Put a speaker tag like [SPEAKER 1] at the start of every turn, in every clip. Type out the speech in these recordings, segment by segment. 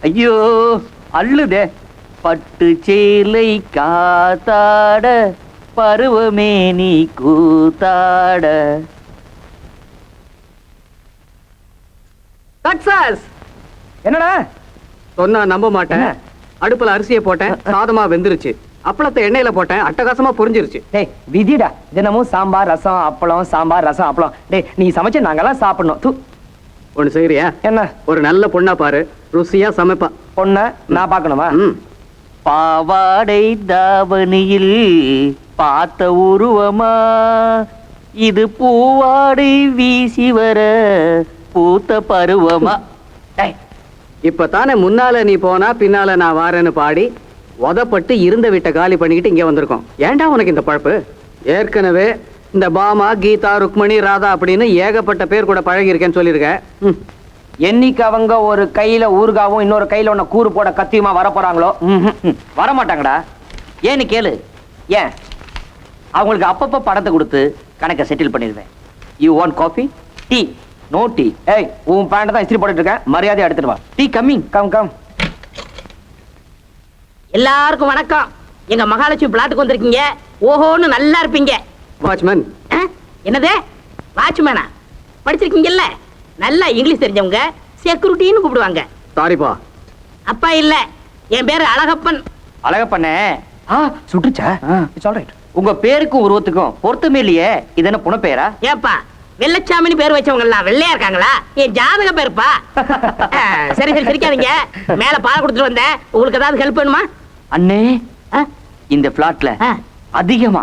[SPEAKER 1] ஐயோ அள்ளுதே. பட்டு சேலை காத்தாட பருவமே நீ கூத்தாட.
[SPEAKER 2] என்னடா
[SPEAKER 3] சொன்னா நம்ப மாட்டேன். அடுப்புல அரிசியை போட்டேன், சாதமா வெந்துருச்சு. அப்பளத்தை எண்ணெயில போட்டேன், அட்டகாசமா புரிஞ்சிருச்சு.
[SPEAKER 2] டேய் விதிடா, தினமும் சாம்பார் ரசம் அப்பளம், சாம்பார் ரசம் அப்பளம். டேய் நீ சமைச்சு நாங்கெல்லாம் சாப்பிடணும்.
[SPEAKER 3] ஒண்ணு செய்யறியா?
[SPEAKER 2] என்ன?
[SPEAKER 3] ஒரு நல்ல பொண்ணா பாரு, ருசியா சமைப்பா.
[SPEAKER 2] பொண்ண நான் பாக்கணுமா?
[SPEAKER 1] பாவாடை தாவணியில் பார்த்த உருவமா, இது பூவாடை வீசி வர பூத்த பருவமா.
[SPEAKER 3] இப்பதானே முன்னால நீ போனா பின்னால நான் வாரேன்னு பாடி உதப்பட்டு இருந்த வீட்டை காலி பண்ணிக்கிட்டு இங்க வந்திருக்கோம். ஏண்டா உனக்கு இந்த பழப்பு? ஏற்கனவே இந்த பாமா, கீதா, ருக்மணி, ராதா அப்படின்னு ஏகப்பட்ட பேர் கூட பழகி இருக்கேன்னு சொல்லியிருக்க.
[SPEAKER 2] என்னைக்கு அவங்க ஒரு கையில ஊறுகாவும் இன்னொரு கையில ஒன்ன கூறு போட கத்தியுமா வர போறாங்களோ வரமாட்டாங்கடா.
[SPEAKER 1] ஏன்னு கேளு.
[SPEAKER 2] ஏன்?
[SPEAKER 1] அவங்களுக்கு அப்பப்ப படத்தை கொடுத்து கணக்கை செட்டில் பண்ணிடுவேன். You want coffee? Tea? No tea.
[SPEAKER 2] ஏய் உன் பேண்ட் தான் இஸ்திரி போட்டுட்டு இருக்கேன், மரியாதையா எடுத்துட்டு வா.
[SPEAKER 1] Tea coming.
[SPEAKER 2] Come come.
[SPEAKER 4] எல்லாருக்கும் வணக்கம். எங்க மகாலட்சுமி பிளாட்டுக்கு வந்திருக்கீங்க. ஓஹோன்னு நல்லா இருப்பீங்க.
[SPEAKER 3] வாட்ச்மேன்.
[SPEAKER 4] என்னது வாட்ச்மேனா? படிச்சிருக்கீங்கல்ல, நல்லா இங்கிலீஷ் தெரிஞ்சவங்க செக்யூரிட்டின்னு கூப்பிடுவாங்க.
[SPEAKER 3] சாரிப்பா.
[SPEAKER 4] அப்பா இல்ல, என் பேரு அழகப்பன்.
[SPEAKER 1] அழகப்பண்ணே.
[SPEAKER 2] சுட்டுச்சா? It's all right.
[SPEAKER 1] உங்க பேருக்கும் உருவத்துக்கும் பொருத்தமே இல்லையே. இது என்ன புன பேரா?
[SPEAKER 4] ஏப்பா வெள்ளச்சாமின்னு பேர் வச்சவங்க எல்லாம் வெள்ளையா இருக்காங்களா? என் ஜாதக பேருப்பா. சரி சரி சிரிக்காதீங்க. மேல பால் கொடுத்துட்டு வந்தேன். உங்களுக்கு ஏதாவது ஹெல்ப் வேணுமா?
[SPEAKER 1] அண்ணே, இந்த பிளாட்ல அதிகமா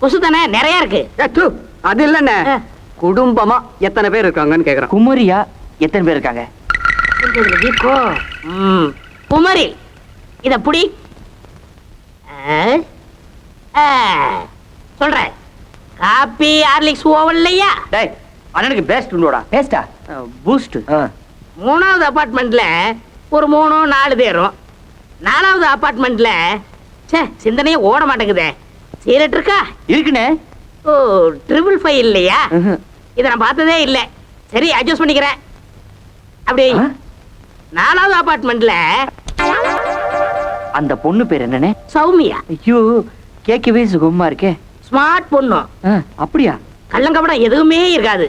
[SPEAKER 4] கொசு தானே நிறைய இருக்கு.
[SPEAKER 3] அது இல்லண்ணே, குடும்பமா எத்தனை பேர் இருக்காங்கன்னு கேக்குறேன்.
[SPEAKER 1] குமரியா எத்தனை பேர் இருக்காங்க?
[SPEAKER 4] குமரி இத புடி சொல்றேன். காப்பி ஹார்லிக்ஸ் ஓவல்லையா?
[SPEAKER 1] டேய் அண்ணனுக்கு பெஸ்ட் உண்டோடா.
[SPEAKER 2] பேஸ்டா?
[SPEAKER 1] பூஸ்ட்.
[SPEAKER 4] மூணாவது அபார்ட்மெண்ட்ல ஒரு 3-4 பேரும். 4வது அபார்ட்மெண்ட்ல சிந்தனையே ஓட மாட்டேங்குதே. சீரட் இருக்கா?
[SPEAKER 1] இருக்குனே.
[SPEAKER 4] ஓ 555 இல்லையா? இத நான் பார்த்ததே இல்ல. சரி அட்ஜஸ்ட் பண்ணிக்கிறேன். அப்படி 4வது அபார்ட்மெண்ட்ல
[SPEAKER 1] அந்த பொண்ணு பேர் என்னனே?
[SPEAKER 4] சௌமியா.
[SPEAKER 1] ஐயோ கேட்கவே சுகமா இருக்கே.
[SPEAKER 4] ஸ்மார்ட் பொண்ணு.
[SPEAKER 1] அப்படியா?
[SPEAKER 4] கள்ளங்கபடம் எதுவுமே இருக்காது.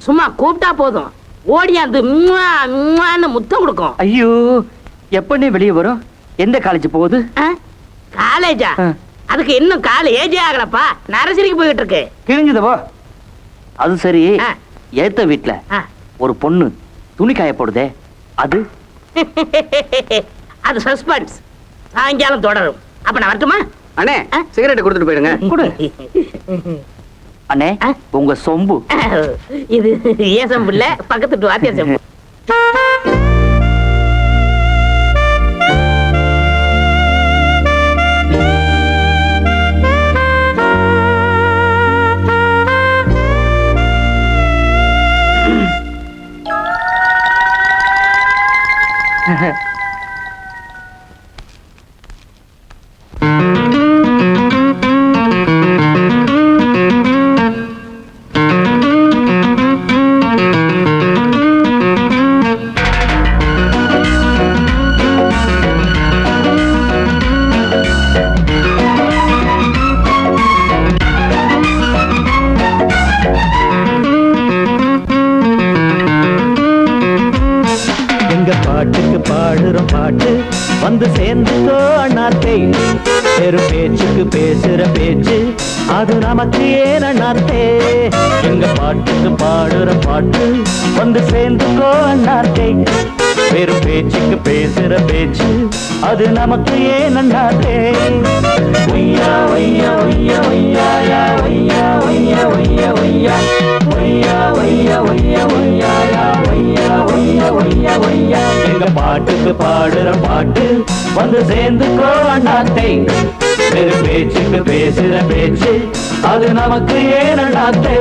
[SPEAKER 4] சும்மா கூப்பிட்டா போதும் ஓடியாந்து முத்தம் கொடுக்கும்.
[SPEAKER 1] ஐயோ எப்பனே வெளியே வரும்? எந்த காலேஜ் போகுது?
[SPEAKER 4] காலேஜா? அதுக்கு இன்னும் காலேஜே ஆகலப்பா. நரசரிக்கு போயிட்டு இருக்கு.
[SPEAKER 2] கிழிஞ்சது போ.
[SPEAKER 1] அது சரி, ஏத்த வீட்ல ஒரு பொண்ணு துணி காய போடுதே, அது
[SPEAKER 4] அது சஸ்பென்ஸ். சாயங்காலம் தொடரும். அப்ப நான் வரட்டுமா?
[SPEAKER 3] அண்ணே சிகரெட் கொடுத்துட்டு போயிடுங்க.
[SPEAKER 1] அண்ணே உங்க சொம்பு.
[SPEAKER 4] இது ஏன் சொம்பு இல்ல, பக்கத்து வாத்தியார் சொம்பு.
[SPEAKER 5] வந்து சேர்ந்துக்கோ அண்ணாத்தே. பெரும் பேச்சுக்கு பேசுற பேச்சு அது நமக்கு ஏன் அண்ணாத்தே. எங்க பாட்டுக்கு பாடுற பாட்டு வந்து சேர்ந்துக்கோ அண்ணாத்தே. பெரும் பேச்சுக்கு பேசுற பேச்சு அது நமக்கு ஏன் அண்ணாத்தே. ஒய்யா ஒய்யா ஒய்யா ஒய்யா ஒய்யா ஒய்யா ஒய்யா ஒய்யா ஒய்யா ஒய்யா ஒய்யா ஒய்யா ஒய்யா ஒய்யா ஒய்யா ஒய்யா. எங்க பாட்டுக்கு பாடுற பாட்டு வந்து சேர்ந்துக்கோ அண்ணாத்தே. பெரும் பேச்சுக்கு பேசுற பேச்சு அது நமக்கு ஏன் அண்ணாத்தே.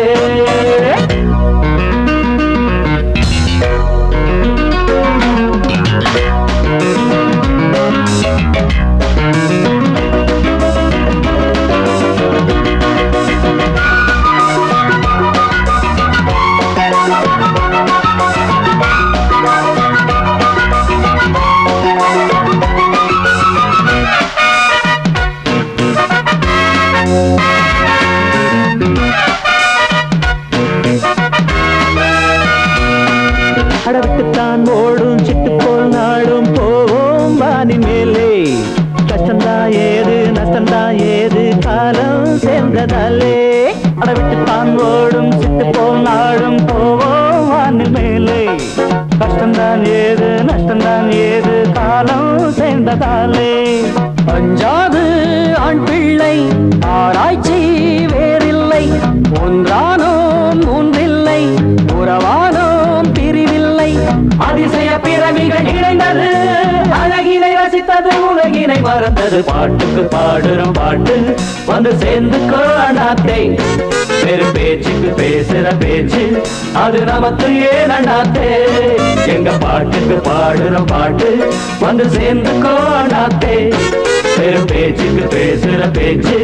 [SPEAKER 5] சேர்ந்ததாலே அடவிட்டுத்தான் ஓடும் சிட்டு போல் நாடும் போவோம் வானில் மேலே கஷ்டம்தான் ஏது நஷ்டம்தான் ஏது காலம் சேர்ந்ததாலே அஞ்சாது ஆண் பிள்ளை ஆராய்ச்சி வேறில்லை ஒன்றானோம் மூன்றில்லை உறவானோம் பிரிவில்லை அதிசய பிறவிகள் இணைந்தது அழகினை ரசித்தது உலகினை மறந்தது பாட்டுக்கு பாடுறோம் பாட்டு வந்து சேர்ந்து கோணாத்தை பெரும் பேச்சுக்கு பேசுற பேச்சு அது நமக்கு ஏன் அண்ணாத்தே எங்க பாட்டுக்கு பாடுறோம் பாட்டு வந்து சேர்ந்து கோணாத்தே பெரும் பேச்சுக்கு பேசுற பேச்சு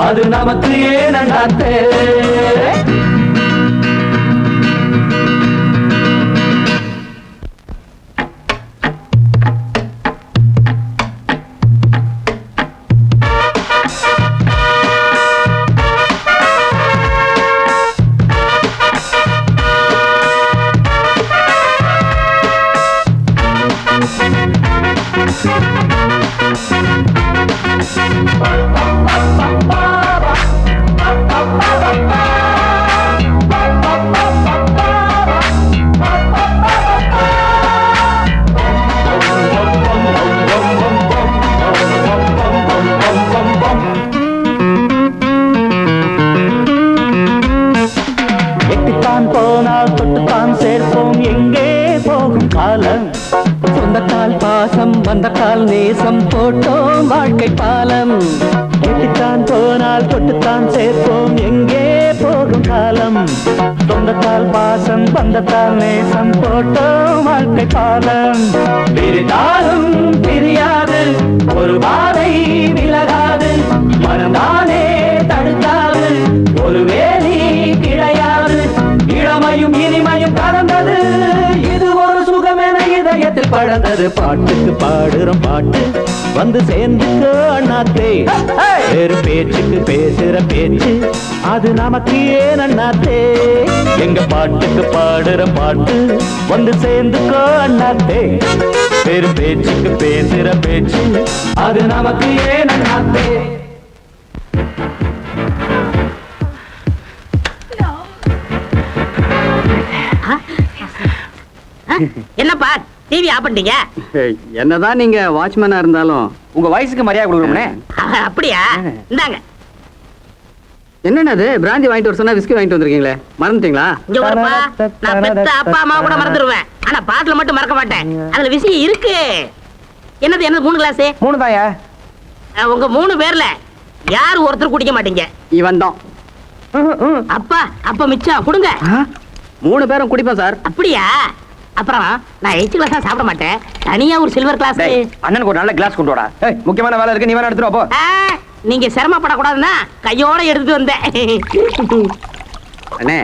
[SPEAKER 5] அது நமக்கு ஏன் அண்ணாத்தே போனால் தொட்டுத்தான் சேர்ப்போம் எங்கே போகும் காலம் சொந்தத்தால் பாசம் வந்தத்தால் நேசம் போட்டோம் வாழ்க்கை பாலம் எட்டித்தான் போனால் தொட்டுத்தான் சேர்ப்போம் எங்கே போகும் காலம் சொந்தத்தால் பாசம் வந்தத்தால் நேசம் போட்டோம் வாழ்க்கை பாலம் பிரித்தாலும் பிரியாது ஒரு பாதை விலகாது மனதானே தடுக்காது ஒரு வேலி கிடையாது இளமையும் இனிமையும் கலந்தது இது ஒரு சுகமென இதயத்தில் பழந்தது பாட்டுக்கு பாடுறோம் பாட்டு வந்து சேர்ந்துக்கோ அண்ணாத்தே வேறு பேச்சுக்கு பேசுற பேச்சு அது நமக்கு ஏன் அண்ணாத்தே எங்க பாட்டுக்கு பாடுற பாட்டு வந்து சேர்ந்துக்கோ அண்ணாத்தே வேறு பேச்சுக்கு பேசுற பேச்சு அது நமக்கு ஏன் அண்ணாத்தே
[SPEAKER 4] என்னப்பா டிவி ஆஃப் பண்ணிட்டீங்க?
[SPEAKER 3] என்னதான் நீங்க வாட்ச்மேனா இருந்தாலும்
[SPEAKER 2] உங்க வயசுக்கு மரியாதை கொடுக்கணும்னே.
[SPEAKER 4] அப்படியா? இந்தாங்க.
[SPEAKER 3] என்னது பிராந்தி வாங்கிட்டு வர சொன்னா விஸ்கி வாங்கிட்டு வந்திருக்கீங்களே, மறந்துட்டீங்களா?
[SPEAKER 4] இங்க வரப்பா, நான் பெத்த அப்பா அம்மா கூட மறந்துடுவேன், ஆனா பாட்டுல மட்டும் மறக்க மாட்டேன். அதுல விஷயம் இருக்கு. என்னது 3 கிளாஸ்?
[SPEAKER 2] 3 தாயா?
[SPEAKER 4] உங்க 3 பேர்ல யார் ஒருத்தர் குடிக்க மாட்டீங்க?
[SPEAKER 3] இவன் தான்.
[SPEAKER 4] அப்பா அப்ப மிச்சம் கொடுங்க.
[SPEAKER 3] 3 பேரும் குடிப்போம் சார்.
[SPEAKER 4] அப்படியா? அப்புறம் நான் 8 கிளாஸ் தான் சாப்பிட மாட்டேன், தனியா ஒரு சில்வர் கிளாஸ்.
[SPEAKER 2] அண்ணனுக்கு ஒரு நல்ல கிளாஸ் கொண்டு வாடா. முக்கியமான வேலை இருக்கு, நீ வேணா எடுத்துட்டு போ.
[SPEAKER 4] நீங்க சிரமப்படக்கூடாதுன்னா கையோட எடுத்துட்டு வந்தேன்.
[SPEAKER 3] அண்ணே,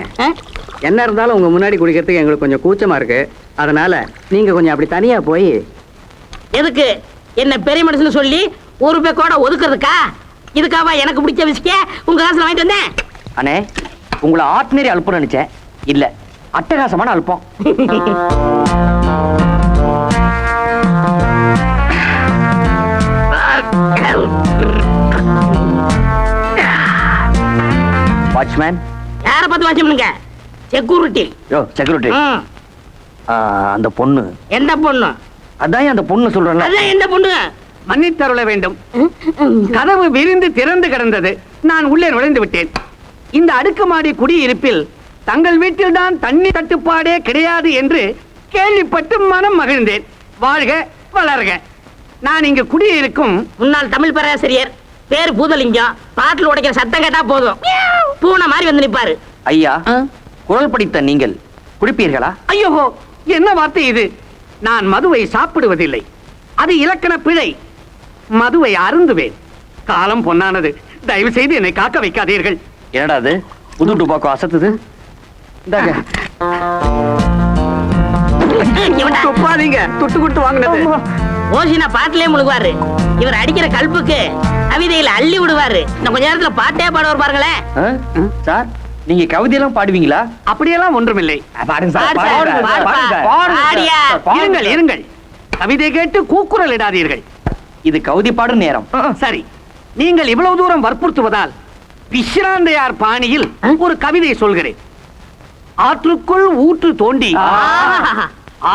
[SPEAKER 3] என்ன இருந்தாலும் உங்க முன்னாடி குடிக்கிறதுக்கு எங்களுக்கு கொஞ்சம் கூச்சமா இருக்கு. அதனால நீங்க கொஞ்சம் அப்படி தனியா போய்.
[SPEAKER 4] எதுக்கு என்ன பெரிய மனுஷன் சொல்லி ஒரு ரூபாய் கூட ஒதுக்குறதுக்கா? இதுக்காவா எனக்கு பிடிச்ச விஸ்கிய உங்க காசுல வாங்கிட்டு வந்தேன்?
[SPEAKER 2] அண்ணே, உங்களை ஆர்டினரி அல்பம் நினைச்சேன், இல்ல அட்டகாசமான அல்பம். வாட்ச்மேன்
[SPEAKER 4] யார பார்த்து வாட்ச் பண்ணுங்க? செக்யூரிட்டி.
[SPEAKER 2] யோ செக்யூரிட்டி, அந்த பொண்ணு.
[SPEAKER 4] எந்த பொண்ணு?
[SPEAKER 2] அதான் அந்த பொண்ணு சொல்றேன்.
[SPEAKER 4] அதான் எந்த பொண்ணு?
[SPEAKER 3] மன்னித்தருள வேண்டும். கதவு விரிந்து திறந்து கிடந்தது, நான் உள்ளே நுழைந்து விட்டேன். இந்த அடுக்குமாடி குடியிருப்பில் தங்கள் வீட்டில் தான் தண்ணி தட்டுப்பாடே கிடையாது என்று கேள்விப்பட்டு மனம் மகிழ்ந்தேன். வாழ்க வளர்க. நான் இங்கு குடியிருக்கும்
[SPEAKER 4] முன்னாள் தமிழ் பேராசிரியர், பேரு பூதலிங்கம். பாட்டில் உடைக்கிற சத்தம் கேட்டா போதும் பூனை மாதிரி வந்து நிப்பாரு.
[SPEAKER 2] ஐயா, குரல் படித்த நீங்கள் குடிப்பீர்களா?
[SPEAKER 3] ஐயோ, என்ன வார்த்தை இது? நான் மதுவை சாப்பிடுவதில்லை, அது இலக்கண பிழை. மதுவை அருந்துவேன். காலம் பொன்னானது, தயவு செய்து என்னை காக்க வைக்காதீர்கள்.
[SPEAKER 2] என்னடா அது புது டுபாக்கோ அசத்துது?
[SPEAKER 3] துப்பாதீங்க, துட்டு கொடுத்து வாங்கினது.
[SPEAKER 4] ஓசினா பாட்டிலே முழுகுவாரு. இவர் அடிக்கிற கல்புக்கு கவிதையில அள்ளி விடுவாரு. இன்னும் கொஞ்ச நேரத்துல பாட்டே பாடுவார் பாருங்களேன்.
[SPEAKER 2] சார், நீங்க கவிதையெல்லாம் பாடுவீங்களா?
[SPEAKER 3] அப்படியெல்லாம் ஒன்றுமில்லை. இருங்கள் இருங்கள், கவிதை கேட்டு கூக்குரல் இடாதீர்கள்.
[SPEAKER 2] இது கவிதை பாடும் நேரம்.
[SPEAKER 3] சரி, நீங்கள் இவ்வளவு தூரம் வற்புறுத்துவதால் பிஷ்ராந்தையார் பாணியில் ஒரு கவிதை சொல்கிறேன். ஆற்றுக்குள் ஊற்று தோண்டி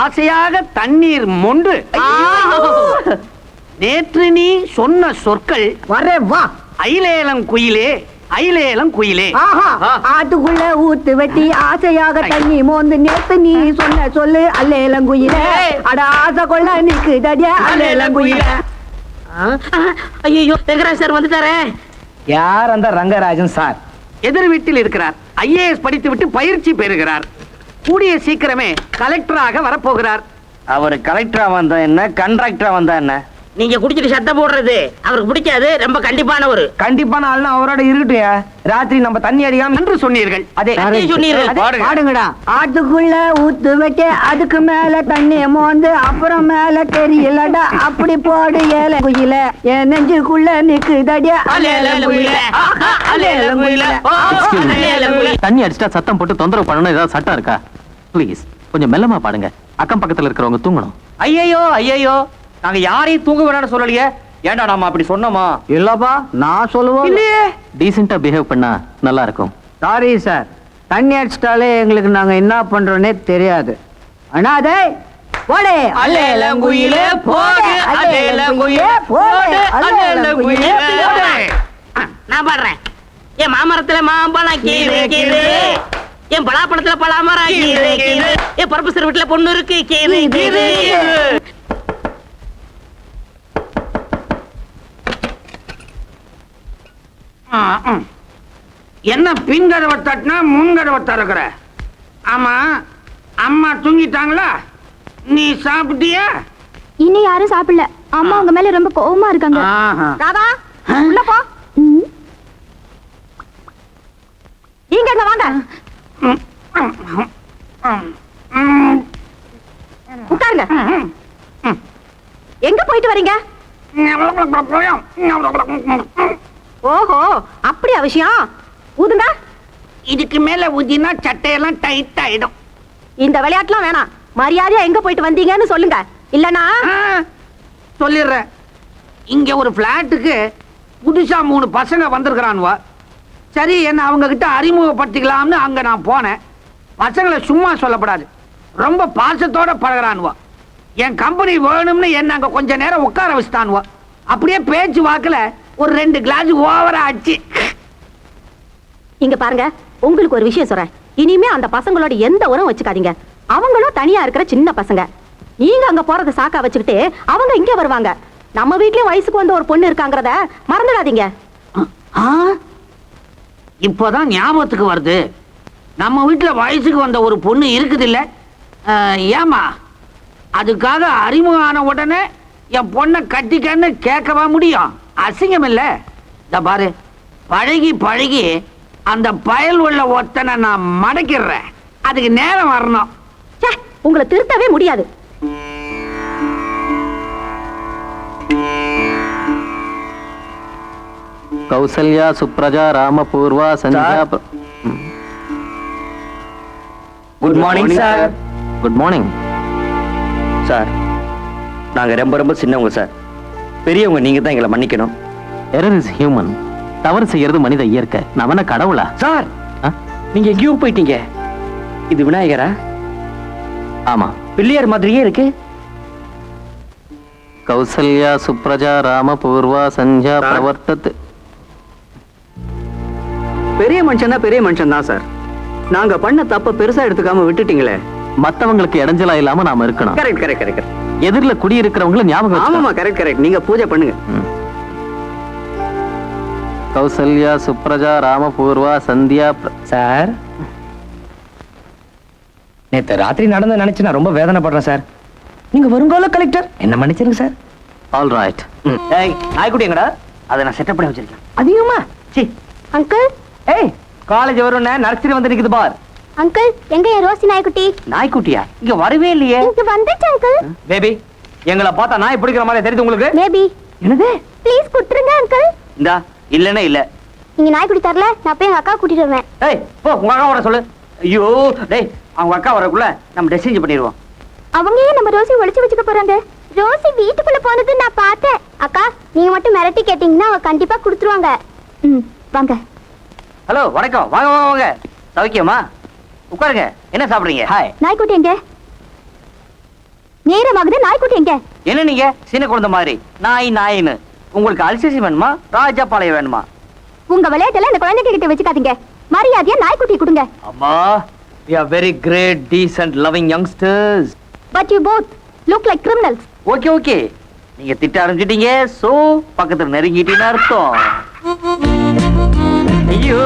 [SPEAKER 3] ஆசையாக தண்ணீர் மொண்டு நேற்று நீ சொன்ன சொற்கள்
[SPEAKER 6] வரே வா.
[SPEAKER 3] ஐலேலம் குயிலே ஐலேலம் குயிலே.
[SPEAKER 6] ஆட்டுக்குள்ள ஊத்து வெட்டி ஆசையாக தண்ணி மோந்து நேத்து நீ சொன்ன சொல்லு அல்லேலங்குயில. அட ஆசை கொள்ள நிக்கு தடியா அல்லேலங்குயில.
[SPEAKER 4] ஐயோ ரங்கராஜ் சார் வந்துட்டாரே.
[SPEAKER 2] யார் அந்த ரங்கராஜன் சார்?
[SPEAKER 3] எதிர் வீட்டில் இருக்கிறார். ஐஏஎஸ் படித்துவிட்டு பயிற்சி பெறுகிறார். கூடிய சீக்கிரமே கலெக்டராக வரப்போகிறார்.
[SPEAKER 2] அவர் கலெக்டரா வந்தா என்ன, கண்ட்ராக்டரா வந்தா என்ன?
[SPEAKER 4] நீங்க குடிச்சிட்டு சத்தம் போடுறது அவருக்கு பிடிக்காது. ரொம்ப கண்டிப்பானவரு.
[SPEAKER 2] கண்டிப்பான ஆள்னா அவரோட இருக்கட்டும். ராத்திரி நம்ம தண்ணி அடிக்காம
[SPEAKER 3] என்று சொன்னீர்கள்.
[SPEAKER 2] அதே
[SPEAKER 4] சொன்னீர்கள்.
[SPEAKER 6] பாடுங்கடா. ஆட்டுக்குள்ள ஊத்து வெட்டி அதுக்கு மேல தண்ணி மோந்து அப்புறம் மேல தெரியலடா அப்படி போடு ஏலங்குயில. என் நெஞ்சுக்குள்ள நிக்கு தடியா அல்லேலங்குயில.
[SPEAKER 5] தண்ணி அடிச்சிட்டா சத்தம் போட்டு தொந்தரவு பண்ணணும் ஏதாவது சட்டம் இருக்கா? ப்ளீஸ் கொஞ்சம் மெல்லமா பாடுங்க. அக்கம் பக்கத்துல இருக்கிறவங்க தூங்கணும்.
[SPEAKER 2] ஐயோ ஐயோ, நாங்க யாரையும் தூங்க வேணாம்னு சொல்லலையே. ஏன்டா நாம அப்படி சொன்னோமா?
[SPEAKER 3] இல்லப்பா, நான் சொல்லுவோம்.
[SPEAKER 2] இல்லையே.
[SPEAKER 5] டீசெண்டா பிஹேவ் பண்ணா நல்லா இருக்கும்.
[SPEAKER 3] சாரி சார், தண்ணி அடிச்சிட்டாலே எங்களுக்கு நாங்க என்ன பண்றோன்னே தெரியாது. அண்ணாதே போடே
[SPEAKER 2] அல்லேலங்குயிலே போடு, அல்லேலங்குயிலே போடு, அல்லேலங்குயிலே போடு.
[SPEAKER 4] நான் பாடுறேன். என் மாமரத்துல மாம்பழம் கீழே கீழே, என் பலாப்பழத்துல பலாமரம் கீழே கீழே, என் பருப்பு சிறு வீட்டுல பொண்ணு இருக்கு கீழே கீழே.
[SPEAKER 3] என்ன பின்கதவை தட்டினா முன்கதவை திறக்கிற? ஆமா, அம்மா தூங்கிட்டாங்களா? நீ சாப்பிட்டியா?
[SPEAKER 7] இன்னும் யாரும் சாப்பிடல. அம்மா உங்க மேல ரொம்ப கோவமா இருக்காங்க.
[SPEAKER 6] ராதா உள்ள போ. நீங்க எங்க வாங்க. உட்காருங்க. எங்க போயிட்டு வரீங்க? ஓஹோ, அப்படியா விஷயம்? ஊதுங்க.
[SPEAKER 3] இதுக்கு மேல ஊதினா சட்டையெல்லாம் டைட் ஆயிடும்.
[SPEAKER 6] இந்த விளையாட்டுலாம் வேணாம். மரியாதையா எங்க போயிட்டு வந்தீங்கன்னு சொல்லுங்க. இல்லனா
[SPEAKER 3] சொல்லிடுறேன். இங்க ஒரு பிளாட்டுக்கு புதுசா 3 பசங்க வந்திருக்கிறானுவா. சரி, என்ன அவங்க கிட்ட அறிமுகப்படுத்திக்கலாம்னு அங்க நான் போனேன். பசங்களை சும்மா சொல்லப்படாது, ரொம்ப பாசத்தோட பழகிறானுவா. என் கம்பெனி வேணும்னு என்ன அங்க கொஞ்ச நேரம் உட்கார வச்சுட்டானுவா. அப்படியே பேச்சு வாக்குல ஒரு 2 கிளாஸ் ஓவரா ஆச்சு.
[SPEAKER 6] இங்க பாருங்க, உங்களுக்கு ஒரு விஷயம் சொல்றேன். இனிமே அந்த பசங்களோட எந்த உரம் வச்சுக்காதீங்க. அவங்களும் தனியா இருக்கிற சின்ன பசங்க. நீங்க அங்க போறத சாக்கா வச்சுக்கிட்டு அவங்க இங்க வருவாங்க. நம்ம வீட்லயும் வயசுக்கு வந்த ஒரு பொண்ணு இருக்காங்கறத மறந்துடாதீங்க.
[SPEAKER 3] இப்போதான் ஞாபகத்துக்கு வருது, நம்ம வீட்டுல வயசுக்கு வந்த ஒரு பொண்ணு இருக்குது இல்ல? ஏமா, அதுக்காக அறிமுகம் ஆன உடனே என் பொண்ணை கட்டிக்கன்னு கேட்கவா முடியும்? அசிங்கம் இல்ல? இந்த பாரு, பழகி பழகி அந்த பயல் உள்ள ஒத்தனை நான் மடக்கிடுறேன். அதுக்கு நேரம் வரணும்.
[SPEAKER 6] ச்சே, உங்களை திருத்தவே முடியாது.
[SPEAKER 5] கௌசல்யா சுப்ரஜா ராமபூர்வா சந்தியா.
[SPEAKER 2] Good morning sir.
[SPEAKER 5] Good morning
[SPEAKER 1] sir, நாங்க ரொம்ப ரொம்ப சின்னவங்க சார். பெரியவங்க நீங்க தான் எங்களை மன்னிக்கணும்.
[SPEAKER 5] Error is human. தவறு செய்யறது மனித இயற்கை. நவன கடவுளா?
[SPEAKER 1] சார்,
[SPEAKER 5] ஆ?
[SPEAKER 1] நீங்க எங்கேயோ போயிட்டீங்க. இது விநாயகரா?
[SPEAKER 5] ஆமா.
[SPEAKER 1] பிள்ளையார் மாதிரியே இருக்கு.
[SPEAKER 5] கௌசல்யா சுப்ரஜா ராமபூர்வா சந்தியா பிரவர்த்தத்.
[SPEAKER 3] பெரிய மனுஷன் தான் பெரிய மனுஷன் தான் சார். நாங்க பண்ண தப்ப பெருசா எடுத்துக்காம விட்டுட்டீங்களே.
[SPEAKER 5] மத்தவங்களுக்கு இடைஞ்சலா இல்லாம நாம இருக்கணும்.
[SPEAKER 3] Correct correct correct.
[SPEAKER 5] எதிரில குடி இருக்கிறவங்கள ஞாபகம் வச்சுக்கணும்.
[SPEAKER 3] ஆமாமா, கரெக்ட் கரெக்ட். நீங்க பூஜை பண்ணுங்க.
[SPEAKER 5] கௌசல்யா சுப்ரஜா ராமபூர்வா சந்தியா
[SPEAKER 2] சார், நேத்து ராத்திரி நடந்து நினைச்சு நான் ரொம்ப வேதனைப்படுறேன் சார். நீங்க வருங்கால கலெக்டர், என்ன மன்னிச்சிருங்க சார்.
[SPEAKER 5] All right.
[SPEAKER 1] ஏய், நாய்க்குட்டி எங்கடா? அதை நான் செட்டப் பண்ணி வச்சிருக்கேன்.
[SPEAKER 2] அதிகமா சி.
[SPEAKER 7] அங்கிள்,
[SPEAKER 2] ஏய், காலேஜ் வரும்னு நர்சரி வந்து நிக்குது பார்.
[SPEAKER 7] அங்கிள், எங்க என் ரோசி நாய்க்குட்டி?
[SPEAKER 1] நாய்க்குட்டியா? இங்க வரவே இல்லையே.
[SPEAKER 7] இங்க வந்துச்சு அங்கிள்.
[SPEAKER 2] பேபி, எங்களை பார்த்தா நாய் பிடிக்கிற மாதிரி தெரியுது உங்களுக்கு?
[SPEAKER 7] பேபி,
[SPEAKER 2] என்னது?
[SPEAKER 7] ப்ளீஸ் குடுத்துருங்க அங்கிள்.
[SPEAKER 1] இந்தா, இல்லன்னா இல்ல.
[SPEAKER 7] நீங்க நாய்க்குட்டி தரல, நான் போய் எங்க அக்கா கூட்டிட்டு வருவேன்.
[SPEAKER 1] ஏய், போ உங்க அக்கா வர சொல்லு. ஐயோ, டேய், அவங்க அக்கா வரக்குள்ள நம்ம டெசிஷன் பண்ணிடுவோம்.
[SPEAKER 7] அவங்க ஏன் நம்ம ரோசி ஒளிச்சு வச்சுக்க போறாங்க? ரோசி வீட்டுக்குள்ள போனது நான் பார்த்தேன். அக்கா, நீங்க மட்டும் மிரட்டி கேட்டீங்கன்னா அவங்க கண்டிப்பா கொடுத்துருவாங்க. வாங்க.
[SPEAKER 1] ஹலோ வணக்கம், வாங்க வாங்க வாங்க. சௌக்கியமா? உட்காருங்க. என்ன சாப்பிடுறீங்க? ஹாய்.
[SPEAKER 7] நாய்க்குட்டி எங்க? நேரமாகுது, நாய்க்குட்டி எங்க?
[SPEAKER 1] என்ன நீங்க சின்ன குழந்தை மாதிரி நாயின்னு? உங்களுக்கு அல்சேசி வேணுமா, ராஜாபாளையம் வேணுமா?
[SPEAKER 7] உங்க விளையாட்டெல்லாம் இந்த குழந்தைங்க கிட்ட வச்சுக்காதீங்க. மரியாதையா நாய்க்குட்டி கொடுங்க.
[SPEAKER 1] அம்மா, we are very great, decent, loving youngsters.
[SPEAKER 7] But you both look like criminals.
[SPEAKER 1] Okay okay, நீங்க திட்ட ஆரம்பிச்சிட்டீங்க. சோ பக்கத்துல நெருங்கிட்டீன்னு அர்த்தம். ஐயோ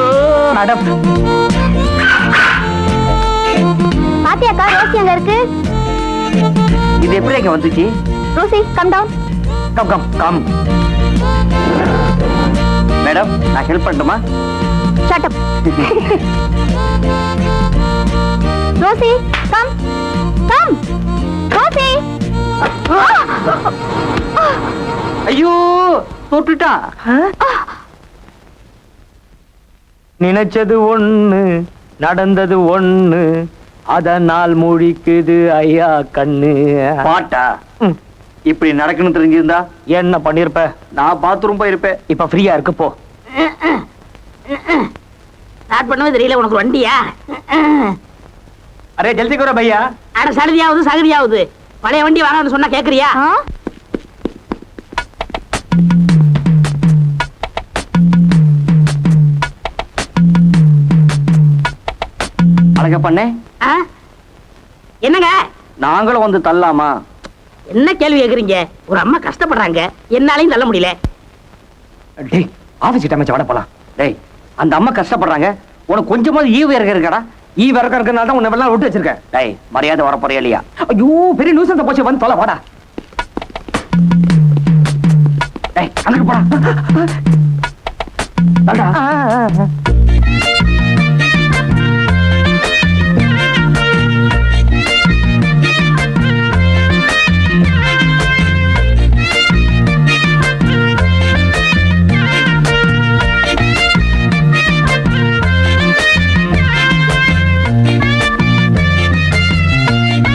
[SPEAKER 1] மேடம்.
[SPEAKER 7] பாத்தியாக்கா, ரோசி அங்க இருக்கு.
[SPEAKER 1] இது எப்படி இங்க வந்துச்சு?
[SPEAKER 7] Rosie, come down.
[SPEAKER 1] Come come come. Madam, நான் ஹெல்ப் பண்ணட்டுமா?
[SPEAKER 7] Shut up. Rosie, come. Come. Rosie.
[SPEAKER 1] ஐயோ தொட்டுட்டான். நினைச்சது ஒண்ணு, நடந்தது ஒண்ணு, அதனால் முழிக்குது ஐயா கண்ணு. பாட்டா? இப்படி நடக்கணும் தெரிஞ்சிருந்தா என்ன பண்ணிருப்ப? நான் பாத்ரூம் போயிருப்பேன். இப்ப ஃப்ரீயா இருக்கு, போ.
[SPEAKER 4] ஸ்டார்ட் பண்ணவே தெரியல உனக்கு வண்டியா?
[SPEAKER 1] அரே ஜல்தி கரோ பையா.
[SPEAKER 4] அட சலுதியாவது சகதியாவது பழைய வண்டி வாங்கன்னு சொன்னா கேக்குறியா?
[SPEAKER 1] அழகா பண்ணே.
[SPEAKER 4] என்னங்க
[SPEAKER 1] நாங்களும் வந்து தள்ளலாமா?
[SPEAKER 4] என்ன கேள்வி கேக்குறீங்க? ஒரு அம்மா கஷ்டப்படுறாங்க, என்னாலையும் தள்ள முடியல.
[SPEAKER 1] டேய், ஆபீஸ் டைம் வட போலாம். டேய், அந்த அம்மா கஷ்டப்படுறாங்க, உனக்கு கொஞ்சமாவது ஈவு இறக்க இருக்கடா. ஈவு இறக்க இருக்கனால தான் உன்னை எல்லாம் விட்டு வச்சிருக்கேன். டேய், மரியாதை வர போறியா இல்லையா? ஐயோ பெரிய நியூஸ் போச்சு, வந்து தொலை வாடா. டேய், அங்க போடா. தள்ளுடா.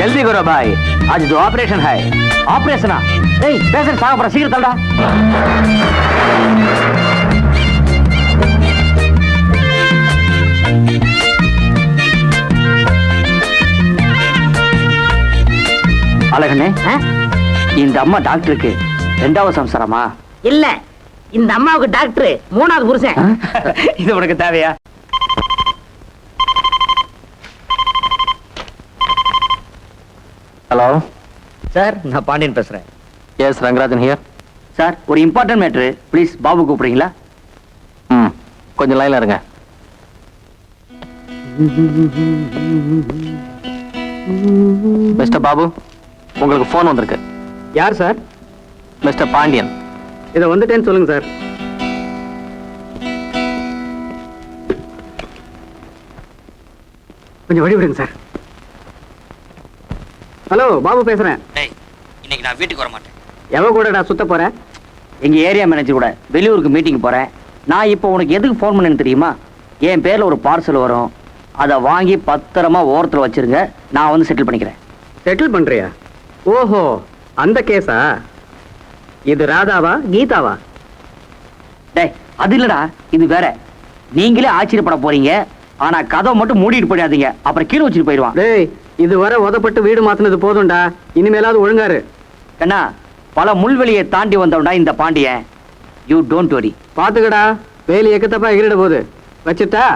[SPEAKER 1] जल्दी करो भाई, आज जो ऑपरेशन है. ऑपरेशन पेशेंट साहब शीघ्र तलड़ा. அழகனே, இந்த அம்மா டாக்டருக்கு ரெண்டாவது சம்சாரமா?
[SPEAKER 4] இல்ல, இந்த அம்மாவுக்கு டாக்டர் மூணாவது புருஷன்.
[SPEAKER 1] இது உனக்கு தேவையா?
[SPEAKER 5] ஹலோ
[SPEAKER 1] சார், நான் பாண்டியன் பேசுறேன்.
[SPEAKER 5] Yes, Rangarajan here.
[SPEAKER 1] சார், ஒரு இம்பார்ட்டன்ட் மேட்ரு, ப்ளீஸ் பாபு கூப்பிடுறீங்களா?
[SPEAKER 5] கொஞ்சம் லைன்ல இருங்க. மிஸ்டர் பாபு, உங்களுக்கு போன் வந்திருக்கு.
[SPEAKER 3] யார் சார்?
[SPEAKER 5] மிஸ்டர் பாண்டியன்.
[SPEAKER 3] இதை வந்துட்டேன்னு சொல்லுங்க சார். கொஞ்சம் வழி விடுங்க சார். ஹலோ, பாபு பேசுறேன்.
[SPEAKER 1] இன்னைக்கு நான் வீட்டுக்கு வர மாட்டேன்.
[SPEAKER 3] எவ கூடடா சுத்த போற?
[SPEAKER 1] எங்க ஏரியா மேனேஜர் கூட வெளியூருக்கு மீட்டிங் போறேன். நான் இப்போ உனக்கு எதுக்கு போன் பண்ணேன்னு தெரியுமா? என் பேர்ல ஒரு பார்சல் வரும், அதை வாங்கி பத்திரமா ஓரத்துல வச்சிருங்க, நான் வந்து செட்டில் பண்ணிக்கிறேன்.
[SPEAKER 3] செட்டில் பண்றியா? ஓஹோ, அந்த கேஸா? இது ராதாவா கீதாவா?
[SPEAKER 1] டேய், அது இல்லடா, இது வேற. நீங்களே ஆச்சரியப்பட போறீங்க. ஆனா கதவை மட்டும் மூடிட்டு போயிடாதீங்க, அப்புறம் கீழே வச்சுட்டு போயிடுவான்.
[SPEAKER 3] டேய், இதுவரை உதப்பட்டு வீடு மாத்தினது போதும்டா, இனிமேலாவது ஒழுங்காரு.
[SPEAKER 1] கண்ணா, பல முள்வெளியை தாண்டி வந்தவன்டா இந்த பாண்டியன். You don't worry.
[SPEAKER 3] பாத்துக்கடா, வேலி எக்கத்தப்பா எகிரிட போகுது. வச்சுட்டா?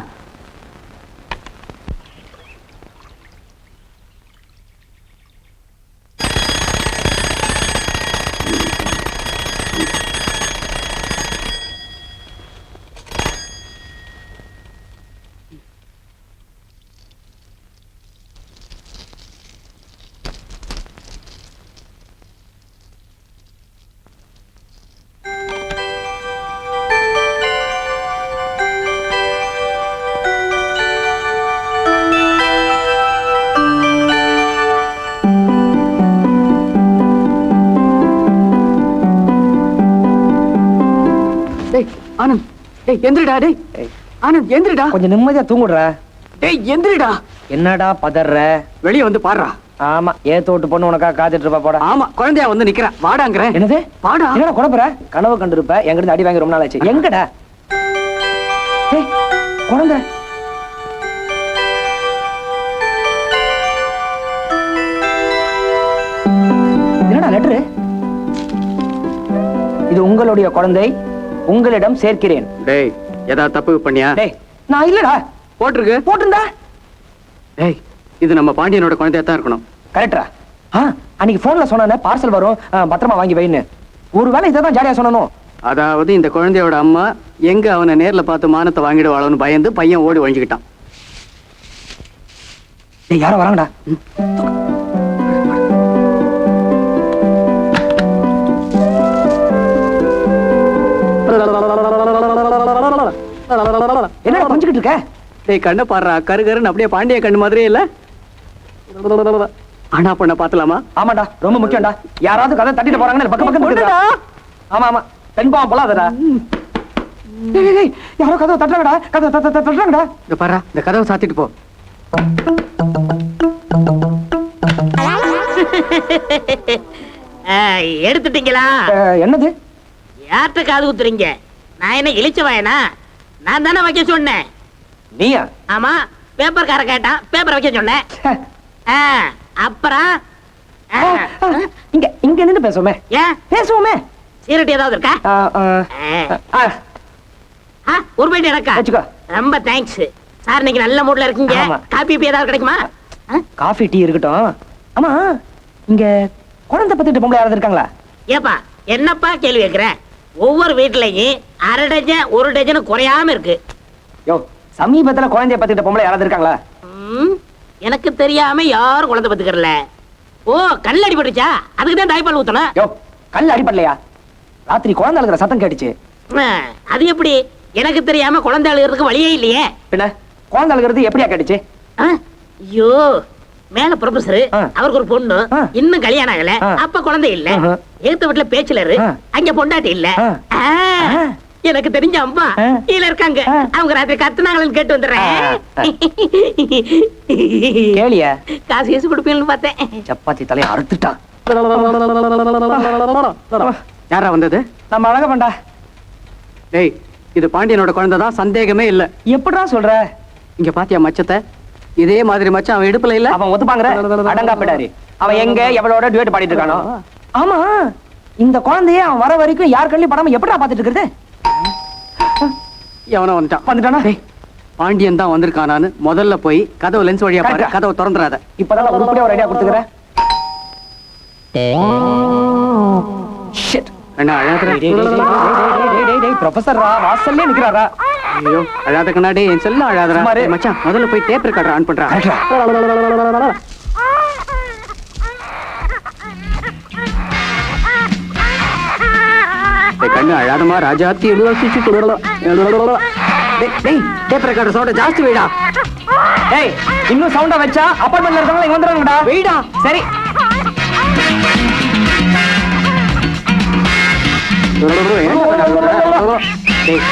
[SPEAKER 3] ஆனந்த், டேய் எந்திரிடா. டேய் ஆனந்த், எந்திரிடா.
[SPEAKER 1] கொஞ்சம் நிம்மதியா தூங்குடுறா.
[SPEAKER 3] டேய் எந்திரிடா.
[SPEAKER 1] என்னடா பதற?
[SPEAKER 3] வெளிய வந்து பாடுறா.
[SPEAKER 1] ஆமா, ஏத்து விட்டு பொண்ணு உனக்கா காத்துட்டு இருப்பா. போடா.
[SPEAKER 3] ஆமா, குழந்தையா வந்து நிக்கிறேன். வாடாங்கறேன்.
[SPEAKER 1] என்னது?
[SPEAKER 3] வாடா.
[SPEAKER 1] என்னடா குழப்பற? கனவு கண்டிருப்ப, எங்கிட்ட அடி வாங்கி ரொம்ப நாள் ஆச்சு. எங்கடா? குழந்தை என்னடா லெட்டரு? இது உங்களுடைய குழந்தை, உங்களிடம் சேர்க்கிறேன்.
[SPEAKER 3] டேய் ஏதாவது தப்பு பண்ணியா?
[SPEAKER 1] டேய் நான் இல்லடா.
[SPEAKER 3] போட்டிருக்கு.
[SPEAKER 1] போட்டிருந்தா?
[SPEAKER 3] டேய் இது நம்ம பாண்டியனோட குழந்தையா தான் இருக்கணும்.
[SPEAKER 1] கரெக்டா? அன்னைக்கு போன்ல சொன்ன பார்சல் வரும், பத்திரமா வாங்கி வைன்னு. ஒருவேளை இதான் ஜாலியா சொல்லணும்.
[SPEAKER 3] அதாவது இந்த குழந்தையோட அம்மா எங்க அவனை நேர்ல பார்த்து மானத்தை வாங்கிடுவாளோன்னு பயந்து பையன் ஓடி ஒழிஞ்சுக்கிட்டான்.
[SPEAKER 1] டேய் யாரோ வராங்கடா. என்னடா கொஞ்சிக்கிட்டு இருக்க?
[SPEAKER 3] டேய் கண்ணை பாடுறா, கருகருன்னு அப்படியே பாண்டிய கண்ணு மாதிரியே இல்ல. ஆனா பண்ண பாத்தலாமா?
[SPEAKER 1] ஆமாடா, ரொம்ப முக்கியம்டா. யாராவது கதை தட்டிட்டு போறாங்கன்னு பக்க பக்கம் இருக்குடா. ஆமா ஆமா, பெண் பாவம் போலாதடா. டேய் டேய் யாரோ கதவை தட்டுறாங்கடா, கதவை தட்டுறாங்கடா.
[SPEAKER 3] இந்த பாரு, இந்த கதவை சாத்திட்டு போ.
[SPEAKER 4] எடுத்துட்டீங்களா?
[SPEAKER 1] என்னது?
[SPEAKER 4] யார்கிட்ட காது குத்துறீங்க? நான் என்ன இழிச்ச வாயனா? நான் தானே வைக்க சொன்னேன்.
[SPEAKER 1] நீயா?
[SPEAKER 4] ஆமா, பேப்பர் கார கேட்டான், பேப்பர் வைக்க சொன்னேன். அப்புறம்
[SPEAKER 1] இங்க இங்க நின்னு பேசுவோமே.
[SPEAKER 4] ஏன்
[SPEAKER 1] பேசுவோமே.
[SPEAKER 4] சீரட் ஏதாவது இருக்கா? ஒரு பாயிண்ட் எனக்கா?
[SPEAKER 1] வச்சுக்கோ.
[SPEAKER 4] ரொம்ப தேங்க்ஸ் சார். இன்னைக்கு நல்ல மூட்ல இருக்கீங்க.
[SPEAKER 1] ஆமா.
[SPEAKER 4] காபி ஏதாவது கிடைக்குமா?
[SPEAKER 1] காஃபி டீ இருக்கட்டும். ஆமா, இங்க குழந்தை பத்திட்டு பொம்பளை யாராவது இருக்காங்களா?
[SPEAKER 4] ஏப்பா என்னப்பா கேள்வி கேக்குற? ஒவ்வொரு வீட்லயும் அரை டஜன் ஒரு டஜன் குறையாம இருக்கு.
[SPEAKER 1] யோ, சமீபத்துல குழந்தைய பத்திட்டு பொம்பளை யாராவது இருக்காங்களா?
[SPEAKER 4] எனக்கு தெரியாம யாரும் குழந்தை பத்துக்கறல. ஓ, கல் அடிபட்டுச்சா? அதுக்கு தான் தாய்ப்பால் ஊத்தணும்.
[SPEAKER 1] யோ, கல் அடிப்படலையா? ராத்திரி குழந்தை அழுகிற சத்தம் கேட்டுச்சு.
[SPEAKER 4] அது எப்படி? எனக்கு தெரியாம குழந்தை அழுகிறதுக்கு வழியே இல்லையே.
[SPEAKER 1] பின்ன குழந்தை அழுகிறது எப்படியா கேட்டுச்சு?
[SPEAKER 4] ஐயோ, மேல ப்ரொஃபசர், அவருக்கு ஒரு பொண்ணு, இன்னும் கல்யாணம் ஆகல. அப்ப குழந்தை இல்ல. ஏத்த வீட்டுல பேச்சுலர், அங்க பொண்டாட்டி இல்ல. எனக்கு தெரிஞ்ச அம்மா கீழ இருக்காங்க. அவங்க ராத்திரி கத்துனாங்களன்னு கேட்டு வந்துடுறேன்.
[SPEAKER 1] கேளியா?
[SPEAKER 4] காசு கேசு கொடுப்பீங்கன்னு பார்த்தேன்.
[SPEAKER 1] சப்பாத்தி தலையை அறுத்துட்டான்.
[SPEAKER 3] யாரா வந்தது?
[SPEAKER 1] நம்ம அழக பண்ணா.
[SPEAKER 3] டேய் இது பாண்டியனோட குழந்தை தான், சந்தேகமே இல்ல.
[SPEAKER 1] எப்படிடா சொல்ற?
[SPEAKER 3] இங்க பாத்தியா மச்சத்தை? இதே மாதிரி மச்சான் அவன் இடுப்புல இல்ல.
[SPEAKER 1] அவன் ஒத்துப்பாங்கற அடங்கா போயிடாரு. அவன் எங்க எவளோட டுவேட் பாடிட்டு இருக்கானோ? ஆமா, இந்த குழந்தைய அவன் வர வரைக்கும் யார் கண்ணிலும் படாம எப்படிடா பாத்துட்டு இருக்குது?
[SPEAKER 3] எவனோ வந்துட்டான்.
[SPEAKER 1] வந்துட்டானா?
[SPEAKER 3] பாண்டியன் தான் வந்திருக்கானான்னு முதல்ல போய் கதவு லென்ஸ் வழியா பாரு. கதவை திறந்துறாத.
[SPEAKER 1] இப்பதான் உருப்படியா ஒரு ஐடியா கொடுத்துக்கிறேன்.
[SPEAKER 3] என்ன அழாதடா?
[SPEAKER 1] ப்ரொஃபசர் வாசல்லே நிக்கிறாரா?
[SPEAKER 3] ஐயோ அழாத கண்ணாடி, என் செல்லம் அழாதடா. மச்சான் முதல்ல போய் டேப் ரெக்கார்டர் ஆன் பண்றா. கண்ணு அழாதமா ராஜாத்தி எழுவாசி கொடுறோம். டேய் டேப் ரெக்கார்டர் சவுண்ட் ஜாஸ்தி வைடா.
[SPEAKER 1] டேய் இன்னும் சவுண்ட வச்சா அபார்ட்மெண்ட்ல இருக்கவங்க இங்க வந்துறாங்கடா.
[SPEAKER 3] வைடா.
[SPEAKER 1] சரி.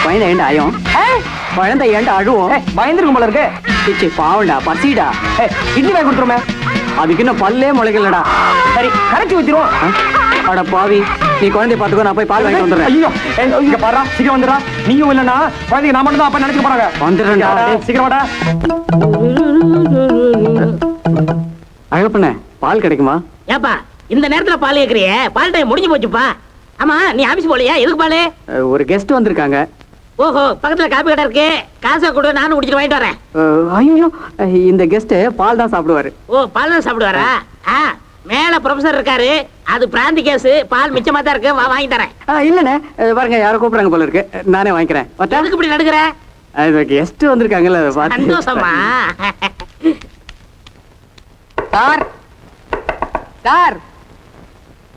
[SPEAKER 3] குழந்தை ஏண்ட ஆயும்? குழந்தை ஏண்ட அழுவோம்?
[SPEAKER 1] பயந்துருக்கும் போல இருக்கு.
[SPEAKER 3] பிச்சி பாவண்டா, பசிடா.
[SPEAKER 1] இட்லி வாங்கி கொடுத்துருமே.
[SPEAKER 3] அதுக்கு இன்னும் பல்லே முளைக்கலடா.
[SPEAKER 1] சரி கரைச்சி ஊத்திரும்.
[SPEAKER 3] அட பாவி, நீ குழந்தைய பாத்துக்கோ, நான் போய் பால் வாங்கிட்டு வந்துடுறேன்.
[SPEAKER 1] ஐயோ இங்க பாரு, சீக்கிரம் வந்துடா. நீயும் இல்லனா குழந்தைக்கு நான் மட்டும் தான் அப்ப நினைச்சு போறாங்க.
[SPEAKER 3] வந்துடுறேன்டா.
[SPEAKER 1] சீக்கிரம் வாடா.
[SPEAKER 3] அழகப்பண்ண பால் கிடைக்குமா?
[SPEAKER 4] ஏப்பா இந்த நேரத்துல பால் கேக்குறியே? பால் டைம் முடிஞ்சு போச்சுப்பா. ஆமா, நீ ஆபீஸ் போலையா? எதுக்கு பாலு?
[SPEAKER 3] ஒரு கெஸ்ட் வந்திருக்காங்க.
[SPEAKER 4] ஓஹோ, பக்கத்துல காப்பி கடை இருக்கு. காசை கொடு, நானும் குடிச்சிட்டு வாங்கிட்டு வரேன்.
[SPEAKER 3] ஐயோ, இந்த கெஸ்ட் பால் தான் சாப்பிடுவாரு.
[SPEAKER 4] ஓ, பால் தான் சாப்பிடுவாரா? மேல ப்ரொஃபசர் இருக்காரு, அது பிராந்தி கேஸ். பால் மிச்சமா தான் இருக்கு, வா வாங்கி தரேன்.
[SPEAKER 3] இல்லண்ணே, பாருங்க யாரோ கூப்பிடுறாங்க போல இருக்கு, நானே வாங்கிக்கிறேன்.
[SPEAKER 4] எதுக்கு இப்படி நடுக்குற?
[SPEAKER 3] கெஸ்ட் வந்திருக்காங்கல்ல,
[SPEAKER 4] சந்தோஷமா?
[SPEAKER 1] Sir sir.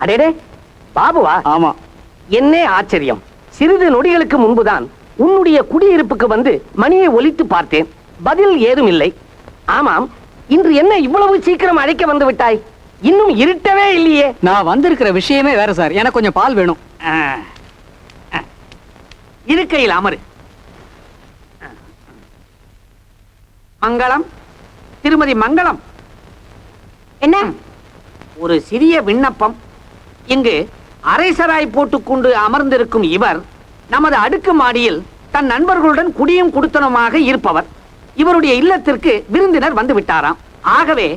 [SPEAKER 1] அடேடே பாபுவா?
[SPEAKER 3] ஆமா.
[SPEAKER 1] என்ன ஆச்சரியம்! சிறிது நொடிகளுக்கு முன்புதான் உன்னுடைய குடியிருப்புக்கு வந்து மணியை ஒலித்து பார்த்தேன். பதில் ஏதும் இல்லை. ஆமாம், இன்று என்ன இவ்வளவு சீக்கிரம் அழைக்க வந்து விட்டாய்? இன்னும் இருட்டவே இல்லையே.
[SPEAKER 3] நான் வந்திருக்கிற விஷயமே வேற சார். எனக்கு கொஞ்சம் பால் வேணும்.
[SPEAKER 1] இருக்கையில் அமரு. மங்களம், திருமதி மங்களம்.
[SPEAKER 6] என்ன?
[SPEAKER 1] ஒரு சிறிய விண்ணப்பம். இங்கு அரைசராய் போட்டுக்கொண்டு அமர்ந்திருக்கும் இவர் நமது அடுக்கு மாடியில்
[SPEAKER 3] தன் நண்பர்களுடன் குடியும் குடுத்தனமாக இருப்பவர். இவருடைய இல்லத்திற்கு விருந்தினர் வந்து விட்டாராம். ஆகவே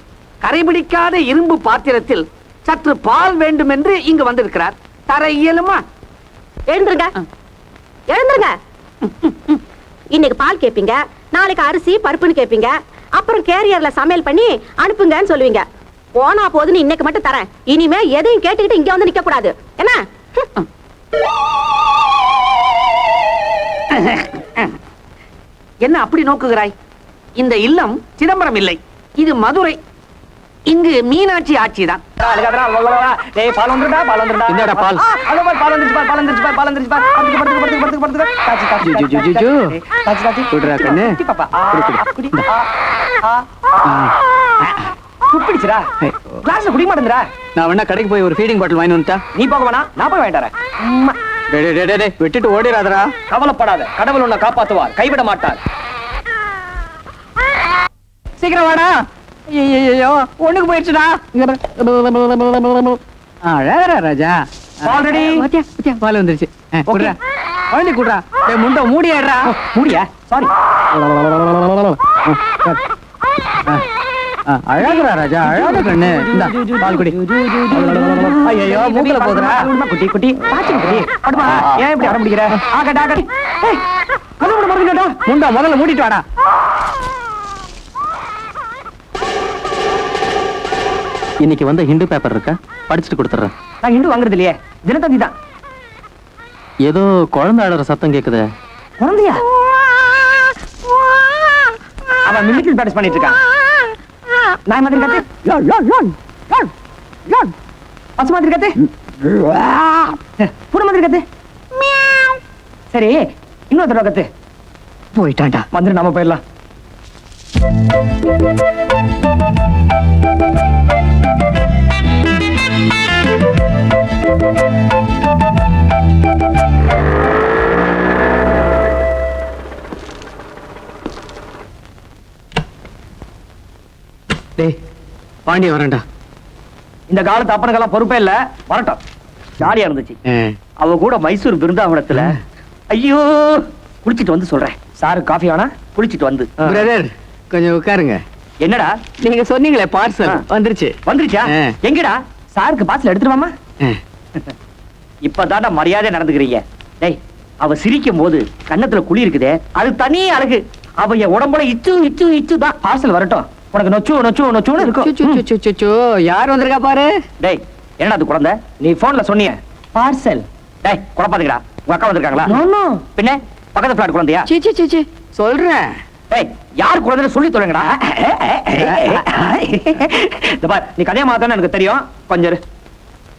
[SPEAKER 3] கரைபிடிக்காத இரும்பு பாத்திரத்தில் சற்று பால் வேண்டும் என்று இங்கு வந்திருக்கிறார். தர இயலுமா?
[SPEAKER 6] எழுந்துருங்க, எழுந்துருங்க. இன்னைக்கு பால் கேப்பீங்க, நாளைக்கு அரிசி பருப்புன்னு கேப்பீங்க, அப்புறம் கேரியர்ல சமையல் பண்ணி அனுப்புங்கன்னு சொல்லுவீங்க. போனா போதுன்னு இன்னைக்கு மட்டும் தரேன். இனிமே எதையும் கேட்டுக்கிட்டு இங்க வந்து நிக்க கூடாது. என்ன?
[SPEAKER 3] என்ன அப்படி நோக்குகிறாய்? இந்த இல்லம் சிதம்பரம் இல்லை, இது மதுரை. இங்கு மீனாட்சி ஆட்சிதான்.
[SPEAKER 1] டேய் பால் வந்துடா, பால் வந்துடா.
[SPEAKER 5] இந்தாடா பால்.
[SPEAKER 1] அங்க பால், பால் வந்துருச்சு பால், பால் வந்துருச்சு பால், பால் வந்துருச்சு பால். படுத்துக்க. காச்சி காச்சி. காச்சி காச்சி.
[SPEAKER 3] குடுறா கண்ணு.
[SPEAKER 1] குடி பாப்பா. குடி. குப்பிடுச்சுடா. கிளாஸ்ல குடி மாட்டேங்கடா.
[SPEAKER 3] நான் வேணா கடைக்கு போய் ஒரு ஃபீடிங் பாட்டில் வாங்கி வந்துட்டா.
[SPEAKER 1] நீ போக வேணாம், நான் போய் வாங்கிட்டு வரேன்.
[SPEAKER 3] டேய் விட்டுட்டு ஓடிராதடா.
[SPEAKER 1] கவலைப்படாத, கடவுள் உன்னை காப்பாத்துவார், கைவிட மாட்டார்.
[SPEAKER 3] சீக்கிரம் வாடா. ஐயோ ஒண்ணுக்கு போயிடுச்சுடா. அழகரா ராஜா.
[SPEAKER 1] ஆல்ரெடி
[SPEAKER 3] பால் வந்துருச்சு. குடுறா குழந்தை குடுறா. முண்டை மூடியாடுறா.
[SPEAKER 1] முடியா? சாரி.
[SPEAKER 3] அழகரா ராஜா, அழகு கண்ணு. இந்தா பால் குடி. ஐயோ மூக்குல போகுதுடா.
[SPEAKER 1] குட்டி குட்டி காச்சி குட்டி. படுமா. ஏன் இப்படி அடம் பிடிக்கிற? ஆகடா ஆகடா. ஏய் கதவு மறந்துடா.
[SPEAKER 3] முண்டை முதல்ல மூடிட்டு வாடா.
[SPEAKER 5] இன்னைக்கு வந்த ஹிந்து பேப்பர் இருக்கா? படிச்சுட்டு கொடுத்துறேன்.
[SPEAKER 1] நான் இண்டு வாங்குறது இல்லையே, தினத்தந்தி தான்.
[SPEAKER 5] ஏதோ குழந்தை அழற சத்தம் கேக்குதே.
[SPEAKER 1] குழந்தையா? அவன் மிலிட்டரி பிராக்டிஸ் பண்ணிட்டு இருக்கான். நாய் மாதிரி கத்து. பசு மாதிரி கத்து. பூனை மாதிரி கத்து. சரி இன்னொரு தடவை கத்து.
[SPEAKER 3] போயிட்டான்டா.
[SPEAKER 1] வந்துரு, நாம போயிடலாம்.
[SPEAKER 3] டேய் பாண்டிய வரேன்டா.
[SPEAKER 1] இந்த காலத்து அப்பனுக்கெல்லாம் பொறுப்பே இல்ல, வரட்டும். ஜாலியா இருந்துச்சு. அவ கூட மைசூர் பிருந்தாவனத்துல. ஐயோ குளிச்சிட்டு வந்து சொல்றேன். சாரு காஃபி வேணா? குளிச்சிட்டு வந்து.
[SPEAKER 3] பிரதர் கொஞ்சம் உட்காருங்க.
[SPEAKER 1] என்னடா
[SPEAKER 3] நீங்க சொன்னீங்களே பார்சல் வந்துருச்சு.
[SPEAKER 1] வந்துருச்சா? எங்கடா? சாருக்கு பார்சல் எடுத்துருவாமா? இப்பதான்டா மரியாதை நடந்துக்கிறீங்க. டேய் அவ சிரிக்கும் போது கன்னத்துல குழி இருக்குதே, அது தனி அழகு. அவ என் உடம்புல இச்சு இச்சு இச்சு தான். பார்சல் வரட்டும், உனக்கு நொச்சு நொச்சு நொச்சுன்னு இருக்கும்.
[SPEAKER 3] யார் வந்திருக்கா பாரு.
[SPEAKER 1] டேய் என்னடா அது குழந்தை? நீ போன்ல சொன்னிய பார்சல். டேய் குழப்பாதீங்கடா. உங்க அக்கா வந்திருக்காங்களா? பின்ன பக்கத்து பிளாட் குழந்தையா?
[SPEAKER 3] சி சொல்றேன்.
[SPEAKER 1] டேய் யார் குழந்தைன்னு சொல்லி தொலைங்கடா. இந்த பார், நீ கதையா மாத்தானே எனக்கு தெரியும். கொஞ்சம் இரு.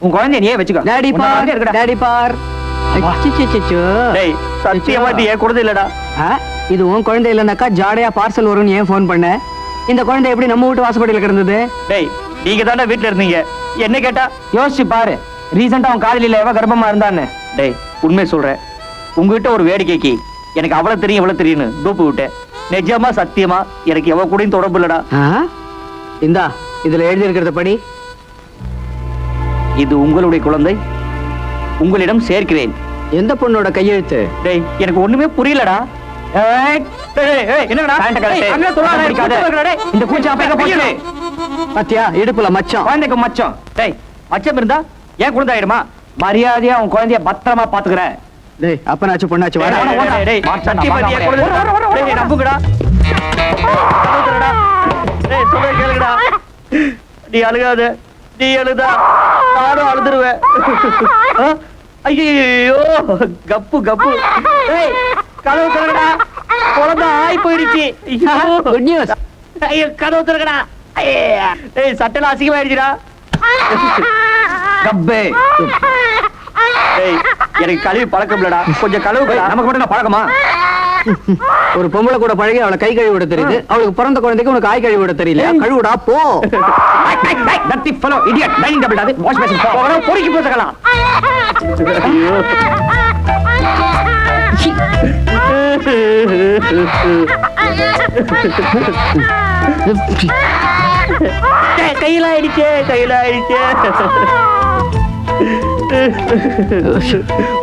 [SPEAKER 1] உன் குழந்தைய நீயே வச்சுக்கோ.
[SPEAKER 3] டாடி
[SPEAKER 1] உன்னை
[SPEAKER 3] பார்,
[SPEAKER 1] மாதிரியே இருக்குடா.
[SPEAKER 3] டாடி பார்.
[SPEAKER 1] டேய் சத்தியமா நீ ஏன் குழந்தை இல்லடா.
[SPEAKER 3] இது உன் குழந்தை இல்லைனாக்கா ஜாடையா பார்சல் வரும்னு ஏன் போன் பண்ண? இந்த குழந்தை எப்படி நம்ம வீட்டு வாசப்படியில கிடந்தது?
[SPEAKER 1] டேய் நீங்க தானே வீட்டுல இருந்தீங்க, என்ன கேட்டா? யோசிச்சு பாரு, ரீசெண்டா அவன் காதலில எவ கர்ப்பமா இருந்தான்னு. டேய் உண்மை சொல்றேன், உங்ககிட்ட ஒரு வேடிக்கைக்கு எனக்கு அவ்வளவு தெரியும் இவ்வளவு தெரியும்னு டூப்பு விட்டேன். நிஜமா சத்தியமா எனக்கு எவ கூடயும் தொடர்பு இல்லடா.
[SPEAKER 3] இந்தா இதுல எழுதி இருக்கிறத படி.
[SPEAKER 1] இது உங்களுடைய குழந்தை, உங்களிடம் சேர்க்கிறேன்.
[SPEAKER 3] எந்த பொண்ணோட கையெழுத்து?
[SPEAKER 1] டேய் எனக்கு ஒண்ணுமே புரியலடா. இந்த பூச்சி அப்ப எங்க போச்சு?
[SPEAKER 3] பாத்தியா இடுப்புல மச்சம்.
[SPEAKER 1] குழந்தைக்கு மச்சம். டேய் மச்சம் இருந்தா ஏன் குழந்தை ஆயிடுமா? மரியாதையா உன் குழந்தைய பத்திரமா பாத்துக்கிற.
[SPEAKER 3] டேய் அப்பனாச்சு பொண்ணாச்சு வாடா.
[SPEAKER 1] டேய் சத்தியமா என் குழந்தை. டேய் நம்புங்கடா. டேய் சொல்ல கேளுடா. நீ அழுகாத, நீ அழுதா நானும் அழுதுருவேன். ஐயோ கப்பு கப்பு. டேய் கதவு திறக்கடா, குழந்தை ஆய் போயிடுச்சு.
[SPEAKER 3] Good news.
[SPEAKER 1] ஐயோ கதவு திறக்கடா. டேய் சட்டெல்லாம் அசிங்கமாயிடுச்சுடா. கப்பே. டேய் எனக்கு கழுவி பழக்கம் இல்லடா, கொஞ்சம் கழுவு. நமக்கு மட்டும் நான் பழக்கமா?
[SPEAKER 3] ஒரு பொம்பளை கூட பழகி அவளை கை கழுவி விட தெரியுது, அவளுக்கு பிறந்த குழந்தைக்கு உனக்கு காய் கழுவி விட தெரியல. கழுவுடா போ.
[SPEAKER 1] Dirty fellow idiot. Dining table அது வாஷ் பேசின் போ. அவன பொறுக்கி போட்டுக்கலாம். கையில ஆயிடுச்சே, கையில ஆயிடுச்சே.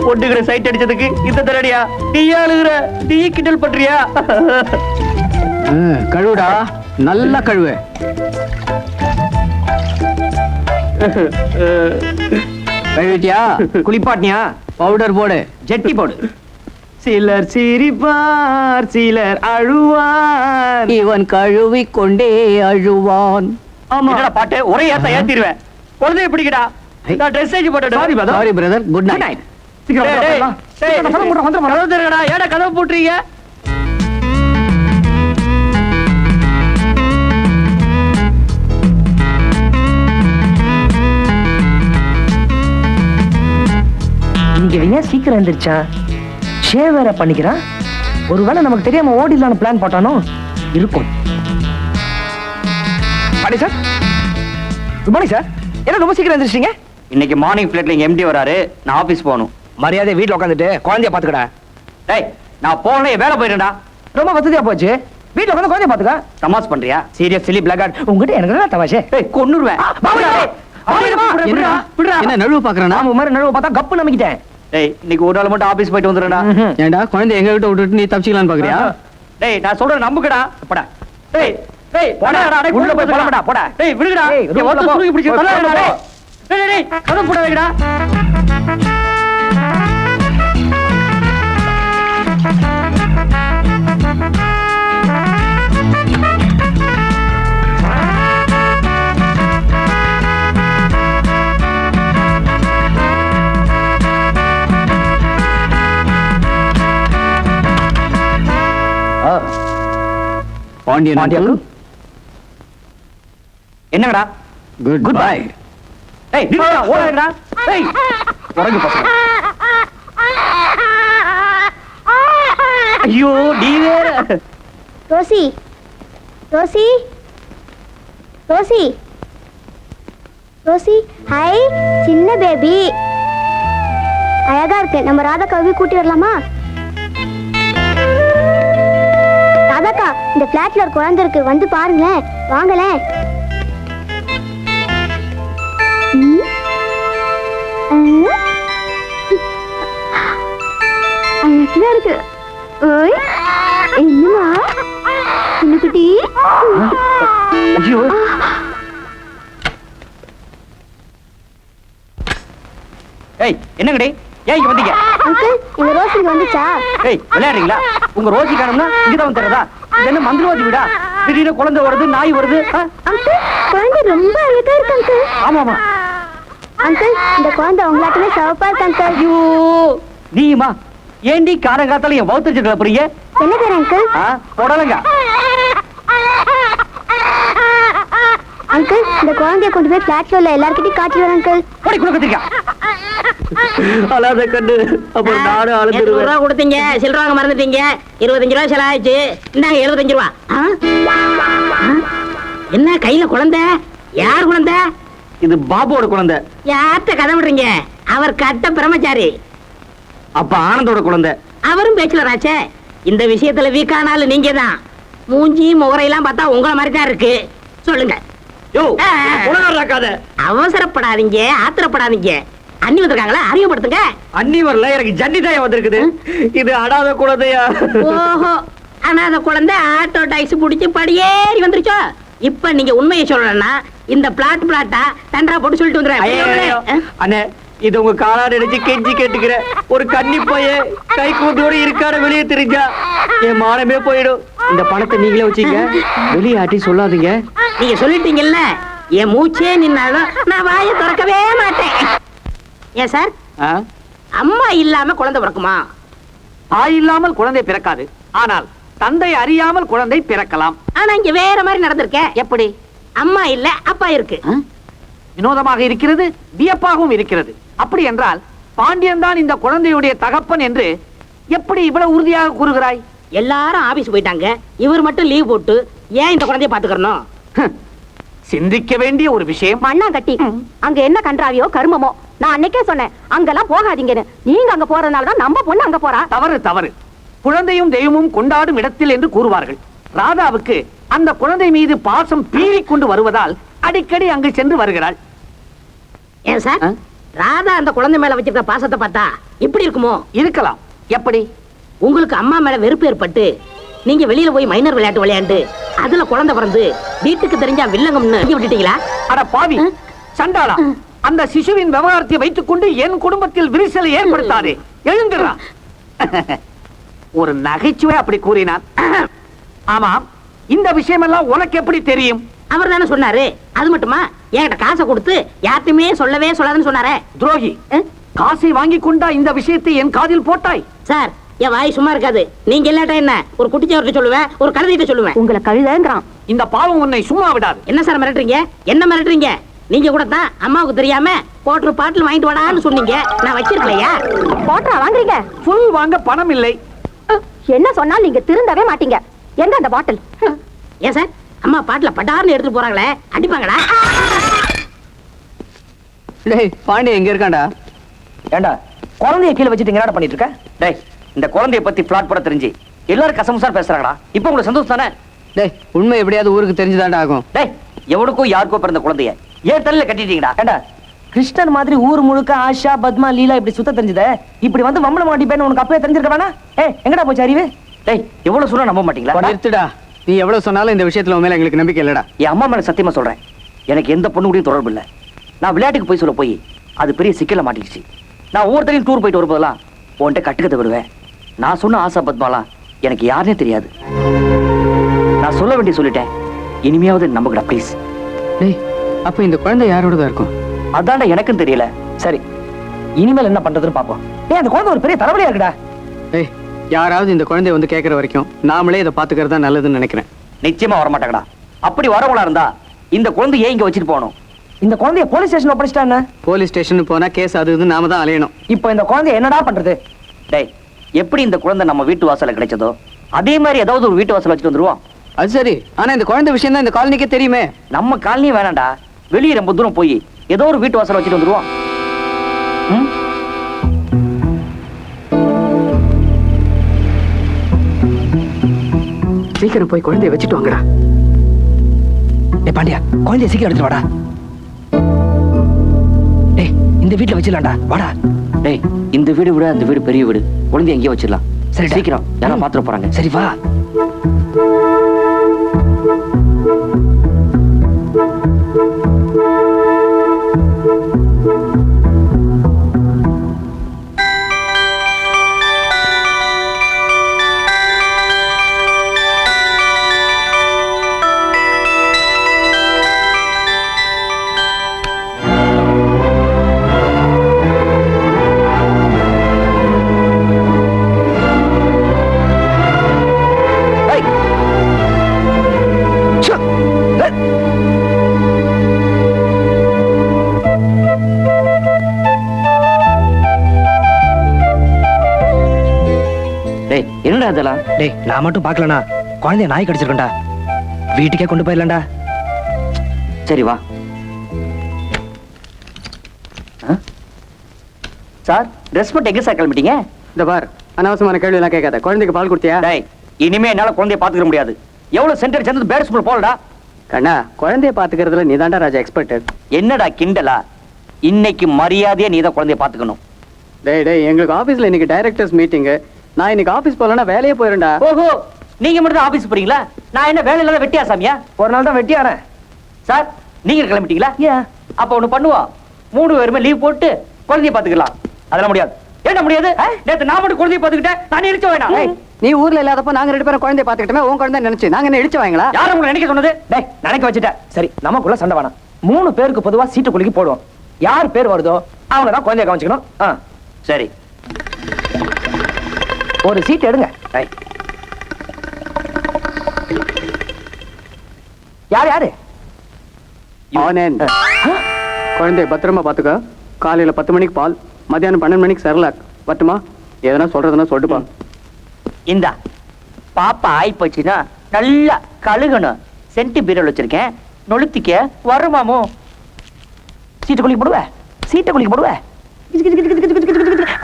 [SPEAKER 1] பொண்ணுகிற சைட் அடிச்சதுக்கு இந்த தரடியா நீ அழுகுற நீ கிண்டல் பண்றியா
[SPEAKER 3] கழுவுடா நல்லா கழுவு கழுவிட்டியா
[SPEAKER 1] குளிப்பாட்டியா
[SPEAKER 3] பவுடர் போடு
[SPEAKER 1] ஜெட்டி போடு சிலர் சிரிப்பார் சிலர் அழுவார்
[SPEAKER 3] இவன் கழுவி கொண்டே அழுவான்
[SPEAKER 1] ஆமா பாட்டு ஒரே ஏத்த ஏத்திடுவேன் குழந்தைய பிடிக்கடா நான் ட்ரெஸ் சேஞ்ச் போட்டுட்டு
[SPEAKER 3] சாரி பிரதர் குட் நைட்
[SPEAKER 1] கதவு திறக்கடா ஏடா கதவு போட்டுறீங்க இங்க ஏன் சீக்கிரம் எந்திரிச்சான் ஷேவ் வேற பண்ணிக்கிறான் ஒருவேளை நமக்கு தெரியாம ஓடிலான்னு பிளான் போட்டானோ இருக்கும் பாடி சார் குட் மார்னிங் சார் என்ன ரொம்ப சீக்கிரம் எந்திரிச்சிங்க இன்னைக்கு மார்னிங் ஃபிளைட்ல இங்க எம்டி வராரு நான் ஆபீஸ் போகணும் மரியாதை வீட்ல உட்காந்துட்டு குழந்தைய பாத்துக்கடா டேய் நான் போனே வேலை போயிடுறேன்டா ரொம்ப வசதியா போச்சு வீட்ல உட்காந்து குழந்தைய பாத்துக்க தமாஸ் பண்றியா சீரியஸ் சிலி பிளாக் ஆட் உங்ககிட்ட எனக்கு என்ன தமாஷே ஏய் கொன்னுருவேன்
[SPEAKER 3] என்ன நழுவு பாக்குறானா
[SPEAKER 1] நாம மாதிரி நழுவ பார்த்தா கப்பு நம்பிக்கிட்டேன் டேய் இன்னைக்கு ஒரு நாள் மட்டும் ஆபீஸ் போயிட்டு வந்துடுறா
[SPEAKER 3] ஏண்டா குழந்தை எங்க கிட்ட விட்டுட்டு நீ தப்பிச்சிக்கலாம்னு பாக்குறியா
[SPEAKER 1] டேய் நான் சொல்றேன் நம்புக்கடா போடா டேய் டேய் போடா உள்ள போய் போடா போடா டேய் விடுடா நீ ஒத்த சுருகி பிடிச்சு தரடா டேய் டேய் கதவு போட வைடா
[SPEAKER 3] பாண்டியன்
[SPEAKER 1] என்னங்கடா
[SPEAKER 3] குட் பை
[SPEAKER 1] ஏய் நில்லுடா ஓடுடா ஏய் உறங்கு பசங்க ஐயோ நீ வேற
[SPEAKER 7] Rousey Rousey Rousey Rousey hi சின்ன பேபி அழகா இருக்கு நம்ம ராதா கவி கூட்டி வரலாமா ராதாக்கா இந்த பிளாட்ல ஒரு குழந்தை இருக்கு வந்து பாருங்களேன் வாங்களேன் அழகா இருக்கு ஓய் என்னமா சின்ன குட்டி
[SPEAKER 1] ஐயோ ஏய் என்னங்கடி ஏன் இங்க வந்தீங்க
[SPEAKER 7] அங்கிள் இந்த ரோசி வந்துச்சா
[SPEAKER 1] ஏய் விளையாடுறீங்களா உங்க ரோசி காணோம்னா இங்கதான் வந்துறதா இது என்ன மந்திரவாதி வீடா திடீர்னு குழந்தை வருது நாய் வருது
[SPEAKER 7] அங்கிள் குழந்தை ரொம்ப அழகா இருக்கு அங்கிள்
[SPEAKER 1] ஆமாமா
[SPEAKER 7] அங்கிள் இந்த குழந்தை உங்களாட்டமே சிவப்பா இருக்கு அங்கிள்
[SPEAKER 1] ஐயோ நீமா ஏண்டி காரங்காத்தால என் வவுத்தரிச்சு கிளப்புறீங்க
[SPEAKER 7] என்ன பேர் அங்கிள்
[SPEAKER 1] போடலங்க
[SPEAKER 7] அங்கிள் இந்த குழந்தைய கொண்டு போய் பிளாட்ல உள்ள எல்லார்கிட்டயும் காட்டிடுவேன் அங்கிள்
[SPEAKER 1] போடி குடுக்கத்திருக்கா அழாத கண்டு அப்புறம் நானும் அழுதுருவேன்
[SPEAKER 4] ரூபா கொடுத்தீங்க சில்லறாங்க மறந்துட்டீங்க 25 ரூபா செலவாயிடுச்சு இந்தாங்க 75 ரூபா என்ன கையில குழந்தை யார் குழந்தை
[SPEAKER 1] இது பாபுவோட குழந்தை
[SPEAKER 4] யார்கிட்ட கதை விடுறீங்க அவர் கட்ட பிரம்மச்சாரி
[SPEAKER 1] அப்ப ஆனந்தோட குழந்தை
[SPEAKER 4] அவரும் பேச்சுலர் ஆச்சே இந்த விஷயத்துல வீக்கானாலும் நீங்க தான் மூஞ்சி முகரையெல்லாம் பார்த்தா உங்களை மாதிரி தான் இருக்கு சொல்லுங்க
[SPEAKER 1] யோ உலகாக்காத
[SPEAKER 4] அவசரப்படாதீங்க ஆத்திரப்படாதீங்க அண்ணி வந்திருக்காங்களா அறிமுகப்படுத்துங்க
[SPEAKER 1] அண்ணி வரல எனக்கு ஜன்னி தான் வந்திருக்குது இது அடாத குழந்தையா
[SPEAKER 4] ஓஹோ அனாத குழந்தை ஆட்டோ டாக்ஸி புடிச்சு படியேறி வந்துருச்சோ இப்ப நீங்க உண்மையை சொல்லணும்னா இந்த பிளாட்டா தண்டரா போட்டு சொல்லிட்டு வந்துடுறேன்
[SPEAKER 1] அண்ணே இது உங்க காலாடு அடிச்சு கெஞ்சி கேட்டுக்கிறேன் ஒரு கன்னி பைய கை கூட்டோட இருக்கார வெளியே தெரிஞ்சா என் மானமே போயிடும் இந்த பணத்தை நீங்களே வச்சுக்க வெளியே ஆட்டி சொல்லாதீங்க
[SPEAKER 4] நீங்க சொல்லிட்டீங்கல்ல என் மூச்சே நின்னாலும் நான் வாயை திறக்கவே மாட்டேன் ஏன் சார் அம்மா இல்லாம குழந்தை பிறக்குமா
[SPEAKER 3] தாய் இல்லாமல் குழந்தை பிறக்காது ஆனால் தந்தை அறியாமல் குழந்தை பிறக்கலாம்
[SPEAKER 4] ஆனா இங்க வேற மாதிரி நடந்திருக்க எப்படி அம்மா இல்ல அப்பா இருக்கு
[SPEAKER 3] வினோதமாக இருக்கிறது வியப்பாகவும் இருக்கிறது அப்படி என்றால் பாண்டியன் தான் இந்த குழந்தையுடைய தகப்பன் என்று எப்படி இவ்வளவு உறுதியாக கூறுகிறாய்
[SPEAKER 4] எல்லாரும் ஆபீஸ் போயிட்டாங்க இவர் மட்டும் லீவ் போட்டு ஏன் இந்த குழந்தைய பாத்துக்கறணும்
[SPEAKER 3] சிந்திக்க வேண்டிய ஒரு விஷயம்
[SPEAKER 6] மண்ணா கட்டி அங்க என்ன கன்றாவியோ கருமமோ நான் அன்னைக்கே சொன்னேன் அங்கெல்லாம் போகாதீங்கன்னு நீங்க அங்க போறதுனாலதான் நம்ம பொண்ணு அங்க போறா
[SPEAKER 3] தவறு தவறு குழந்தையும் தெய்வமும் கொண்டாடும் இடத்தில் என்று கூறுவார்கள் ராதாவுக்கு அந்த குழந்தை மீது பாசம் பீறிக் கொண்டு வருவதால் அடிக்கடி அங்கு சென்று வருகிறாள்
[SPEAKER 4] ஏன் சார் ராதா அந்த குழந்தை மேல வச்சிருக்க பாசத்தை பார்த்தா இப்படி இருக்குமோ?
[SPEAKER 2] இருக்கலாம். எப்படி?
[SPEAKER 4] உங்களுக்கு அம்மா மேல வெறுப்பு ஏற்பட்டு நீங்க வெளியில போய் மைனர் விளையாட்டு விளையாண்டு அதுல குழந்தை பிறந்து வீட்டுக்கு தெரிஞ்சா வில்லங்கம்னு இங்க விட்டுட்டீங்களா?
[SPEAKER 2] அட பாவி சண்டாளா, அந்த சிசுவின் விவகாரத்தை வைத்துக் கொண்டு என் குடும்பத்தில் விரிசலை ஏற்படுத்தாதே. எழுந்துடா. ஒரு நகைச்சுவை அப்படி கூறினான். ஆமாம், இந்த விஷயமெல்லாம் உனக்கு எப்படி தெரியும்?
[SPEAKER 4] அவர் தானே சொன்னாரு. அது மட்டுமா, என்கிட்ட காசை கொடுத்து யார்ட்டுமே சொல்லவே சொல்லாதுன்னு சொன்னாரே.
[SPEAKER 2] துரோகி, காசை வாங்கி கொண்டா இந்த விஷயத்தை என் காதில் போட்டாய்?
[SPEAKER 4] சார், என் வாய் சும்மா இருக்காது. நீங்க இல்லாட்டா என்ன, ஒரு குட்டிச்சவர்கிட்ட சொல்லுவேன், ஒரு கழுதைகிட்ட சொல்லுவேன்.
[SPEAKER 6] உங்களை கழுதங்கிறான்.
[SPEAKER 2] இந்த பாவம் உன்னை சும்மா விடாது.
[SPEAKER 4] என்ன சார் மிரட்டுறீங்க? என்ன மிரட்டுறீங்க? நீங்க கூட தான் அம்மாவுக்கு தெரியாம போட்டு பாட்டில் வாங்கிட்டு வாடான்னு சொன்னீங்க. நான் வச்சிருக்கலையா?
[SPEAKER 6] போட்டா வாங்குறீங்க?
[SPEAKER 2] புல் வாங்க பணம் இல்லை.
[SPEAKER 6] என்ன சொன்னால் நீங்க திருந்தவே மாட்டீங்க. எங்க அந்த பாட்டில்?
[SPEAKER 4] ஏன் சார், அம்மா பாட்டில பட்டார்னு எடுத்துட்டு போறாங்களே, அடிப்பாங்களா?
[SPEAKER 3] டேய் பாண்டி எங்க இருக்காண்டா?
[SPEAKER 1] ஏண்டா குழந்தைய கீழே வச்சுட்டு என்னடா பண்ணிட்டு இருக்க? டேய், இந்த குழந்தைய பத்தி பிளாட் போட தெரிஞ்சு எல்லாரும் கசமுசார் பேசுறாங்கடா. இப்போ உங்களுக்கு சந்தோஷம் தானே?
[SPEAKER 3] டேய் உண்மை எப்படியாவது ஊருக்கு தெரிஞ்சுதாண்டா ஆகும்.
[SPEAKER 1] டேய், எவனுக்கோ யாருக்கோ பிறந்த குழந்தைய ஏன் தலையில கட்டிட்டீங்கடா? ஏண்டா கிருஷ்ணன் மாதிரி ஊர் முழுக்க ஆஷா பத்மா லீலா இப்படி சுத்த தெரிஞ்சதே, இப்படி வந்து மம்மள மாட்டிப்பேன்னு உனக்கு அப்பவே தெரிஞ்சிருக்க வேணா? எங்கடா போச்சு அறிவு? டேய், எவ்வளவு சொன்னா நம்ப மாட்டீங்களா?
[SPEAKER 3] நிறுத்துடா. நீ எவ்வளவு சொன்னாலும் இந்த விஷயத்துல உன் மேல எங்களுக்கு நம்பிக்கை இல்லடா.
[SPEAKER 1] என் அம்மா மேல சத்தியமா சொல்றேன், எனக்கு எந்த பொண்ணு கூடயும் தொடர்பு இல்லை. நான் விளையாட்டுக்கு போய் சொல்ல போய் அது பெரிய சிக்கல மாட்டிக்கிச்சு. நான் ஒவ்வொருத்தரையும் டூர் போயிட்டு வரும்போதெல்லாம் உன்கிட்ட கட்டுக்கதை விடுவேன். நான் சொன்ன ஆசா பத்மாலாம் எனக்கு யாருனே தெரியாது. நான் சொல்ல வேண்டிய சொல்லிட்டேன். இனிமையாவது நம்புகடா ப்ளீஸ்.
[SPEAKER 3] டேய் அப்ப இந்த குழந்தை யாரோடதா இருக்கும்?
[SPEAKER 1] அதான்டா எனக்கும் தெரியல. சரி, இனிமேல் என்ன பண்றதுன்னு பாப்போம். அந்த குழந்தை ஒரு பெரிய தலைவலியா இருக்குடா.
[SPEAKER 3] டேய் யாராவது இந்த குழந்தைய வந்து கேட்கற வரைக்கும் நாமளே இதை பாத்துக்கிறது தான் நல்லதுன்னு நினைக்கிறேன்.
[SPEAKER 1] நிச்சயமா வரமாட்டாங்கடா. அப்படி வரவங்களா இருந்தா இந்த குழந்தை ஏன் இங்க வச்சுட்டு போகணும்? இந்த குழந்தைய போலீஸ் ஸ்டேஷன் ஒப்படைச்சிட்டா? போலீஸ்
[SPEAKER 3] ஸ்டேஷன் போனா கேஸ் அது இது நாம தான் அலையணும்.
[SPEAKER 1] இப்போ இந்த குழந்தை என்னடா பண்றது? டேய், எப்படி இந்த குழந்தை நம்ம வீட்டு வாசல்ல கிடைச்சதோ அதே மாதிரி ஏதாவது ஒரு வீட்டு வாசல் வச்சுட்டு வந்துருவோம்.
[SPEAKER 3] அது சரி, ஆனா இந்த குழந்தை விஷயம் தான் இந்த காலனிக்கே தெரியுமே.
[SPEAKER 1] நம்ம காலனியும் வேணாம்டா, வெளியே ரொம்ப தூரம் போய் ஏதோ ஒரு வீட்டு வாசல் வச்சுட்டு வந்துருவோம்.
[SPEAKER 3] சீக்கிரம் போய் குழந்தைய வச்சுட்டு வாங்கடா.
[SPEAKER 1] பாண்டியா, குழந்தைய சீக்கிரம் எடுத்துட்டு வாடா. டேய், இந்த வீட்டுல வச்சிடலாம்டா, வாடா. டேய், இந்த வீடு விட அந்த வீடு பெரிய வீடு. குழந்தைய எங்கேயே வச்சிடலாம். சரி, சீக்கிரம், யாரும் பாத்துட போறாங்க. சரி வா. என்னடா இதெல்லாம்?
[SPEAKER 8] டேய், நான் மட்டும் பார்க்கலனா குழந்தைய நாய் கடிச்சிருக்கேன்டா. வீட்டுக்கே கொண்டு போயிடலாம்டா.
[SPEAKER 1] சரி வா. சார், ட்ரெஸ் போட்டு எங்க சார் கிளம்பிட்டீங்க?
[SPEAKER 3] இந்த பார், அனாவசியமான கேள்வி எல்லாம் கேட்காத. குழந்தைக்கு பால் கொடுத்தியா?
[SPEAKER 1] டேய், இனிமே என்னால குழந்தைய பாத்துக்க முடியாது. எவ்வளவு சென்டர் சேர்ந்து பேர் ஸ்கூல் போலடா.
[SPEAKER 3] கண்ணா, குழந்தைய பாத்துக்கிறதுல நீதாண்டா ராஜா எக்ஸ்பர்ட்.
[SPEAKER 1] என்னடா கிண்டலா? இன்னைக்கு மரியாதையா நீதான் குழந்தைய பாத்துக்கணும்.
[SPEAKER 3] டேய் டேய், எங்களுக்கு ஆபீஸ்ல இன்னைக்கு டைரக்டர்ஸ் மீட்டிங். நான் இன்னைக்கு ஆபீஸ் போலனா வேலையே போயிரேன்டா.
[SPEAKER 1] ஓஹோ, நீங்க மட்டும் தான் ஆபீஸ் போறீங்களா? நான் என்ன வேலை இல்லாத வெட்டியா சாமியா?
[SPEAKER 8] ஒரு நாள் தான் வெட்டியானேன்.
[SPEAKER 1] சார், நீங்க கிளம்பிட்டீங்களா? அப்ப ஒண்ணு பண்ணுவோம், 3 பேருமே லீவ் போட்டு குழந்தைய பாத்துக்கலாம். அதெல்லாம் முடியாது. என்ன முடியாது? நேத்து நான் மட்டும் குழந்தைய பாத்துக்கிட்டேன், நான் இடிச்சு வேணாம்.
[SPEAKER 3] நீ ஊர்ல இல்லாதப்ப நாங்க 2 பேரும் குழந்தைய பாத்துக்கிட்டோமே, உன் குழந்தை நினைச்சு நாங்க என்ன இடிச்சு வாங்களா?
[SPEAKER 1] யாரும் உங்களை நினைக்க சொன்னது?
[SPEAKER 8] டேய், நினைக்க வச்சுட்டேன். சரி, நமக்குள்ள சண்டை வேணாம். 3 பேருக்கு பொதுவா சீட்டு குலுக்கி போடுவோம். யார் பேர் வருதோ அவங்க தான் குழந்தைய கவனிச்சுக்கணும்.
[SPEAKER 1] சரி,
[SPEAKER 8] ஒரு சீட் எடுங்க. யார் யாரு?
[SPEAKER 3] ஆனந்த். குழந்தைய பத்திரமா பாத்துக்க. காலையில 10 மணிக்கு பால், மத்தியானம் 12 மணிக்கு செர்லாக். பட்டுமா? எதனா சொல்றதுன்னா சொல்லுப்பா.
[SPEAKER 1] இந்தா பாப்பா ஆய் போச்சுன்னா நல்லா கழுகணும். சென்டி பீரல் வச்சிருக்கேன், நொழுத்திக்க வருமாமோ.
[SPEAKER 8] சீட்டு குலுக்கி போடுவ, சீட்டை குலுக்கி போடுவ.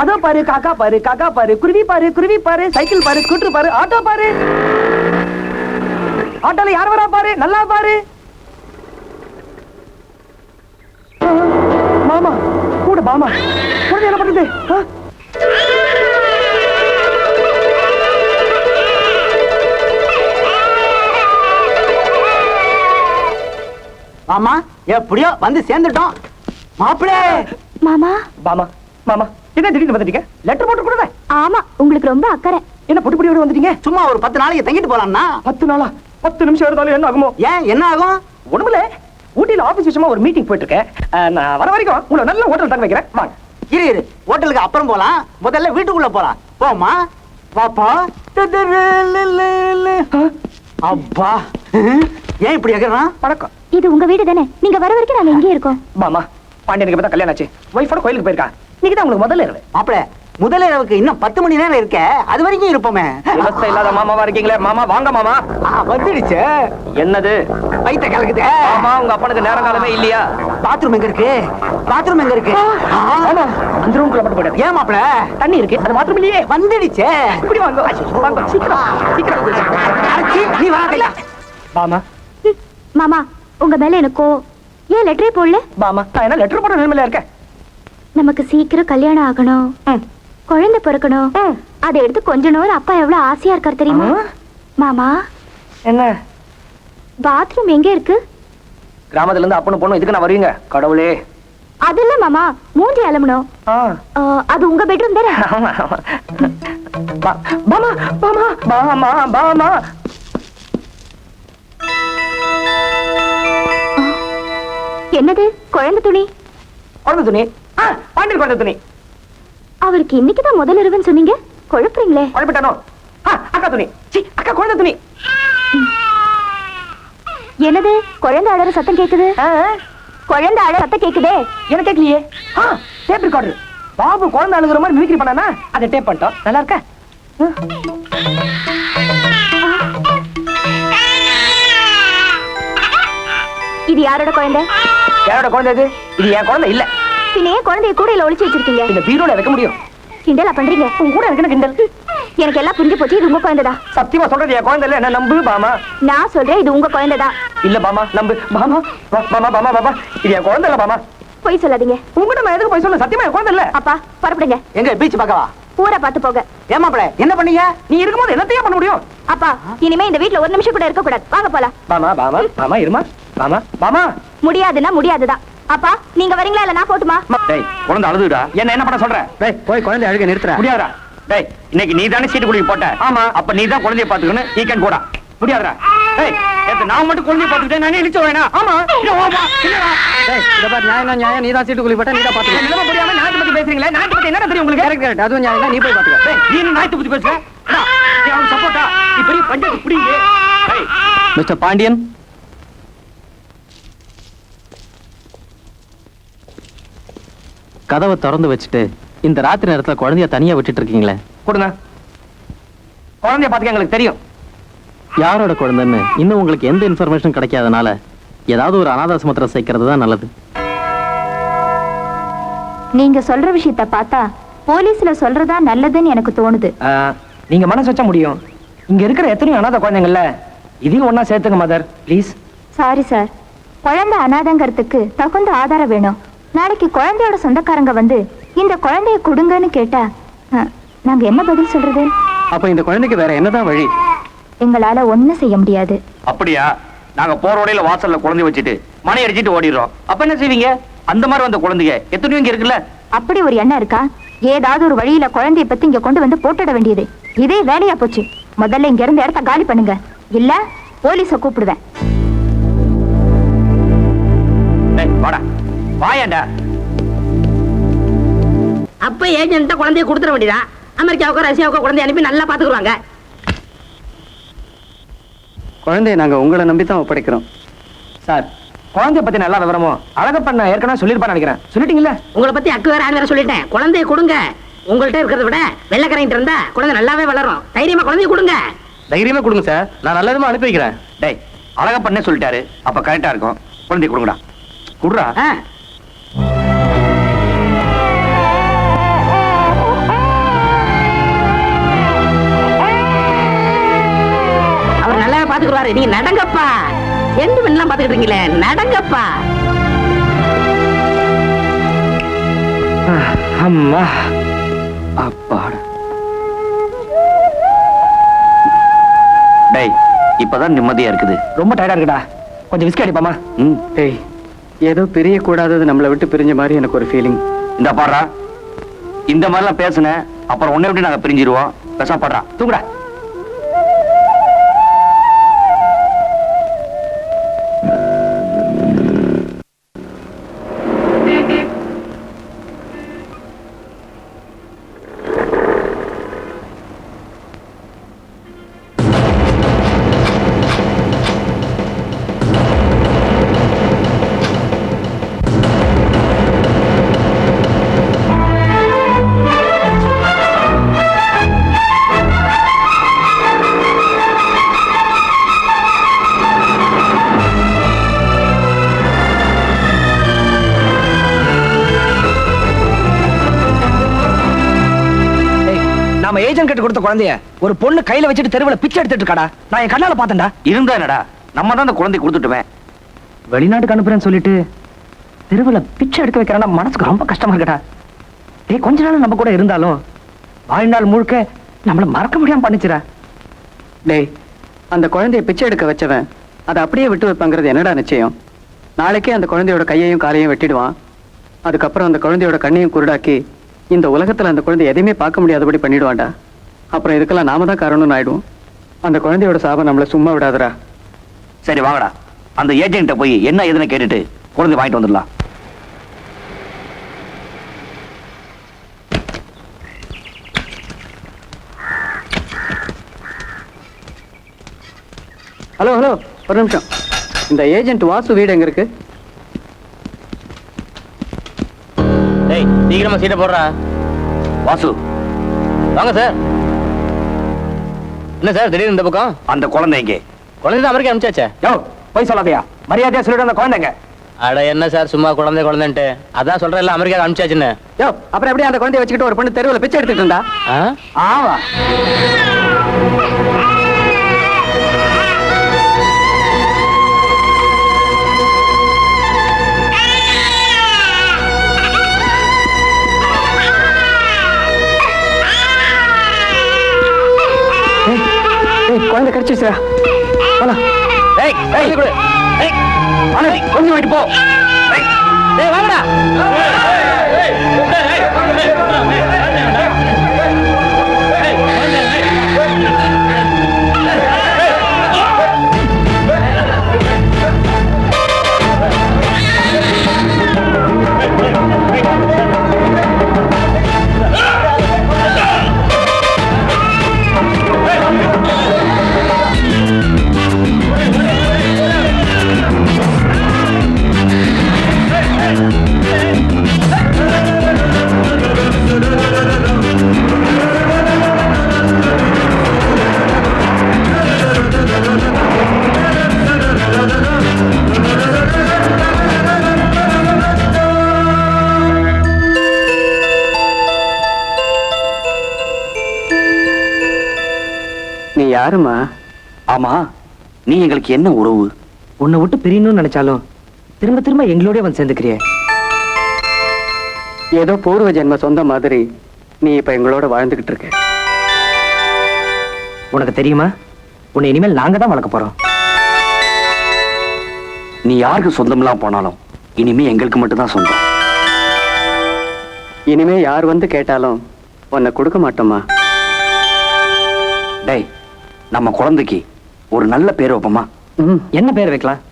[SPEAKER 8] அதோ பாரு, காக்கா பாரு, காக்கா பாரு, குருவி பாரு, குருவி பாரு, சைக்கிள் பாரு, ஸ்கூட்டர் பாரு, ஆட்டோ பாரு. ஆட்டோல யார் வரா பாரு, நல்லா பாரு. மாமா கூட மாமா குழந்தை என்ன பண்ணுது?
[SPEAKER 3] மாமா எப்படியோ வந்து சேர்ந்துட்டோம். மாப்பிளே
[SPEAKER 6] மாமா.
[SPEAKER 8] மாமா மாமா என்ன திடீர்னு வந்துட்டீங்க? லெட்டர் போட்டு கொடுங்க.
[SPEAKER 6] ஆமா, உங்களுக்கு ரொம்ப அக்கறை.
[SPEAKER 8] என்ன பொட்டுப்படியோட வந்துட்டீங்க?
[SPEAKER 3] சும்மா ஒரு 10 நாளைக்கு தங்கிட்டு போலாம்னா.
[SPEAKER 8] 10 நாளா? 10 நிமிஷம் எடுத்தாலும் என்ன ஆகுமோ?
[SPEAKER 3] ஏன் என்ன ஆகும்?
[SPEAKER 8] ஒண்ணுமில்ல, ஊட்டியில ஆபீஸ் விஷயமா ஒரு மீட்டிங் போயிட்டு இருக்கேன். நான் வர வரைக்கும் உங்களை நல்ல ஹோட்டல் தங்க வைக்கிறேன். வாங்க.
[SPEAKER 3] இரு ஹோட்டலுக்கு அப்புறம் போலாம், முதல்ல வீட்டுக்குள்ள போலாம். போமா வாப்பா. அப்பா ஏன் இப்படி ஆகுறான்?
[SPEAKER 8] வணக்கம்.
[SPEAKER 6] இது உங்க வீடு தானே? நீங்க வர வரைக்கும் நாங்க இங்கே இருக்கோம்.
[SPEAKER 8] மாமா பாண்டியனுக்கு இப்பதான் கல்யாணம் ஆச்சு. ஒய்ஃபோட கோயிலுக்கு போயிருக்கா. இன்னைக்கு தான் உங்களுக்கு முதல்ல இரவு.
[SPEAKER 3] மாப்பிள முதல் இரவுக்கு இன்னும் 10 மணி நேரம் இருக்க, அது வரைக்கும் இருப்போமே.
[SPEAKER 8] விவசாய இல்லாத மாமாவா இருக்கீங்களே. மாமா வாங்க மாமா.
[SPEAKER 3] வந்துடுச்சு.
[SPEAKER 8] என்னது
[SPEAKER 3] வயித்த கலக்குது?
[SPEAKER 8] மாமா உங்க அப்பனுக்கு நேரம் காலமே இல்லையா?
[SPEAKER 3] பாத்ரூம் எங்க இருக்கு? பாத்ரூம் எங்க இருக்கு?
[SPEAKER 8] ஆமா அந்த ரூம்குள்ள மட்டும் போயிடு.
[SPEAKER 3] ஏன் மாப்பிள?
[SPEAKER 8] தண்ணி இருக்கு, அது பாத்ரூம் இல்லையே.
[SPEAKER 3] வந்துடுச்சு.
[SPEAKER 8] இப்படி வாங்க வாங்க சீக்கிரம் சீக்கிரம்.
[SPEAKER 3] அடச்சி, நீ வாங்க.
[SPEAKER 8] மாமா
[SPEAKER 6] மாமா, உங்க மேல எனக்கோ ஏன் லெட்டரே போடல?
[SPEAKER 8] மாமா நான் என்ன லெட்டர் போட நிலைமையில இருக்கேன்.
[SPEAKER 6] நமக்கு சீக்கிரம் கல்யாணம் ஆகணும், குழந்தை பிறக்கணும். அதை எடுத்து கொஞ்ச நேரம் அப்பா எவ்வளவு ஆசையா இருக்காரு தெரியுமா? மாமா
[SPEAKER 8] என்ன
[SPEAKER 6] பாத்ரூம் எங்க இருக்கு?
[SPEAKER 8] கிராமத்துல இருந்து அப்பனும் பொண்ணும் இதுக்கு நான் வருவீங்க? கடவுளே.
[SPEAKER 6] அது இல்ல மாமா, மூஞ்சி அலம்பணும். அது உங்க பெட்ரூம் தானே?
[SPEAKER 8] மாமா மாமா மாமா மாமா
[SPEAKER 6] என்னது? குழந்தை துணி?
[SPEAKER 8] குழந்தை துணி? பாண்டியன் குழந்தை துணி.
[SPEAKER 6] அவருக்கு இன்னைக்குதான் முதல் இரவுன்னு சொன்னீங்க, குழப்பறீங்களே.
[SPEAKER 8] குழப்பிட்டானோ? அக்கா துணி. அக்கா குழந்தை துணி.
[SPEAKER 6] என்னது? குழந்தை அழற சத்தம் கேக்குது. குழந்தை அழற சத்தம் கேக்குதே.
[SPEAKER 8] என்ன கேட்கலையே. Tape recorder. பாபு குழந்தை அழுகுற மாதிரி மிமிக்ரி பண்ணானா, அதை டேப் பண்ணிட்டோம். நல்லா இருக்கா?
[SPEAKER 6] இது யாரோட குழந்தை?
[SPEAKER 8] யாரோட குழந்தை இது? இது என் குழந்தை இல்ல.
[SPEAKER 6] பின்ன ஏன் குழந்தைய கூடையில ஒளிச்சு வச்சிருக்கீங்க?
[SPEAKER 8] இந்த பீரோல வைக்க முடியும்.
[SPEAKER 6] கிண்டலா பண்றீங்க?
[SPEAKER 8] உன் கூட எனக்கு கிண்டல்.
[SPEAKER 6] எனக்கு எல்லாம் புரிஞ்சு போச்சு, இது உங்க குழந்தைதான்.
[SPEAKER 8] சத்தியமா சொல்றது என் குழந்தை இல்ல. என்ன நம்பு பாமா.
[SPEAKER 6] நான் சொல்றேன், இது உங்க குழந்தைதான்.
[SPEAKER 8] இல்ல பாமா, நம்பு பாமா. பாமா பாமா பாமா, இது என் குழந்தை இல்ல பாமா.
[SPEAKER 6] போய் சொல்லாதீங்க.
[SPEAKER 8] உங்ககிட்ட நான் எதுக்கு போய் சொல்ல? சத்தியமா என் குழந்தை இல்ல.
[SPEAKER 6] அப்பா புறப்படுங்க.
[SPEAKER 3] எங்க பீச் பக்கவா?
[SPEAKER 6] ஊரை பார்த்து போக.
[SPEAKER 3] ஏன் மாப்பிள என்ன பண்ணீங்க?
[SPEAKER 8] நீ இருக்கும்போது என்னத்தையா பண்ண முடியும்?
[SPEAKER 6] அப்பா இனிமே இந்த வீட்ல ஒரு நிமிஷம் கூட இருக்க கூடாது. வாங்க போலாம்.
[SPEAKER 8] பாமா பாமா பாமா இருமா. பாமா பாமா.
[SPEAKER 6] முடியாதுன்னா முடியாதுதான். அப்பா நீங்க வரீங்களா இல்ல நான் போட்டுமா?
[SPEAKER 1] டேய் குழந்தை அழுதுடா. என்ன பண்ண சொல்ற?
[SPEAKER 3] டேய் போய் குழந்தை அழுக நிறுத்துற.
[SPEAKER 1] முடியாதுடா. டேய் இன்னைக்கு நீ தானே சீட்டு குலுக்கி போட்ட. ஆமா. அப்ப நீ தான் குழந்தைய பாத்துக்கணும். ஈ கேன் போடா. முடியாதுடா. டேய் நேத்து நான் மட்டும் குழந்தைய பாத்துக்கிட்டேன், நானே இழுச்சு வேணா. ஆமா இல்ல ஓமா இல்லடா.
[SPEAKER 3] டேய் இத பாரு, நியாயம் நீ தான் சீட்டு குலி போட்ட, நீ தான் பாத்துக்க.
[SPEAKER 8] நிலம முடியாம நாட்டு பத்தி பேசுறீங்களே. நாட்டு பத்தி என்ன தெரியும் உங்களுக்கு?
[SPEAKER 3] கரெக்ட், அதுவும் நியாயம், நீ போய் பாத்துக்க.
[SPEAKER 1] டேய் நீ நாய்த்து பத்தி பேசுற? நீ அவன் சப்போர்ட்டா? நீ பெரிய பஞ்சாயத்து புடிங்க. டேய்
[SPEAKER 5] மிஸ்டர் பாண்டியன், கதவை திறந்து வச்சுட்டு இந்த ராத்திரி நேரத்துல குழந்தைய தனியா விட்டுட்டு இருக்கீங்களே.
[SPEAKER 8] கொடுங்க. குழந்தைய பாத்துக்க எங்களுக்கு தெரியும்.
[SPEAKER 5] யாரோட குழந்தைன்னு இன்னும் உங்களுக்கு எந்த இன்ஃபர்மேஷன் கிடைக்காதனால ஏதாவது ஒரு அனாதாசமத்துல சேர்க்கறது தான் நல்லது.
[SPEAKER 6] நீங்க சொல்ற விஷயத்த பார்த்தா போலீஸ்ல சொல்றதா நல்லதுன்னு எனக்கு தோணுது.
[SPEAKER 8] நீங்க மனசு வச்சா முடியும். இங்க இருக்கிற எத்தனையோ அனாதை குழந்தைங்கள்ல இதையும் ஒன்னா சேர்த்துங்க மதர் ப்ளீஸ்.
[SPEAKER 6] சாரி சார், குழந்தை அனாதைங்கிறதுக்கு தகுந்த ஆதாரம் வேணும். நாளைக்கு குழந்தையோட சொந்தக்காரங்க வந்து இந்த குழந்தைய கொடுங்கன்னு கேட்டா நாங்க என்ன பதில் சொல்றது?
[SPEAKER 3] அப்ப இந்த குழந்தைக்கு வேற என்னதான் வழி?
[SPEAKER 6] எங்களால ஒண்ணும் செய்ய முடியாது.
[SPEAKER 1] அப்படியா? நாங்க போற வழியில வாசல்ல குழந்தை வச்சுட்டு மணி அடிச்சிட்டு ஓடிடுறோம். அப்ப என்ன செய்வீங்க? அந்த மாதிரி வந்த குழந்தைங்க எத்தனையோ இங்க இருக்குல்ல.
[SPEAKER 6] அப்படி ஒரு எண்ணம் இருக்கா? ஏதாவது ஒரு வழியில குழந்தைய பத்தி இங்க கொண்டு வந்து போட்டுட வேண்டியது. இதே வேலையா போச்சு. முதல்ல இங்க இருந்து இடத்த காலி பண்ணுங்க, இல்ல போலீஸ கூப்பிடுவேன்.
[SPEAKER 1] வாடா வாயாண்டா.
[SPEAKER 4] அப்ப ஏஜென்ட் குழந்தைய கொடுத்துட வேண்டியதா? அமெரிக்காவுக்கு ரஷ்யாவுக்கு குழந்தைய அனுப்பி நல்லா பாத்துக்குவாங்க.
[SPEAKER 3] குழந்தைய நாங்க உங்களை நம்பித்தான் ஒப்படைக்கிறோம்.
[SPEAKER 8] சார் குழந்தைய பத்தி நல்லா விவரமோ அழகப்பண்ண ஏற்கனவே சொல்லிருப்பான்னு நினைக்கிறேன். சொல்லிட்டீங்களா?
[SPEAKER 4] உங்களை பத்தி அக்கு வேற ஆண் வேற சொல்லிட்டேன். குழந்தைய கொடுங்க. உங்கள்கிட்ட இருக்கிறத விட வெள்ளக்கரைட்டு இருந்தா குழந்தை நல்லாவே வளரும். தைரியமா குழந்தைய கொடுங்க.
[SPEAKER 5] தைரியமா கொடுங்க சார், நான் நல்லதுமா அனுப்பி வைக்கிறேன்.
[SPEAKER 1] டேய் அழகப்பண்ணே சொல்லிட்டாரு, அப்ப கரெக்டா இருக்கும். குழந்தைய கொடுங்கடா. குடுறா.
[SPEAKER 4] அவர் நல்லா பாத்துக்குவாரு. நீங்க நடங்கப்பா. எந்த எல்லாம் பாத்துக்கிட்டு இருக்கீங்களே, நடங்கப்பா.
[SPEAKER 1] அம்மா அப்பாட. டேய் இப்பதான் நிம்மதியா இருக்குது.
[SPEAKER 8] ரொம்ப டயர்டா இருக்குடா, கொஞ்சம் விஸ்கி அடிப்பாமா?
[SPEAKER 3] டேய் ஏதோ பிரிய கூடாதது நம்மளை விட்டு பிரிஞ்ச மாதிரி எனக்கு ஒரு ஃபீலிங்.
[SPEAKER 1] இந்த பாடுறா, இந்த மாதிரிலாம் பேசுன அப்புறம் உன்னை விட்டு நாங்க பிரிஞ்சிருவோம். பேச பாடுறா,
[SPEAKER 8] தூங்குடா. நம்ம ஏஜென்ட் கிட்ட கொடுத்த குழந்தைய ஒரு பொண்ணு கையில வச்சுட்டு தெருவுல பிச்சை எடுத்துட்டு இருக்காடா. நான் என் கண்ணால பார்த்தேன்டா.
[SPEAKER 1] இருந்தா என்னடா, நம்ம தான் அந்த குழந்தை கொடுத்துட்டுமே.
[SPEAKER 8] வெளிநாட்டுக்கு அனுப்புறேன்னு சொல்லிட்டு தெருவுல பிச்சை எடுக்க வைக்கிறான்னா மனசுக்கு ரொம்ப கஷ்டமா இருக்கடா. டேய் கொஞ்ச நாள் நம்ம கூட இருந்தாலும் வாழ்நாள் முழுக்க நம்மள மறக்க முடியாம பண்ணிச்சுடா.
[SPEAKER 3] டேய் அந்த குழந்தைய பிச்சை எடுக்க வச்சவன் அதை அப்படியே விட்டு வைப்பாங்கிறது என்னடா நிச்சயம்? நாளைக்கே அந்த குழந்தையோட கையையும் காலையும் வெட்டிடுவான். அதுக்கப்புறம் அந்த குழந்தையோட கண்ணையும் குருடாக்கி இந்த உலகத்துல அந்த குழந்தை எதையுமே பார்க்க முடியாதபடி பண்ணிடுவான்டா. அப்புறம் இதுக்கெல்லாம் நாம தான் காரணம்னு ஆயிடுவோம். அந்த குழந்தையோட சாபம் நம்மள சும்மா விடாதடா.
[SPEAKER 1] சரி வாங்கடா, அந்த ஏஜென்ட்ட போய் என்ன எதுன்னு கேட்டுட்டு குழந்தை வாங்கிட்டு வந்துடலாம்.
[SPEAKER 3] ஹலோ ஹலோ ஒரு நிமிஷம். இந்த ஏஜென்ட் வாசு வீடு எங்க இருக்கு?
[SPEAKER 5] டேய் சீக்கிரமா சீட்டை போடுறா.
[SPEAKER 1] வாசு
[SPEAKER 5] வாங்க சார். என்ன சார் திடீர்னு இந்த பக்கம்?
[SPEAKER 1] அந்த குழந்தை எங்கே?
[SPEAKER 5] குழந்தை அமெரிக்கா அனுப்பிச்சாச்சே.
[SPEAKER 8] யோ போய் சொல்லாதயா, மரியாதையா சொல்லிட்டு அந்த குழந்தைங்க.
[SPEAKER 5] அட என்ன சார் சும்மா குழந்தை குழந்தைன்ட்டு, அதான் சொல்றேன் இல்ல அமெரிக்கா அனுப்பிச்சாச்சுன்னு.
[SPEAKER 3] யோ அப்புறம் எப்படியா அந்த குழந்தைய வச்சுக்கிட்டு ஒரு பொண்ணு தெருவுல பிச்சை எடுத்துட்டு இருந்தா?
[SPEAKER 8] ஆவா
[SPEAKER 3] குழந்தை கடிச்சிச்சுடா.
[SPEAKER 1] ஏய் ஏய் குடு. ஏய் வாடா, கொஞ்சம் போயிட்டு போ. ஏய்
[SPEAKER 5] டேய் வாங்கடா.
[SPEAKER 3] நீ யாருமா?
[SPEAKER 1] ஆமா, நீ எங்களுக்கு என்ன உறவு?
[SPEAKER 8] உன்னை விட்டு பிரியணும்னு நினைச்சாலும் திரும்ப திரும்ப எங்களோடய வந்து சேர்ந்துக்கிறியே.
[SPEAKER 3] ஏதோ பூர்வ ஜென்ம சொந்த மாதிரி நீ இப்ப எங்களோட வாழ்ந்துகிட்டு இருக்க.
[SPEAKER 8] உனக்கு தெரியுமா, உன்னை இனிமேல் நாங்க தான் வளர்க்க போறோம்.
[SPEAKER 1] நீ யாருக்கு சொந்தம்லாம் போனாலும் இனிமே எங்களுக்கு மட்டும் தான் சொந்தம்.
[SPEAKER 3] இனிமே யார் வந்து கேட்டாலும் உன்னை கொடுக்க மாட்டோமா?
[SPEAKER 1] டேய் நம்ம குழந்தைக்கு ஒரு நல்ல பேர் வைப்போமா?
[SPEAKER 8] என்ன பேர் வைக்கலாம்?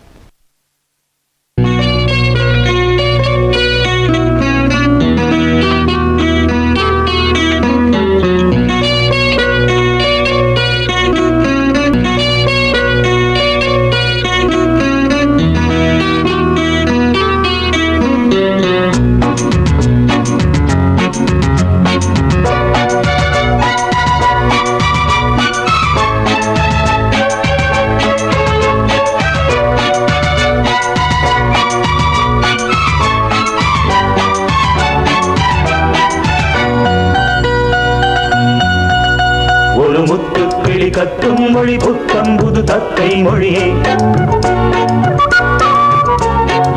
[SPEAKER 9] கத்தும் மொழி புத்தம்புது தத்தை மொழியே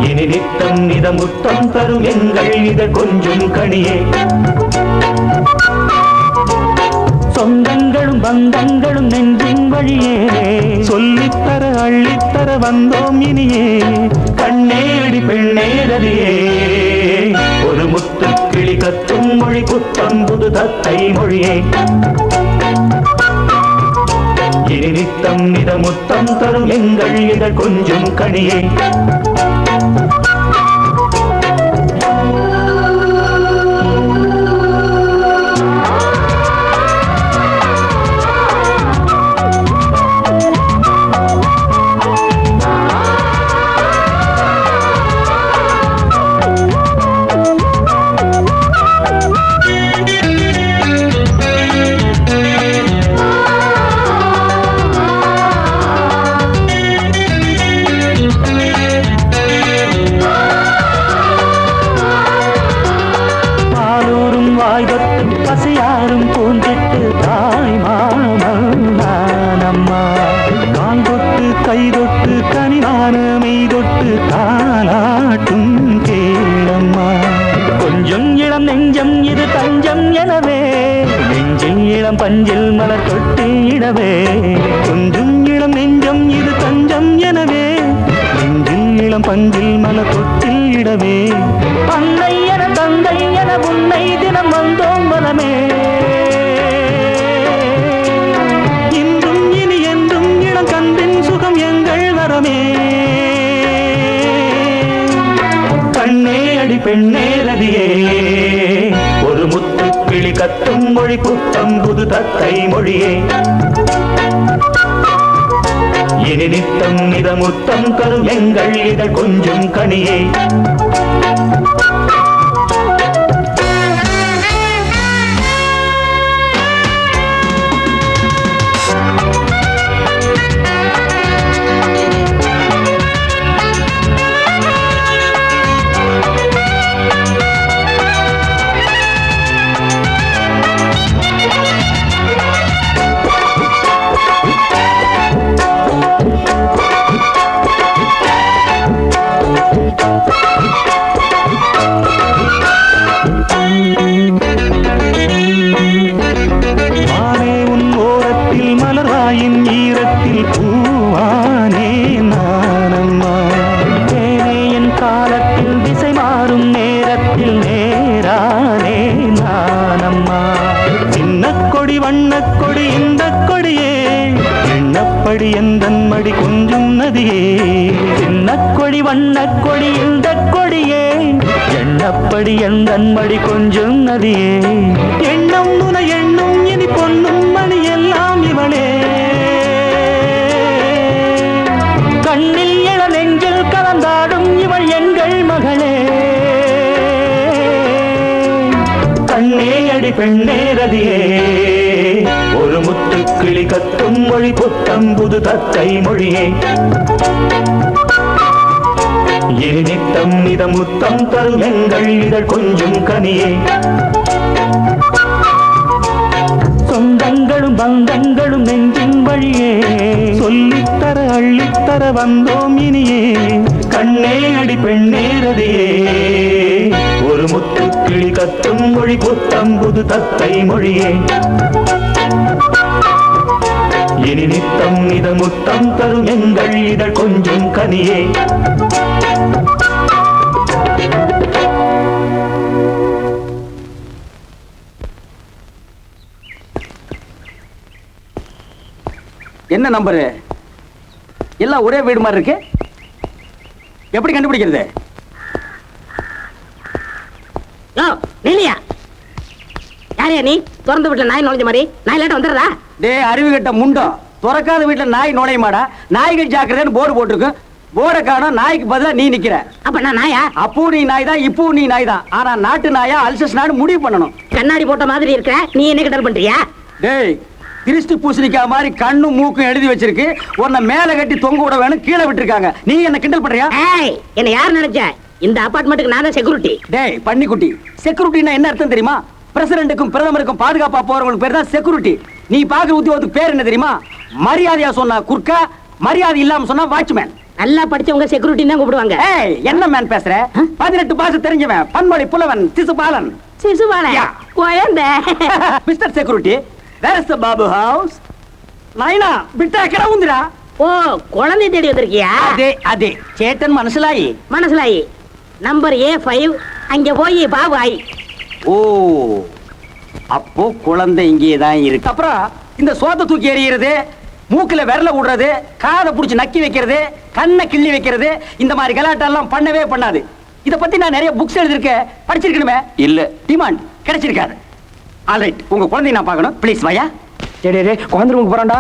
[SPEAKER 9] இனி நித்தம் நிதமுத்தம் தரும் எங்கள் இதழ் கொஞ்சம் கனியே. சொந்தங்களும் பந்தங்களும் நெஞ்சின் வழியே சொல்லித்தர அள்ளித்தர வந்தோம் இனியே. கண்ணேடி பெண்ணேரதியே ஒரு முத்து கிளி கத்தும் மொழி புத்தம் புது தத்தை மொழியே. இனி நித்தம் நிதமுத்தம் தரும் எங்கள் இதழ் கொஞ்சம் கனியே. பசியாரும் பூந்திட்டு தாய் மாமம்மா கால் தொட்டு கை தொட்டு கனிவான மெய் தொட்டு தாலாட்டும் கேளம்மா. கொஞ்சம் இளம் நெஞ்சம் இது தஞ்சம் எனவே நெஞ்சில் இளம் பஞ்சில் மலர் தொட்டு இடவே. கொஞ்சம் இளம் நெஞ்சம் இது தஞ்சம் எனவே நெஞ்சில் இளம் பஞ்சில் மலர் தொட்டில் இடவே. அன்னை என தந்தை என உன்னை தினம் வந்தோம் வனமே. இன்றும் இனி என்றும் இளம் கண்பின் சுகம் எங்கள் வரமே. கண்ணே அடி பெண்ணே ரதியே ஒரு முத்து கிளி கத்தும் மொழி புத்தம் புது தத்தை மொழியே. இனி நித்தம் நிதமுத்தம் தரும் எங்கள் இதழ் கொஞ்சம் கனியே. வண்ணக்கொடி இந்த கொடியே எண்ணப்படி எந்தன் மடி கொஞ்சம் நதியே. சின்னக்கொடி வண்ணக்கொடி இந்த கொடியே எண்ணப்படி எந்தன் மடி கொஞ்சம் நதியே. எண்ணம் முன எண்ணும் இனி பொன்னும் மணி எல்லாம் இவளே. கண்ணில் இள நெஞ்சில் கலந்தாடும் இவள் எங்கள் மகளே. கண்ணே அடி பெண்ணே ரதியே ஒரு முத்து கிளி கத்தும் மொழி புத்தம் புது தத்தை மொழியே. இனி நித்தம் நிதமுத்தம் தரும் எங்கள் இதழ் கொஞ்சம் கனியே. சொந்தங்களும் பந்தங்களும் நெஞ்சின் வழியே சொல்லித்தர அள்ளித்தர வந்தோம் இனியே. கண்ணே அடி பெண்ணே ரதியே ஒரு முத்து கிளி கத்தும் மொழி புத்தம் புது தத்தை மொழியே. இனி நித்தம் நிதமுத்தம் தரும் எங்கள் இதழ் கொஞ்சம் கனியே.
[SPEAKER 1] என்ன நம்பரு எல்லாம் ஒரே வீடு மாதிரி இருக்கு, எப்படி கண்டுபிடிக்கிறது?
[SPEAKER 4] நீ திறந்து வீட்டுல நாய் நுழைஞ்ச மாதிரி நாய் லேட்டா வந்துடுறா?
[SPEAKER 1] டே அறிவு கட்ட முண்டம், துறக்காத வீட்டுல நாய் நுழையுமாடா? நாய்கள் ஜாக்கிரதைன்னு போர்டு போட்டிருக்கு, போர்டை காணோம், நாய்க்கு பதிலா நீ நிக்கிற.
[SPEAKER 4] அப்ப நான் நாயா?
[SPEAKER 1] அப்போ நீ நாய் தான், இப்போ நீ நாய் தான். ஆனா நாட்டு நாயா அல்சஸ் நாடு முடிவு பண்ணணும்.
[SPEAKER 4] கண்ணாடி போட்ட மாதிரி இருக்கிற நீ என்ன கிண்டல் பண்றியா?
[SPEAKER 1] டேய் திருஷ்டி பூசணிக்கா மாதிரி கண்ணும் மூக்கும் எழுதி வச்சிருக்கு, உன்னை மேல கட்டி தொங்க விட வேணும், கீழே விட்டுருக்காங்க. நீ என்ன கிண்டல் பண்றியா?
[SPEAKER 4] என்ன யார் நினைச்ச? இந்த அபார்ட்மெண்ட்டுக்கு நான் தான் செக்யூரிட்டி.
[SPEAKER 1] டேய் பன்னிக்குட்டி, செக்யூரிட்டினா என்ன அர்த்தம் தெரியுமா? பிரசிடென்ட்டுக்கும் பிரதமருக்கும் பாதுகாப்பா போறவங்களுக்கு பேர் தான் செக்யூரிட்டி. நீ பாக்குற உத்தியோகத்துக்கு பேர் என்ன தெரியுமா? மரியாதையா சொன்னா குர்க்கா, மரியாதை இல்லாம சொன்னா வாட்ச்மேன்.
[SPEAKER 4] நல்லா படிச்சவங்க செக்யூரிட்டி தான் கூப்பிடுவாங்க.
[SPEAKER 2] ஏய் என்ன மேன் பேசுற? 18 பாச தெரிஞ்சவன், பன்மொழி புலவன், சிசுபாலன்.
[SPEAKER 4] சிசுபாலன்
[SPEAKER 2] Yeah.
[SPEAKER 4] குழந்தை.
[SPEAKER 2] Mister security, where is the Babu house? நைனா பிட்டா எక్కడ ఉందిరా?
[SPEAKER 4] ஓ குழந்தை தேடி வந்திருக்கியா?
[SPEAKER 2] அதே சேட்டன் மனசுலாயி.
[SPEAKER 4] மனசுலாயி நம்பர் A5 அங்க போய் பாபு ஆயி.
[SPEAKER 2] ஓ அப்போ குழந்தை இங்கே தான் இருக்கு. அப்புறம் இந்த சோத்தை தூக்கி எறிகிறது, மூக்குல விரல விடுறது, காதை புடிச்சு நக்கி வைக்கிறது, கண்ணை கிள்ளி வைக்கிறது, இந்த மாதிரி கலாட்டெல்லாம் பண்ணவே பண்ணாது. இத பத்தி நான் நிறைய புக்ஸ் எழுதிருக்கேன், படிச்சிருக்கணுமே.
[SPEAKER 1] இல்ல.
[SPEAKER 2] டிமாண்ட் கிடைச்சிருக்காது. ஆல்ரைட், உங்க குழந்தைய நான் பார்க்கணும். ப்ளீஸ் வாயா.
[SPEAKER 8] டேய் குழந்தை ரூமுக்கு போறான்டா.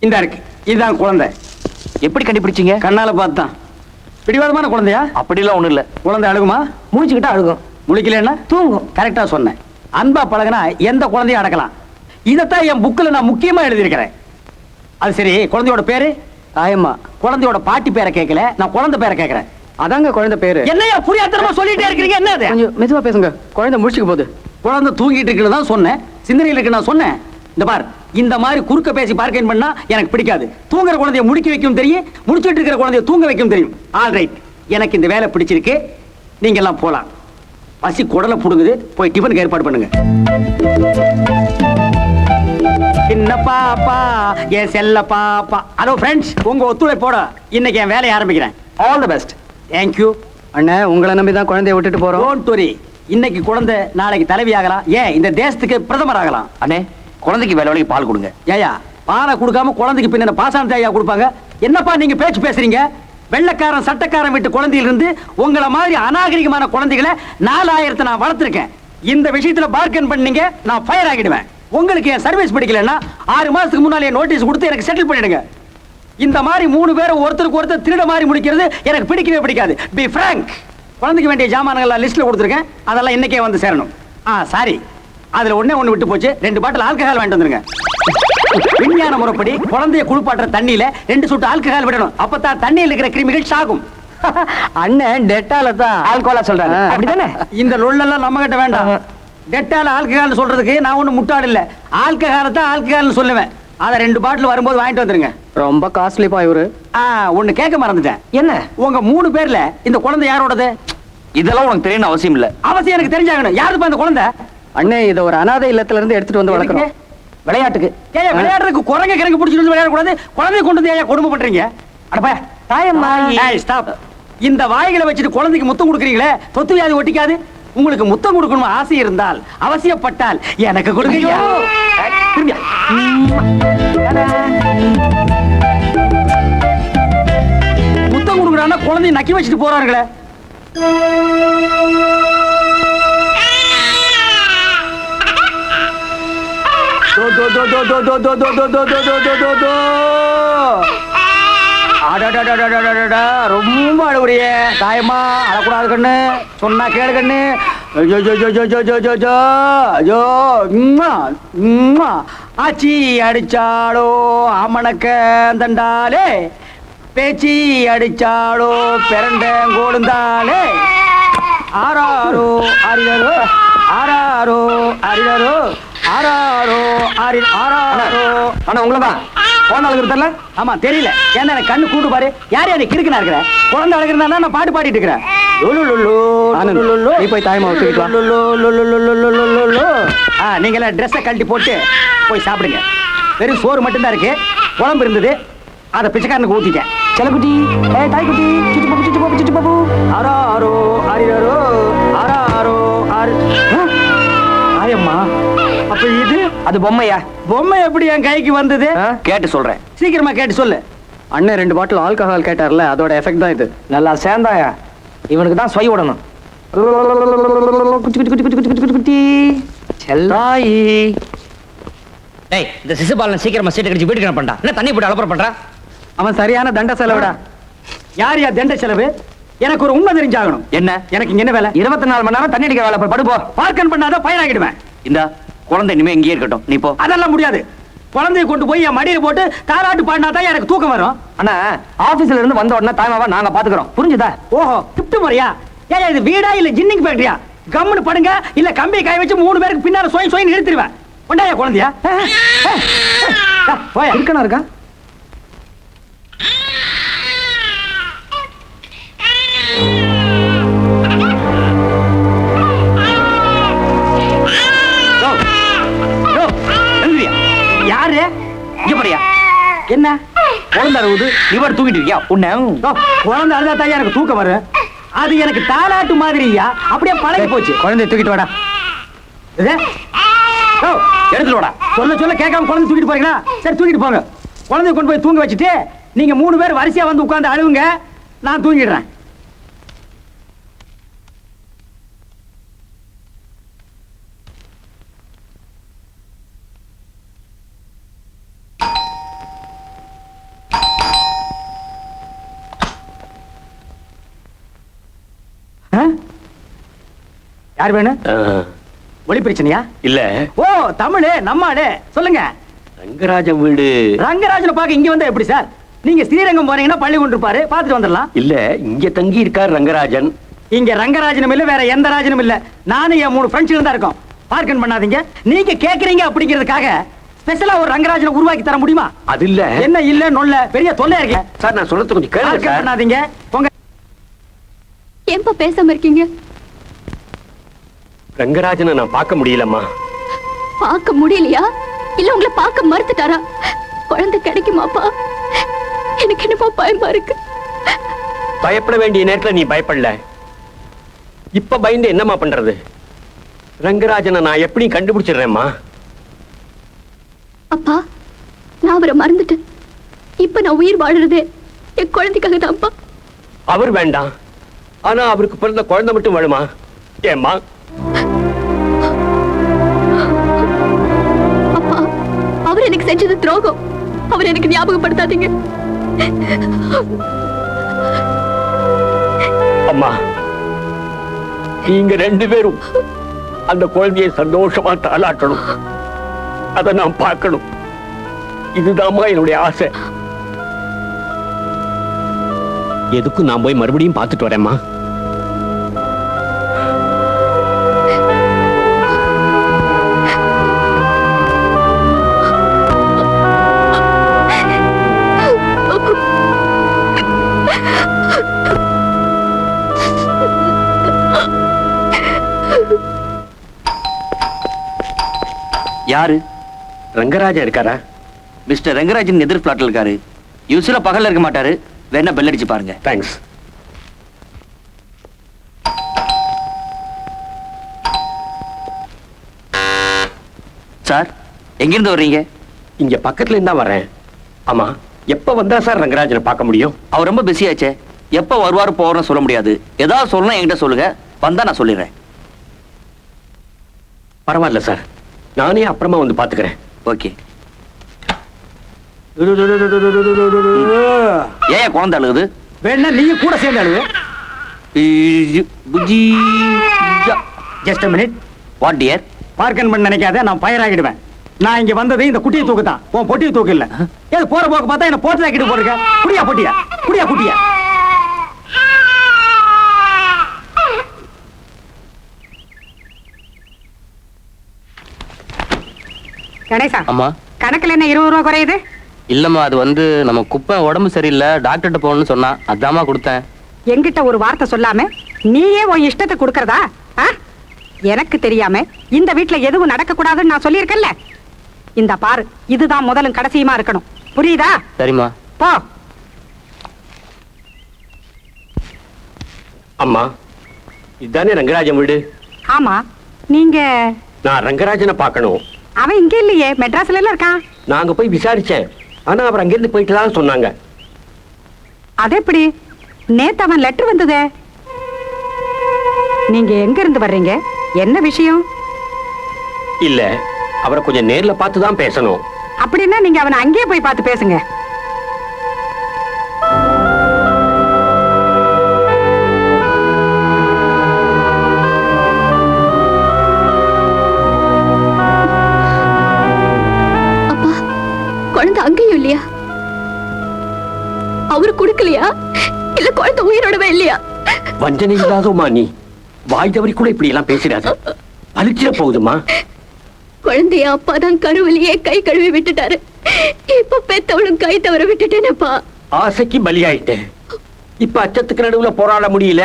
[SPEAKER 2] இந்த இருக்கு, இதுதான் குழந்தை.
[SPEAKER 1] எப்படி கண்டுபிடிச்சீங்க?
[SPEAKER 2] கண்ணால பார்த்தான். பிடிவாதமான குழந்தையா?
[SPEAKER 1] அப்படிலாம் ஒண்ணும் இல்ல.
[SPEAKER 2] குழந்தை அழுகுமா?
[SPEAKER 8] முடிச்சுக்கிட்டா அழுகும்,
[SPEAKER 2] முழிக்கலன்னா
[SPEAKER 8] தூங்கும்.
[SPEAKER 2] கரெக்டா சொன்னேன். அன்பா பழகுனா எந்த குழந்தையும் அடக்கலாம். இதத்தான் என் புக்ல நான் முக்கியமா எழுதியிருக்கிறேன். அது சரி, குழந்தையோட பேரு?
[SPEAKER 3] தாயம்மா.
[SPEAKER 2] குழந்தையோட பாட்டி பேரை கேட்கல, நான் குழந்தை பேரை கேட்கிறேன்.
[SPEAKER 3] அதாங்க குழந்தை பேரு.
[SPEAKER 2] என்னையா புரியாத்தனமா சொல்லிட்டே இருக்கீங்க? என்ன அது?
[SPEAKER 3] கொஞ்சம் மெதுவா பேசுங்க, குழந்தை முடிச்சுக்க போகுது.
[SPEAKER 2] குழந்தை தூங்கிட்டு இருக்குன்னு தான் சொன்னேன், சிந்தனையில் இருக்கு நான் சொன்னேன். இந்த பார், இந்த மாதிரி குறுக்க பேசி பார்க்கேன் பண்ணா எனக்கு பிடிக்காது. தூங்குற குழந்தைய முடிக்க வைக்கும் தெரியும், முடிச்சிட்டு இருக்கிற குழந்தைய தூங்க வைக்கும் தெரியும். ஆல்ரைட், எனக்கு இந்த வேலை பிடிச்சிருக்கு. நீங்க எல்லாம் போலாம். பசி குடலை புடுங்குது, போய் டிஃபனுக்கு ஏற்பாடு பண்ணுங்க. சின்ன பாப்பா, என் செல்ல பாப்பா. ஹலோ ஃப்ரெண்ட்ஸ், உங்க ஒத்துழைப்போட இன்னைக்கு என் வேலையை ஆரம்பிக்கிறேன்.
[SPEAKER 8] All the best.
[SPEAKER 2] தேங்க்யூ.
[SPEAKER 3] அண்ணே, உங்களை நம்பி தான் குழந்தைய விட்டுட்டு போறோம்.
[SPEAKER 2] Don't worry. இன்னைக்கு குழந்தை நாளைக்கு தலைவி ஆகலாம், ஏன் இந்த தேசத்துக்கு பிரதமர் ஆகலாம்.
[SPEAKER 1] அண்ணே, குழந்தைக்கு வேலை வேலைக்கு பால் கொடுங்க.
[SPEAKER 2] ஏயா பாலை கொடுக்காம குழந்தைக்கு பின்ன பாசான தேயா கொடுப்பாங்க? என்னப்பா நீங்க பேச்சு பேசுறீங்க? வெள்ளக்காரன் சட்டக்காரன் வீட்டு குழந்தையிலிருந்து உங்களை மாதிரி அநாகரிகமான குழந்தைகளை 4000 நான் வளர்த்திருக்கேன். இந்த விஷயத்துல பார்கன் பண்ணீங்க, நான் ஃபயர் ஆகிடுவேன். உங்களுக்கு என் சர்வீஸ் பிடிக்கலன்னா 6 மாசத்துக்கு முன்னாலே நோட்டீஸ் கொடுத்து எனக்கு செட்டில் பண்ணிடுங்க. இந்த மாதிரி 3 பேரும் ஒருத்தருக்கு ஒருத்தர் திருட மாதிரி முடிக்கிறது எனக்கு பிடிக்கவே பிடிக்காது. Be frank. குழந்தைக்கு வேண்டிய ஜாமான்கள் லிஸ்ட்ல கொடுத்துருக்கேன், அதெல்லாம் இன்னைக்கே வந்து சேரணும். சாரி, அதுல ஒண்ணு விட்டு போச்சு. 2 பாட்டில் ஆல்கஹால் வாங்கிட்டு வந்துருங்க. விஞ்ஞான முறைப்படி குழந்தைய குளிப்பாட்டுற தண்ணியில 2 சொட்டு ஆல்கஹால் விடணும். அப்பதான் தண்ணியில் இருக்கிற கிருமிகள் சாகும்.
[SPEAKER 3] அண்ணன் டெட்டால தான்
[SPEAKER 8] ஆல்கோலா சொல்றாரு, அப்படிதானே?
[SPEAKER 2] இந்த லொல்லெல்லாம் நம்ம கிட்ட வேண்டாம். டெட்டால ஆல்கஹால் சொல்றதுக்கு நான் ஒண்ணு முட்டாள் இல்ல. ஆல்கஹால தான் ஆல்கஹால்னு சொல்லுவேன். அத 2 பாட்டில் வரும்போது வாங்கிட்டு வந்துருங்க.
[SPEAKER 3] ரொம்ப காஸ்ட்லிப்பா இவரு.
[SPEAKER 2] ஒண்ணு கேட்க மறந்துட்டேன்.
[SPEAKER 8] என்ன?
[SPEAKER 2] உங்க 3 பேர்ல இந்த குழந்தை யாரோடது?
[SPEAKER 1] இதெல்லாம் உனக்கு தெரியணும் அவசியம் இல்ல.
[SPEAKER 2] அவசியம் எனக்கு தெரிஞ்சாகணும். யாருப்பா இந்த குழந்தை?
[SPEAKER 3] அண்ணே, இத ஒரு அனாதை இல்லத்துல இருந்து எடுத்துட்டு வந்து வளர்க்குறோம்.
[SPEAKER 8] விளையாட்டுக்கு.
[SPEAKER 2] ஏன் விளையாடுறதுக்கு குரங்க கிரங்க பிடிச்சிட்டு வந்து விளையாட கூடாது? குழந்தைய கொண்டு வந்து ஏன் கொடுமை பண்றீங்க? அடப்பா
[SPEAKER 8] தாயம்மா.
[SPEAKER 2] ஸ்டாப். இந்த வாய்களை வச்சுட்டு குழந்தைக்கு முத்தம் கொடுக்குறீங்களே, தொத்து வியாதி ஒட்டிக்காது? உங்களுக்கு முத்தம் கொடுக்கணும் ஆசை இருந்தால், அவசியப்பட்டால் எனக்கு கொடுங்க. முத்தம் கொடுக்குறான்னா குழந்தைய நக்கி வச்சுட்டு போறாங்களே. ரொம்ப அழுவுறியே தாயம்மா. அழக்கூடாது கண்ணு, சொன்னா கேளு கண்ணு. ஆச்சி அடிச்சாலோ அமனக்க தண்டாலே, பேச்சி அடிச்சாலோ பிறண்டங்கோளுந்தாலே. ஆராரோ அரிரோ, ஆராரோ அரிரோ, ஆராரோ ஆராரோ.
[SPEAKER 8] ஆனா உங்களதான் குழந்தை அழுகிறது தெரியல?
[SPEAKER 2] ஆமா தெரியல. ஏன்னா எனக்கு கண்ணு கூட்டு பாரு. யார் யாரு கிறுக்குனா இருக்கிற? குழந்தை அழுகிறதா நான் பாட்டு பாடிட்டு இருக்கிறேன்.
[SPEAKER 3] நீ போய் தாயம்மா விட்டுக்கிட்டு வா.
[SPEAKER 2] நீங்க எல்லாம் ட்ரெஸ்ஸை கழட்டி போட்டு போய் சாப்பிடுங்க. வெறும் சோறு மட்டும்தான் இருக்கு. குழம்பு இருந்தது, அதை பிச்சைக்காரனுக்கு ஊத்திட்டேன்.
[SPEAKER 8] செல்லக்குட்டி, தாய்க்குட்டி, சுட்டி பாப்பு, சுட்டி பாப்பு, சுட்டி பாப்பு.
[SPEAKER 2] ஆராரோ ஆரிரோ, ஆராரோ ஆறு. ஆயம்மா, அப்ப இது
[SPEAKER 8] அது பொம்மையா?
[SPEAKER 2] பொம்மை எப்படி என் கைக்கு வந்தது?
[SPEAKER 1] கேட்டு சொல்றேன்.
[SPEAKER 2] சீக்கிரமா கேட்டு சொல்லு.
[SPEAKER 3] அண்ணன் 2 பாட்டில் ஆல்கஹால் கேட்டார்ல, அதோட எஃபெக்ட் தான் இது.
[SPEAKER 8] நல்லா சேர்ந்தாயா? இவனுக்கு தான் சொய் விடணும். குட்டி குட்டி குட்டி குட்டி குட்டி குட்டி குட்டி செல்லாயி.
[SPEAKER 1] டேய், இந்த சிசுபாலன் சீக்கிரமா சீட்டு கடிச்சு வீட்டுக்கு என்ன பண்றா? என்ன தண்ணி போட்டு அலப்பற பண்றா?
[SPEAKER 3] அவன் சரியான தண்ட செலவிடா.
[SPEAKER 2] யார் யா தண்ட செலவு? எனக்கு ஒரு உண்மை தெரிஞ்சாகணும்.
[SPEAKER 1] என்ன?
[SPEAKER 2] எனக்கு இங்க என்ன வேலை?
[SPEAKER 8] 24 மணி நேரம் தண்ணி அடிக்கிற வேலை. போய் படுப்போ.
[SPEAKER 2] பார்க்கன் பண்ணாத பயிராகிடுவேன்.
[SPEAKER 1] இந்த குழந்தை இனிமே இங்கேயே இருக்கட்டும், நீ போ.
[SPEAKER 2] அதெல்லாம் முடியாது. குழந்தைய கொண்டு போய் என் மடியில போட்டு தாலாட்டு பாடினா தான் எனக்கு தூக்கம் வரும்.
[SPEAKER 8] அண்ணா, ஆபீஸ்ல இருந்து வந்த உடனே தாய்மாவா நாங்க பாத்துக்கிறோம், புரிஞ்சுதா?
[SPEAKER 2] ஓஹோ, திட்டு முறையா? ஏன் இது வீடா இல்ல ஜின்னிங் ஃபேக்டரியா? கம்முன்னு படுங்க, இல்ல கம்பியை காய வச்சு 3 பேருக்கு பின்னால சொய் சொய் நிறுத்திடுவேன். கொண்டாயா குழந்தையா? போயா
[SPEAKER 8] இருக்கணும் இருக்கா?
[SPEAKER 1] யாரு
[SPEAKER 2] இங்க போறியா
[SPEAKER 1] என்ன
[SPEAKER 2] குழந்தை அழுவுது இவர் தூங்கிட்டு இருக்கியா உன்னை
[SPEAKER 1] ஓ, குழந்தை அழுதா தான் எனக்கு தூக்கம் வரும். அது எனக்கு தாலாட்டு மாதிரியா, அப்படியே பழகி போச்சு.
[SPEAKER 8] குழந்தைய தூக்கிட்டு வாடா.
[SPEAKER 1] இது? ஓ,
[SPEAKER 2] எடுத்துட்டு வாடா.
[SPEAKER 1] சொல்ல கேட்காம குழந்தை தூக்கிட்டு போறீங்களா? சரி தூக்கிட்டு போங்க. குழந்தைய கொண்டு போய் தூங்க வச்சுட்டு நீங்க 3 பேர் வரிசையா வந்து உட்கார்ந்து அழுவுங்க, நான் தூங்கிடுறேன். யார் வேணும்? ஒளி பிரச்சனையா?
[SPEAKER 10] இல்ல
[SPEAKER 1] ஓ, தமிழ் நம்ம ஆளு. சொல்லுங்க.
[SPEAKER 10] ரங்கராஜன் வீடு.
[SPEAKER 1] ரங்கராஜனை பார்க்க இங்க வந்தா எப்படி சார்? நீங்க ஸ்ரீரங்கம் போனீங்கன்னா பள்ளி கொண்டு இருப்பாரு, பாத்துட்டு வந்துடலாம்.
[SPEAKER 10] இல்ல இங்க தங்கி இருக்கார் ரங்கராஜன்.
[SPEAKER 1] இங்க ரங்கராஜனும் இல்ல, வேற எந்த ராஜனும் இல்ல. நானும் என் 3 ஃப்ரெண்ட்ஸ் தான் இருக்கோம். பார்க்கன் பண்ணாதீங்க. நீங்க கேக்குறீங்க அப்படிங்கிறதுக்காக ஸ்பெஷலா ஒரு ரங்கராஜனை உருவாக்கி தர முடியுமா?
[SPEAKER 10] அது இல்ல.
[SPEAKER 1] என்ன இல்ல நொல்ல பெரிய தொல்லையா இருக்கு
[SPEAKER 10] சார். நான் சொல்றது கொஞ்சம் கேளுங்க
[SPEAKER 1] பார்க்கன்
[SPEAKER 10] சார்.
[SPEAKER 1] பண்ணாதீங்க. போங்க.
[SPEAKER 6] ஏன்பா பேசாம இருக்கீங்க?
[SPEAKER 10] ரங்கராஜனை நான் பார்க்க முடியலம்மா.
[SPEAKER 6] பார்க்க முடியலையா? இல்ல உங்களை பார்க்க மறுத்துட்டாரா? குழந்தை கிடைக்குமாப்பா? எனக்கு என்னப்பா பயமா இருக்கு.
[SPEAKER 10] பயப்பட வேண்டிய நேரத்துல நீ பயப்படல. இப்ப பயந்து என்னம்மா பண்றது? ரங்கராஜனை நான் எப்படி கண்டுபிடிச்சிடுறேம்மா?
[SPEAKER 6] அப்பா, நான் அவரை மறந்துட்டேன். இப்ப நான் உயிர் வாழறதே என் குழந்தைக்காக தான்ப்பா.
[SPEAKER 10] அவர் வேண்டாம், ஆனா அவருக்கு பிறந்த குழந்தை மட்டும் வேணுமா? ஏம்மா?
[SPEAKER 6] அப்பா, அவர் எனக்கு செஞ்சது துரோகம். அவர் எனக்கு ஞாபகப்படுத்தாதீங்க.
[SPEAKER 10] அம்மா, நீங்க 2 பேரும் அந்த குழந்தையை சந்தோஷமா தாளாட்டணும். அதை நான் பார்க்கணும். இதுதாம்மா என்னுடைய ஆசை. எதுக்கும் நான் போய் மறுபடியும் பார்த்துட்டு வரேம்மா.
[SPEAKER 2] யாரு?
[SPEAKER 10] ரங்கராஜன் இருக்காரா?
[SPEAKER 2] மிஸ்டர் ரங்கராஜன் எதிர் பிளாட்ல இருக்காரு. யூஸ்வலா பகல்ல இருக்க மாட்டாரு. வேணா பெல் அடிச்சு பாருங்க.
[SPEAKER 10] தேங்க்ஸ்.
[SPEAKER 2] சார், எங்கிருந்து வர்றீங்க?
[SPEAKER 10] இங்க பக்கத்துல இருந்தா வரேன். ஆமா, எப்ப வந்தா சார் ரங்கராஜனை பார்க்க முடியும்?
[SPEAKER 2] அவர் ரொம்ப பிஸியாச்சே. எப்ப வருவாரு போறோம்னு சொல்ல முடியாது. ஏதாவது சொல்லணும் என்கிட்ட சொல்லுங்க, வந்தா நான் சொல்லிடுறேன்.
[SPEAKER 10] பரவாயில்ல சார், நானே அப்புறமா வந்து பாத்துக்கிறேன்.
[SPEAKER 2] ஓகே. ஏன் குழந்தை அழுகுது?
[SPEAKER 1] வேணா நீங்க கூட சேர்ந்து அழுவு. Just a minute.
[SPEAKER 2] What dear?
[SPEAKER 1] பார்க்கன் பண்ண நினைக்காத, நான் பயராகிடுவேன். நான் இங்க வந்தது இந்த குட்டியை தூக்கு தான், உன் பொட்டியை தூக்கு இல்ல. ஏது போற போக்கு பார்த்தா என்ன போட்டு தாக்கிட்டு போறீங்க? குடியா பொட்டியா? குடியா குட்டியா?
[SPEAKER 5] கணேசா, அம்மா,
[SPEAKER 6] கணக்குல என்ன 20 ரூபா குறையுது?
[SPEAKER 5] இல்லம்மா, அது வந்து நம்ம குப்பை உடம்பு சரியில்லை, டாக்டர்கிட்ட போகணும்னு சொன்னா, அதாம்மா கொடுத்தேன்.
[SPEAKER 6] என்கிட்ட ஒரு வார்த்தை சொல்லாம நீயே உன் இஷ்டத்தை கொடுக்கறதா? எனக்கு தெரியாம இந்த வீட்டுல எதுவும் நடக்க கூடாதுன்னு நான் சொல்லியிருக்கேன்ல. இந்த பாரு, இதுதான் முதலும் கடைசியுமா இருக்கணும். புரியுதா?
[SPEAKER 5] சரிம்மா.
[SPEAKER 6] போ.
[SPEAKER 10] அம்மா, இதுதானே ரங்கராஜன் வீடு?
[SPEAKER 6] ஆமா, நீங்க?
[SPEAKER 10] நான் ரங்கராஜனை பார்க்கணும்.
[SPEAKER 6] அவன் இங்க இல்லையே, மெட்ராஸ்ல எல்லாம் இருக்கான்.
[SPEAKER 10] நாங்க போய் விசாரிச்சேன், ஆனா அவர் அங்கிருந்து போயிட்டு சொன்னாங்க.
[SPEAKER 6] அது எப்படி? நேத்து அவன் லெட்டர் வந்ததே. நீங்க எங்க இருந்து வர்றீங்க? என்ன விஷயம்?
[SPEAKER 10] இல்ல, அவரை கொஞ்சம் நேர்ல பார்த்து தான் பேசணும்.
[SPEAKER 6] அப்படின்னா நீங்க அவனை அங்கேயே போய் பார்த்து பேசுங்க.
[SPEAKER 11] அப்பா, குழந்தை அங்கேயும் இல்லையா? அவரு கொடுக்கலையா? இல்ல குழந்தை உயிரோடவே இல்லையா?
[SPEAKER 10] வஞ்சனை இல்லாதோமா நீ? வாய் தவறி கூட இப்படி எல்லாம் பேசுறாது. அழிச்சிட போகுதுமா.
[SPEAKER 11] குழந்தைய அப்பா தான் கருவிலேயே கை கழுவி விட்டுட்டாரு. இப்ப பெத்தவளும் கை தவற விட்டுட்டேனப்பா.
[SPEAKER 10] ஆசைக்கு பலியாயிட்டேன். இப்ப அச்சத்துக்கு நடுவுல போராட முடியல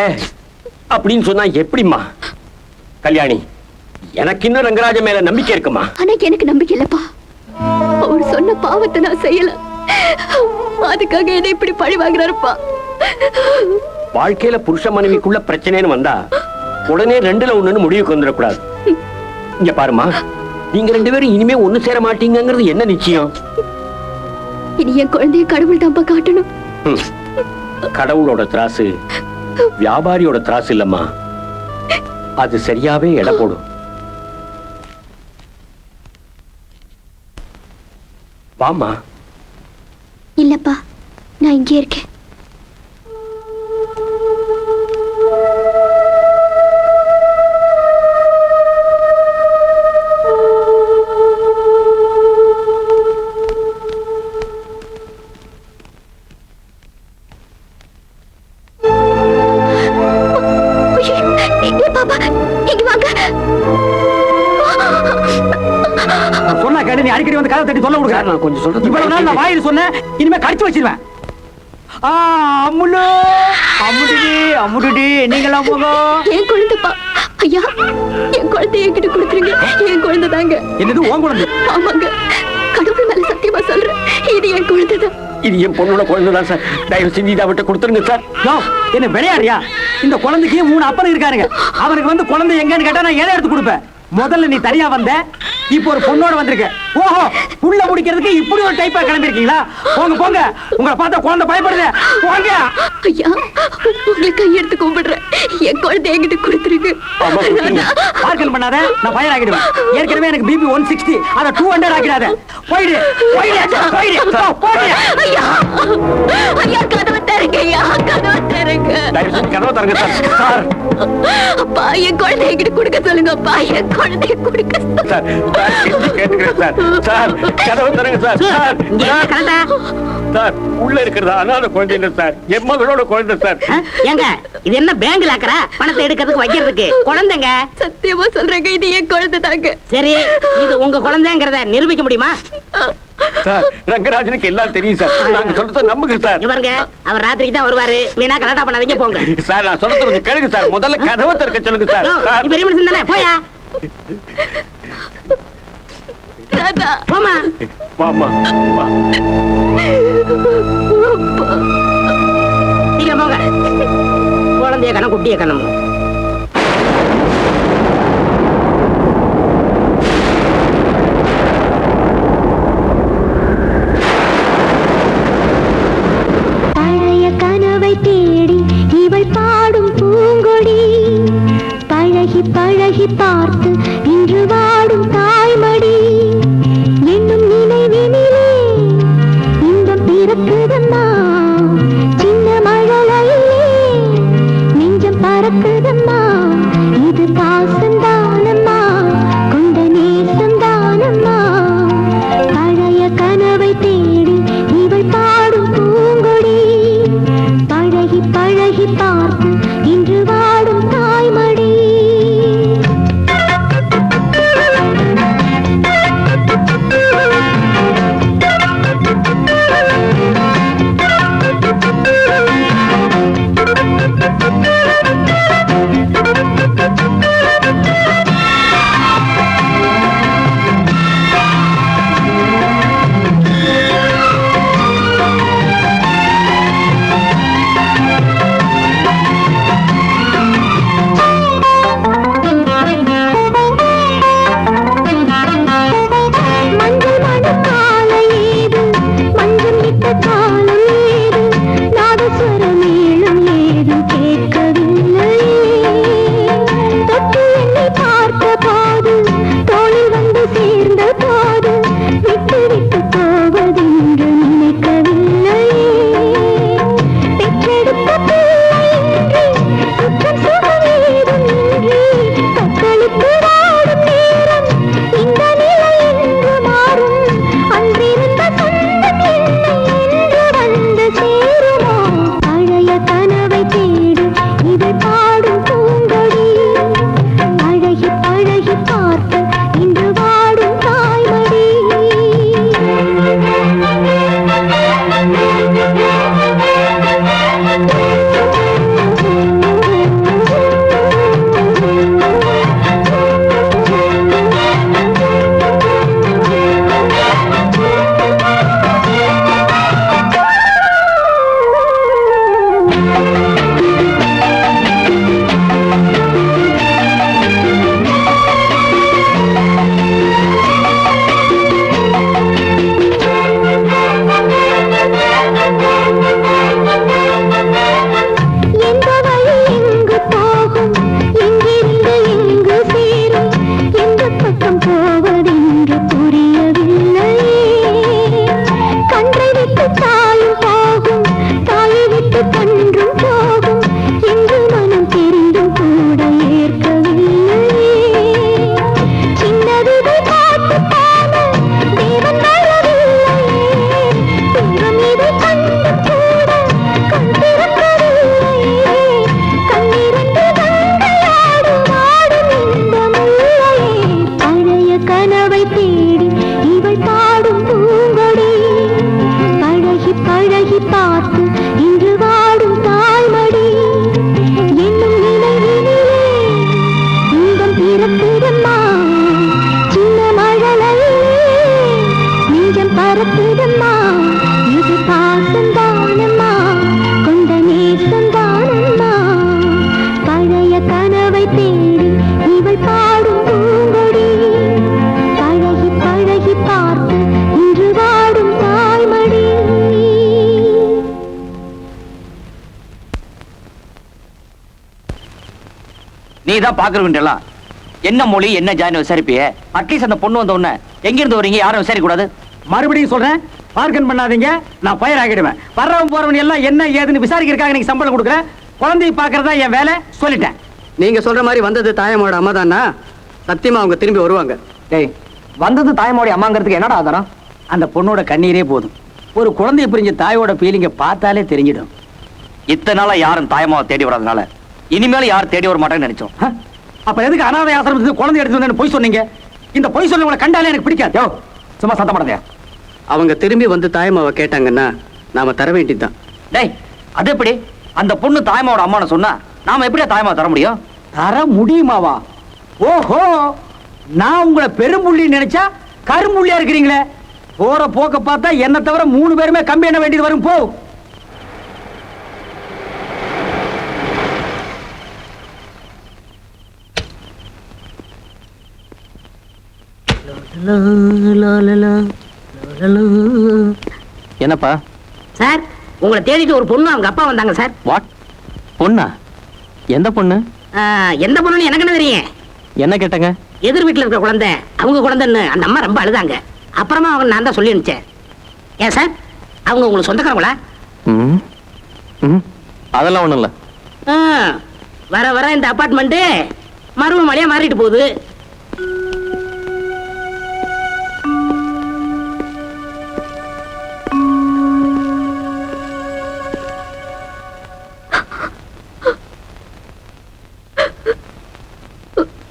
[SPEAKER 10] அப்படின்னு சொன்னா எப்படிம்மா? கல்யாணி, எனக்கு இன்னும் ரங்கராஜன் மேல நம்பிக்கை இருக்குமா?
[SPEAKER 11] ஆனா எனக்கு நம்பிக்கை இல்லப்பா. அவர் சொன்ன பாவத்தை நான் செய்யல, அதுக்காக என்ன இப்படி பழி வாங்குறாருப்பா.
[SPEAKER 10] வாழ்க்கையில புருஷ மனைவிக்குள்ள பிரச்சனைன்னு வந்தா உடனே 2ல 1ன்னு முடிவுக்கு வந்துடக்கூடாது. இங்க பாருமா, நீங்க 2 பேரும் இனிமே ஒண்ணு சேர மாட்டீங்கிறது என்ன நிச்சயம்?
[SPEAKER 11] இனி என் குழந்தைய கடவுள் தான்ப்பா காட்டணும்.
[SPEAKER 10] கடவுளோட திராசு வியாபாரியோட திராசு இல்லம்மா, அது சரியாவே எடை போடும். வாமா.
[SPEAKER 11] இல்லப்பா, நான் இங்கே இருக்கேன்.
[SPEAKER 1] சொன்னா கேட்டு நீ அடிக்கடி வந்து கதை தட்டி சொல்ல விடுங்க.
[SPEAKER 10] நான் கொஞ்சம் சொல்றது
[SPEAKER 1] இவ்வளவு நாள் நான் வாயில் சொன்னேன், இனிமே கடிச்சு வச்சிருவேன். அம்முலு அம்முடி அம்முடி நீங்களாம் போகும்.
[SPEAKER 11] என் குழந்தைப்பா. ஐயா, என் குழந்தைய என்கிட்ட கொடுத்துருங்க. என் குழந்தை தாங்க.
[SPEAKER 1] என்னது உன் குழந்தை?
[SPEAKER 11] ஆமாங்க, கடவுள் மேல சத்தியமா சொல்றேன், இது என் குழந்தைதான்.
[SPEAKER 10] இது என் பொண்ணோட குழந்தைதான் சார். தயவு செஞ்சு இதை விட்டு கொடுத்துருங்க சார்.
[SPEAKER 1] என்ன விளையாடுறியா? இந்த குழந்தைக்கு 3 அப்பன் இருக்காருங்க. அவனுக்கு வந்து குழந்தை எங்கன்னு கேட்டா நான் 7 எடுத்து கொடுப்பேன். முதல்ல நீ தனியா வந்த, இப்போ ஒரு பொண்ணோட வந்திருக்க. ஓஹோ, புள்ள முடிக்கிறதுக்கு இப்படி ஒரு டைப்பா கிளம்பி இருக்கீங்களா? போங்க போங்க, உங்களை பார்த்தா குழந்தை பயப்படுது. போங்க.
[SPEAKER 11] ஐயா, உங்களை கையெடுத்து கும்பிடுறேன், என் குழந்தை என்கிட்ட கொடுத்துருங்க.
[SPEAKER 1] பார்க்கல் பண்ணாத, நான் ஃபயர் ஆகிடுவேன். ஏற்கனவே எனக்கு பிபி 160, அதை 200 ஆகிடாத. போயிடு போயிடு போயிடு.
[SPEAKER 11] ஐயா, ஐயா, கதவை தருங்க. ஐயா, கதவை தருங்க.
[SPEAKER 10] தயவு செஞ்சு கதவை தரங்க சார். சார்,
[SPEAKER 11] அப்பா, என் குழந்தை என்கிட்ட கொடுக்க சொல்லுங்கப்பா. என் குழந்தைய கொடுக்க
[SPEAKER 10] சார், கேட்டுக்கிறேன் சார். சார், கதவை தரங்க சார். சார், சார், உள்ள இருக்கிறதா அனாதை குழந்தை இல்ல சார், என் மகளோட குழந்தை சார்.
[SPEAKER 4] ஏங்க, இது என்ன பேங்க்ல ஆக்கறா? பணத்தை எடுக்கிறதுக்கு வைக்கிறதுக்கு குழந்தைங்க.
[SPEAKER 11] சத்தியமா சொல்றேங்க, இது என் குழந்தை தாங்க.
[SPEAKER 4] சரி, இது உங்க குழந்தைங்கிறத நிரூபிக்க முடியுமா?
[SPEAKER 10] சார், ரங்கராஜனுக்கு எல்லாம் தெரியும் சார். நாங்க சொல்றத நம்புங்க சார்.
[SPEAKER 4] இவருங்க, அவர் ராத்திரிக்கு தான் வருவாரு. வீணா கலாட்டா பண்ணாதீங்க, போங்க.
[SPEAKER 10] சார், நான் சொல்றது கொஞ்சம் கேளுங்க சார். முதல்ல கதவை திறக்க சொல்லுங்க சார். சார்,
[SPEAKER 4] பெரிய மனுஷன் தானே, போயா.
[SPEAKER 11] ராதா,
[SPEAKER 4] போமா.
[SPEAKER 10] வாமா வா.
[SPEAKER 4] சீக்கிரம் போங்க. குழந்தைய கணம், குட்டிய கணம்.
[SPEAKER 7] பழைய கனவை தேடி இவள் பாடும் பூங்கொடி, பழகி பழகி பார்த்து இன்று வாடும் தாய்மடி. என்னும் நினைவினிலே இன்பம் பிறக்குதம்மா, சின்ன மழலையிலே நெஞ்சம் பறக்குதம்மா. பரப்புதம்மா இது பாசந்தானம்மா கொண்ட நேசந்தானம்மா பழைய கனவை தேடி இவள் பாடும் பூங்கொடி பழகி பழகி பார்த்து இன்று வாடும் தாய்மடி.
[SPEAKER 1] நீ தான் பாக்குறவன்டெல்லாம் என்ன மொழி என்ன ஜாயின் விசாரிப்பியே. அட்லீஸ்ட் அந்த பொண்ணு வந்த உடனே எங்க இருந்து வரீங்க யாரும் விசாரிக்க கூடாது.
[SPEAKER 2] மறுபடியும் சொல்றேன், பார்க்கன் பண்ணாதீங்க, நான் ஃபயர் ஆகிடுவேன். வர்றவன் போறவன் எல்லாம் என்ன ஏதுன்னு விசாரிக்கிறதுக்காக நீங்க சம்பளம் கொடுக்குறேன். குழந்தையை பாக்குறதா என் வேலை, சொல்லிட்டேன்.
[SPEAKER 3] நீங்க சொல்ற மாதிரி வந்தது தாயமோட அம்மா தானா? சத்தியமா அவங்க திரும்பி வருவாங்க.
[SPEAKER 1] டேய், வந்தது தாயமோட அம்மாங்கிறதுக்கு என்னடா ஆதாரம்?
[SPEAKER 2] அந்த பொண்ணோட கண்ணீரே போதும். ஒரு குழந்தைய பிரிஞ்ச தாயோட ஃபீலிங்க பார்த்தாலே தெரிஞ்சிடும்.
[SPEAKER 1] இத்தனை நாளா யாரும் தாயமாவை தேடி வராதனால இனிமேல் யாரும் தேடி வர மாட்டேன்னு நினைச்சோம்.
[SPEAKER 2] அப்ப எதுக்கு அனாதை ஆசிரமத்துக்கு குழந்தை எடுத்து வந்து பொய் சொன்னீங்க? இந்த பொய் சொன்னவங்களை கண்டாலே எனக்கு பிடிக்காது.
[SPEAKER 1] யோ, சும்மா சத்தம் போடாதே.
[SPEAKER 3] அவங்க திரும்பி வந்து தாயமாவை கேட்டாங்கன்னா நாம தர வேண்டியதுதான்.
[SPEAKER 1] டேய், அது எப்படி? அந்த பொண்ணு தாயமாவோட அம்மான்னு சொன்னா நாம எப்படியா தாயமா தர முடியும்?
[SPEAKER 2] தர முடியுமாவா? ஓஹோ, நான் உங்களை பெரும்புள்ளி நினைச்சா கரும்புள்ளியா இருக்கிறீங்களே. போற போக்க பார்த்தா என்ன தவிர 3 பேருமே கம்பி எண்ண வேண்டியது வரும். போ.
[SPEAKER 5] என்னப்பா
[SPEAKER 4] சார், உங்களை தேடிட்டு ஒரு பொண்ணு அவங்க அப்பா வந்தாங்க சார்.
[SPEAKER 5] வாட்? பொண்ணா? எந்த பொண்ணு?
[SPEAKER 4] எந்த பொண்ணுன்னு எனக்கு என்ன தெரியும்?
[SPEAKER 5] என்ன கேட்டங்க?
[SPEAKER 4] எதிர் வீட்டுல இருக்கிற குழந்தை அவங்க குழந்தைன்னு அந்த அம்மா ரொம்ப அழுதாங்க. அப்புறமா அவங்க நான் தான் சொல்லி அனுப்பிச்சேன். ஏன் சார், அவங்க உங்களுக்கு சொந்தக்காரங்களா?
[SPEAKER 5] அதெல்லாம் ஒண்ணும் இல்ல.
[SPEAKER 4] வர வர இந்த அபார்ட்மெண்ட் மருவ மலையா மாறிட்டு போகுது.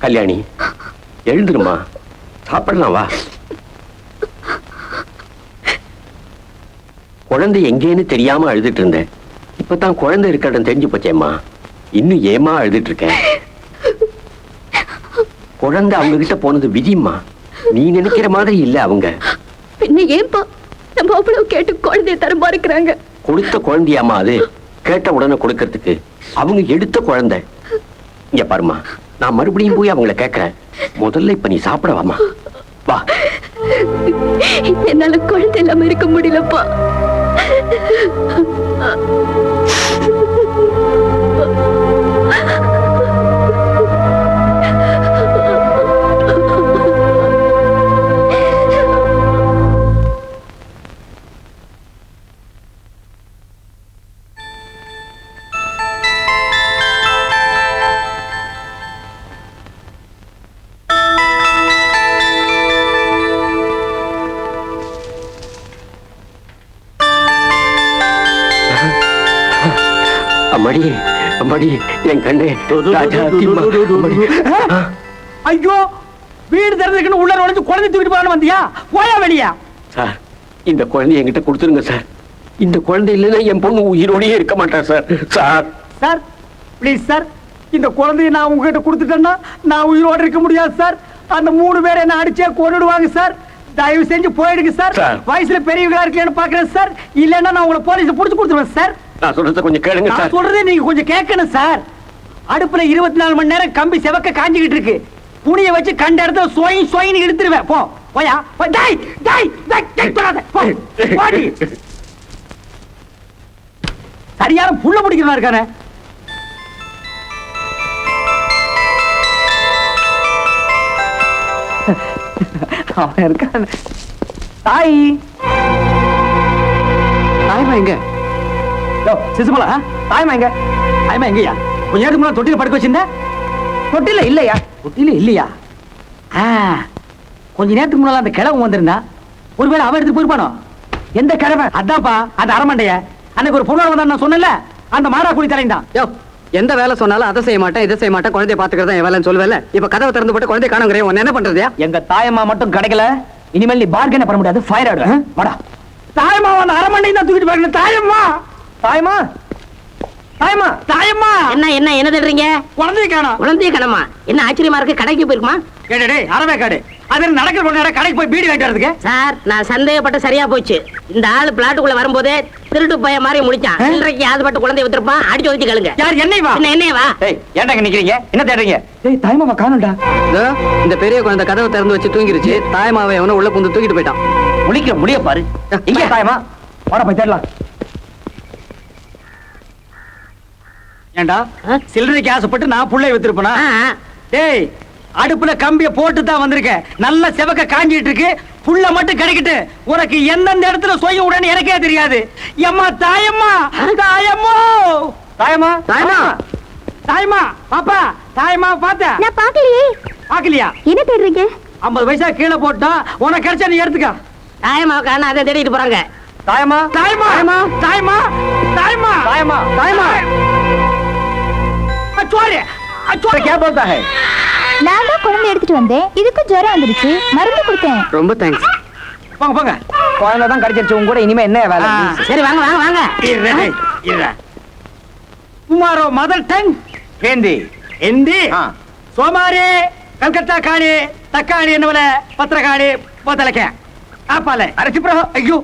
[SPEAKER 10] கல்யாணி, எழுந்துருமா, சாப்பிடலாம் வா. குழந்தை எங்கேன்னு தெரியாம அழுதுட்டு இருந்தேன். இப்பதான் குழந்தை இருக்க இடம் தெரிஞ்சு போச்சேம்மா. இன்னும் ஏமா அழுதுட்டு இருக்கேன்? குழந்தை அவங்க கிட்ட போனது விதிம்மா. நீ நினைக்கிற மாதிரி இல்ல அவங்க.
[SPEAKER 11] பின்ன ஏன்பா நம்ம அவ்வளவு கேட்டு குழந்தைய தர மறுக்கிறாங்க?
[SPEAKER 10] கொடுத்த குழந்தையாமா அது? கேட்ட உடனே கொடுக்கறதுக்கு அவங்க எடுத்த குழந்தை. இங்க பாருமா, நான் மறுபடியும் போய் அவங்கள கேட்கிறேன். முதல்ல இப்ப நீ சாப்பிடவாமா, வா.
[SPEAKER 11] என்னால குழந்தை இல்லாம இருக்க முடியலப்பா.
[SPEAKER 10] அம்மாடி, அம்மாடி, என் கண்ணே, ராஜாத்திம்மா, அம்மாடி.
[SPEAKER 2] ஐயோ, வீடு திறந்துக்குன்னு உள்ள நுழைஞ்சு குழந்தை தூக்கிட்டு போறான்னு வந்தியா? போயா வெளியா?
[SPEAKER 10] சார், இந்த குழந்தை என்கிட்ட கொடுத்துருங்க சார். இந்த குழந்தை இல்லைன்னா என் பொண்ணு உயிரோடயே இருக்க மாட்டா sir. Sir,
[SPEAKER 2] sir, please sir, இந்த குழந்தைய நான் உங்ககிட்ட கொடுத்துட்டேன்னா நான் உயிரோட இருக்க முடியாது சார். அந்த 3 பேரை என்ன அடிச்சே கொன்னுடுவாங்க சார். தயவு செஞ்சு போயிடுங்க சார். வயசுல பெரியவங்களா இருக்கேன்னு பாக்குறேன் சார். இல்லன்னா நான் உங்களை போலீஸ் புடிச்சு கொடுத்துருவேன் சார்.
[SPEAKER 10] நான் சொல்றத கொஞ்சம் கேளுங்க சார்.
[SPEAKER 2] நான் சொல்றதே நீங்க கொஞ்சம் கேட்கணும் சார். அடுப்புல 24 மணி நேரம் கம்பி செவக்க காஞ்சிக்கிட்டு இருக்கு. புனிய வச்சு கண்ட இடத்துல சோய் சோயின்னு இழுத்துருவேன். போ, போயா. டேய் டேய் டேய் தொடாத. போ, போடி. சரியான புள்ள பிடிக்கிறவா இருக்கானே.
[SPEAKER 1] அவன் இருக்கான். தாய்,
[SPEAKER 3] தாயமா எங்க?
[SPEAKER 2] சிசுமலா, தாயமா எங்க? தாயமா எங்கயா? கொஞ்ச நேரத்துக்கு முன்னாடி தொட்டில படுக்க வச்சிருந்த? தொட்டில இல்லையா? தொட்டில இல்லையா? கொஞ்ச நேரத்துக்கு முன்னால அந்த கிழவன் வந்திருந்தா, ஒருவேளை அவன் எடுத்து போயிருப்பானோ? எந்த கிழவன்? அதான்ப்பா, அந்த அரமண்டைய. அன்னைக்கு ஒரு பொண்ணு வந்தா நான் சொன்னல, அந்த மாறா குடி தலைந்தான்.
[SPEAKER 3] யோ, எந்த வேலை சொன்னாலும் அதை செய்ய மாட்டேன், இதை செய்ய மாட்டேன், குழந்தைய பாத்துக்கிறதா என் வேலைன்னு சொல்லுவேல. இப்ப கதவை திறந்து போட்டு குழந்தைய காணுங்கிறேன். உன்ன என்ன பண்றதுயா?
[SPEAKER 1] எங்க தாயம்மா மட்டும் கிடைக்கல, இனிமேல் நீ பார்கன் பண்ண முடியாது. ஃபயர் ஆயிடுவேன். வாடா.
[SPEAKER 2] தாயம்மா அந்த அரமண்டையும் தான் தூக்கிட்டு போயிருக்கேன். தாயம்மா, தாயம்மா, தாயம்மா, தாயம்மா.
[SPEAKER 4] என்ன என்ன என்ன தேடுறீங்க?
[SPEAKER 2] குழந்தைய காணோம்.
[SPEAKER 4] குழந்தைய காணோமா? என்ன ஆச்சரியமா இருக்கு? கடைக்கு போயிருக்குமா?
[SPEAKER 2] கேடே அரவே காடு. அது நடக்கிற பொண்ணு கடைக்கு போய் பீடி வாங்கிட்டு வரதுக்கு.
[SPEAKER 4] சார் நான் சந்தேகப்பட்ட சரியா போச்சு. இந்த ஆளு பிளாட்டுக்குள்ள வரும்போதே திருட்டு பைய மாதிரி முடிச்சான். இன்றைக்கு ஆசைப்பட்டு குழந்தைய வித்திருப்பான். அடிச்சு ஒதுக்கி கேளுங்க.
[SPEAKER 2] யார் என்னைய வா?
[SPEAKER 4] என்னைய வா?
[SPEAKER 1] ஏய் ஏன்டா இங்க நிக்கிறீங்க? என்ன தேடுறீங்க?
[SPEAKER 8] டேய் தாய்மாமா காணோம்டா.
[SPEAKER 3] இதோ, இந்த பெரிய குழந்தை கதவை திறந்து வச்சு தூங்கிருச்சு. தாய்மாவை எவனோ உள்ள புந்து தூக்கிட்டு போயிட்டான்.
[SPEAKER 1] முழிக்கிற முடிய பாரு. இங்க தாயமா
[SPEAKER 8] வாடா போய் தேடலாம்.
[SPEAKER 2] ஏண்டா சில்லறைக்கு ஆசைப்பட்டு நான் புள்ளைய வித்திருப்பேனா?
[SPEAKER 4] ஆ,
[SPEAKER 2] டேய் அடுப்புல கம்பிய போட்டு தான் வந்திருக்கேன். நல்ல செவக்க காஞ்சிட்டு இருக்கு. புள்ள மட்டும் கிடைக்கட்டு. உனக்கு எந்தெந்த இடத்துல சொய்ய உடனே எனக்கே தெரியாது. எம்மா தாயம்மா, தாயம்மோ,
[SPEAKER 1] தாயமா
[SPEAKER 3] தாய்மா
[SPEAKER 2] தாயம்மா, பாப்பா, தாயம்மா பாத்த?
[SPEAKER 7] நான் பாக்கலையே.
[SPEAKER 2] பாக்கலையா?
[SPEAKER 7] என்ன தேடுறீங்க?
[SPEAKER 2] 50 பைசா கீழே போட்டா உனக்கு கிடைச்சா நீ எடுத்துக்க.
[SPEAKER 4] தாயமாவுக்கான அதை தேடிட்டு போறாங்க.
[SPEAKER 1] தாயமா
[SPEAKER 2] தாயம்மா, தாயம்மா, தாயம்மா,
[SPEAKER 1] தாயமா
[SPEAKER 2] தாயம்மா. அச்சோரி, அச்சோரி.
[SPEAKER 1] क्या बोलता है?
[SPEAKER 7] நான் தான் குழந்தை எடுத்துட்டு வந்தேன். இதுக்கு ஜுரம் வந்துருச்சு. மருந்து கொடுத்தேன்.
[SPEAKER 3] ரொம்ப தேங்க்ஸ்.
[SPEAKER 2] போங்க போங்க.
[SPEAKER 8] குழந்தை தான் கடிச்சிருச்சு. உங்க கூட இனிமே என்ன வேலை?
[SPEAKER 4] சரி வாங்க வாங்க வாங்க.
[SPEAKER 2] इरा तुम्हारो मदर टंग हिंदी हिंदी सोमारी कलकत्ता काड़ी तक्काड़ी என்னவல பத்திரக்காடி போதலக்க ஆப்பால அரசிப்ரோ. ஐயோ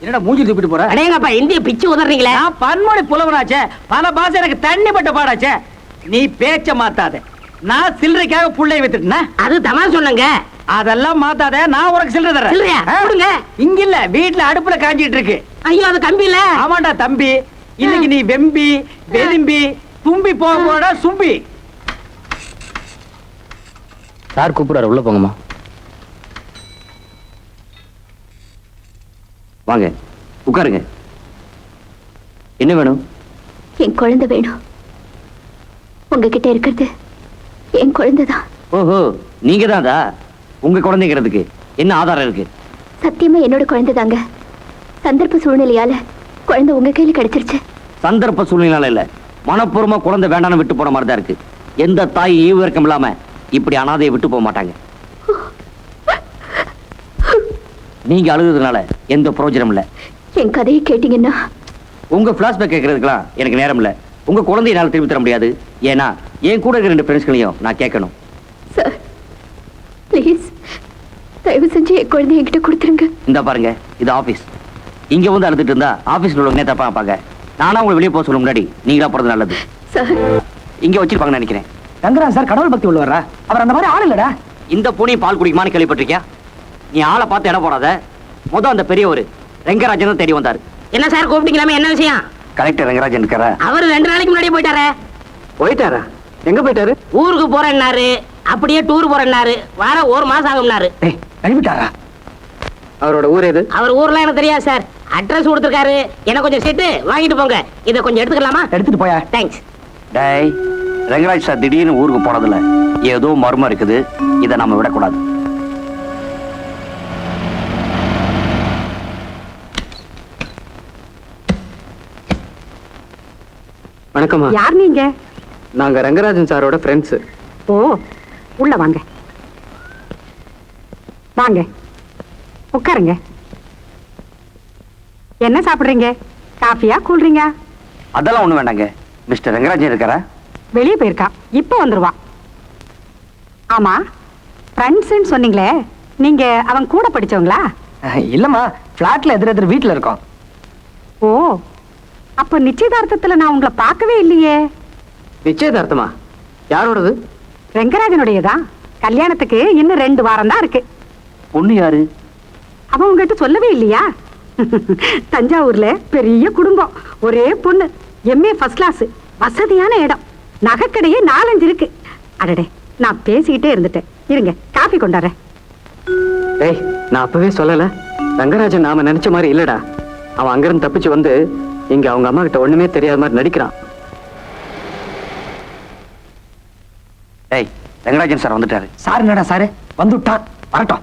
[SPEAKER 2] என்னடா மூஞ்சி தூக்கிட்டு போற?
[SPEAKER 4] அடேங்கப்பா இந்திய பிச்சு உதறீங்களே.
[SPEAKER 2] நான் பன்மொழி புலவனாச்சே. பல பாஷை எனக்கு தண்ணி பட்ட பாடாச்சே. நீ பேச்ச மாத்தாத. நான் சில்லறைக்காக புள்ளை வித்துட்டேனா?
[SPEAKER 4] அது தமாஷ் சொன்னங்க.
[SPEAKER 2] அதெல்லாம் மாத்தாத. நான் உனக்கு சில்லறை தரேன்.
[SPEAKER 4] சில்லறையா? கொடுங்க.
[SPEAKER 2] இங்க இல்ல, வீட்ல அடுப்புல காஞ்சிட்டு இருக்கு.
[SPEAKER 4] ஐயோ அது கம்பி இல்ல.
[SPEAKER 2] ஆமாண்டா தம்பி. இன்னைக்கு நீ வெம்பி வெதும்பி தும்பி போக போடா சும்பி.
[SPEAKER 5] சார் கூப்பிடுறாரு, உள்ள போங்கம்மா.
[SPEAKER 1] வாங்க உட்காருங்க. என்ன வேணும்?
[SPEAKER 11] என் குழந்தை வேணும். உங்ககிட்ட இருக்கிறது என் குழந்தை தான்.
[SPEAKER 1] ஓஹோ நீங்க தான்டா. உங்க குழந்தைங்கிறதுக்கு என்ன ஆதாரம் இருக்கு?
[SPEAKER 11] சத்தியமா என்னோட குழந்தை தாங்க. சந்தர்ப்ப சூழ்நிலையால குழந்தை உங்க கையில கிடைச்சிருச்சு.
[SPEAKER 1] சந்தர்ப்ப சூழ்நிலை இல்ல, மனப்பூர்வமா குழந்தை வேண்டாம்னு விட்டு போன மாதிரி தான் இருக்கு. எந்த தாய் ஈவு இறக்கம் இல்லாம இப்படி அனாதையை விட்டு போக மாட்டாங்க. நீங்க அழுகுறதுனால எந்த பிரயோஜனம் இல்ல.
[SPEAKER 11] என் கதையை கேட்டீங்கன்னா
[SPEAKER 1] உங்க பிளாஷ்பேக் கேட்கறதுக்கெல்லாம் எனக்கு நேரம் இல்ல. உங்க குழந்தைய என்னால திருப்பி தர முடியாது. ஏன்னா என் கூட இருக்கிற 2 ஃப்ரெண்ட்ஸ்களையும் நான் கேட்கணும்.
[SPEAKER 11] சார் ப்ளீஸ் தயவு செஞ்சு என் குழந்தைய என்கிட்ட கொடுத்துருங்க.
[SPEAKER 1] இந்த பாருங்க, இது ஆபீஸ். இங்க வந்து அழுதுட்டு இருந்தா ஆபீஸ்ல உள்ளவங்க தப்பா பார்ப்பாங்க. நானா உங்களை வெளியே போக சொல்ல முன்னாடி நீங்களா போறது நல்லது.
[SPEAKER 11] சார்
[SPEAKER 1] இங்க வச்சிருப்பாங்கன்னு நினைக்கிறேன்.
[SPEAKER 8] ரங்கராஜ் சார் கடவுள் பக்தி உள்ளவரா? அவர் அந்த மாதிரி ஆள் இல்லடா.
[SPEAKER 1] இந்த பூனையும் பால் குடிக்குமான்னு கேள்விப்பட்டிருக்கியா? நீ ஆளை பார்த்து இடம் போடாத. அந்த பெரியவர் ரெங்கராஜன் தேடி வந்தாரு.
[SPEAKER 4] என்ன சார் கூப்பிட்டீங்களாமே, என்ன விஷயம்?
[SPEAKER 1] கலெக்டர் ரெங்கராஜன் இருக்காரா?
[SPEAKER 4] அவர் 2 நாளைக்கு முன்னாடியே போயிட்டாரே.
[SPEAKER 3] போயிட்டாரா? எங்க போயிட்டாரு?
[SPEAKER 4] ஊருக்கு போறேன்னாரு. அப்படியே டூர் போறேன்னாரு. வர 1 மாசம் ஆகும்னாரு.
[SPEAKER 8] டேய் கழிவிட்டாரா?
[SPEAKER 3] அவரோட ஊர் எது?
[SPEAKER 4] அவர் ஊர்லாம் எனக்கு தெரியாது சார். அட்ரஸ் கொடுத்துருக்காரு. எனக்கு கொஞ்சம் சீட்டு வாங்கிட்டு போங்க. இதை கொஞ்சம் எடுத்துக்கலாமா?
[SPEAKER 8] எடுத்துட்டு போயா.
[SPEAKER 4] தேங்க்ஸ்.
[SPEAKER 1] டேய் ரெங்கராஜ் சார் திடீர்னு ஊருக்கு போனதுல ஏதோ மர்மம் இருக்குது. இதை நம்ம விடக்கூடாது.
[SPEAKER 3] வணக்கம்மா.
[SPEAKER 6] யார் நீங்க?
[SPEAKER 3] நாங்க ரங்கராஜன் சாரோட ஃப்ரெண்ட்ஸ்.
[SPEAKER 6] ஓ உள்ள வாங்க. வாங்க உட்காருங்க. என்ன சாப்பிடுறீங்க? காஃபியா கூல்ட்ரிங்கா?
[SPEAKER 1] அதெல்லாம் ஒண்ணு வேண்டாங்க. மிஸ்டர் ரெங்கராஜன் இருக்காரா?
[SPEAKER 6] வெளியே போயிருக்கா. இப்ப வந்துருவா. ஆமா ஃப்ரெண்ட்ஸ்ன்னு சொன்னீங்களே, நீங்க அவன் கூட படிச்சவங்களா?
[SPEAKER 8] இல்லம்மா, பிளாட்ல எதிர் வீட்டுல இருக்கோம்.
[SPEAKER 6] ஓ அப்ப நிச்சயதார்த்தத்துல நான் உங்களை பார்க்கவே இல்லையே.
[SPEAKER 3] நிச்சயதார்த்தமா? யாரோடது?
[SPEAKER 6] ரெங்கராஜனுடையதான். கல்யாணத்துக்கு இன்னும் 2 வாரம் தான் இருக்கு.
[SPEAKER 1] பொண்ணு யாரு?
[SPEAKER 6] அவன் உங்ககிட்ட சொல்லவே இல்லையா? தஞ்சாவூர்ல பெரிய குடும்பம், ஒரே பொண்ணு, எம்ஏ ஃபர்ஸ்ட் கிளாஸ், வசதியான இடம், நகைக்கடையே 4-5 இருக்கு. அடடே நான் பேசிக்கிட்டே இருந்துட்டேன். இருங்க காபி கொண்டாடுறேன்.
[SPEAKER 3] ஏய் நான் அப்பவே சொல்லல, ரங்கராஜன் நாம நினைச்ச மாதிரி இல்லடா. அவன் அங்கிருந்து தப்பிச்சு வந்து இங்க அவங்க அம்மா கிட்ட ஒண்ணுமே தெரியாத மாதிரி நடிக்கிறான்.
[SPEAKER 1] டேய் ரெங்கராஜன் சார் வந்துட்டாரு.
[SPEAKER 8] சார் என்னடா சாரு வந்துட்டான், வரட்டும்.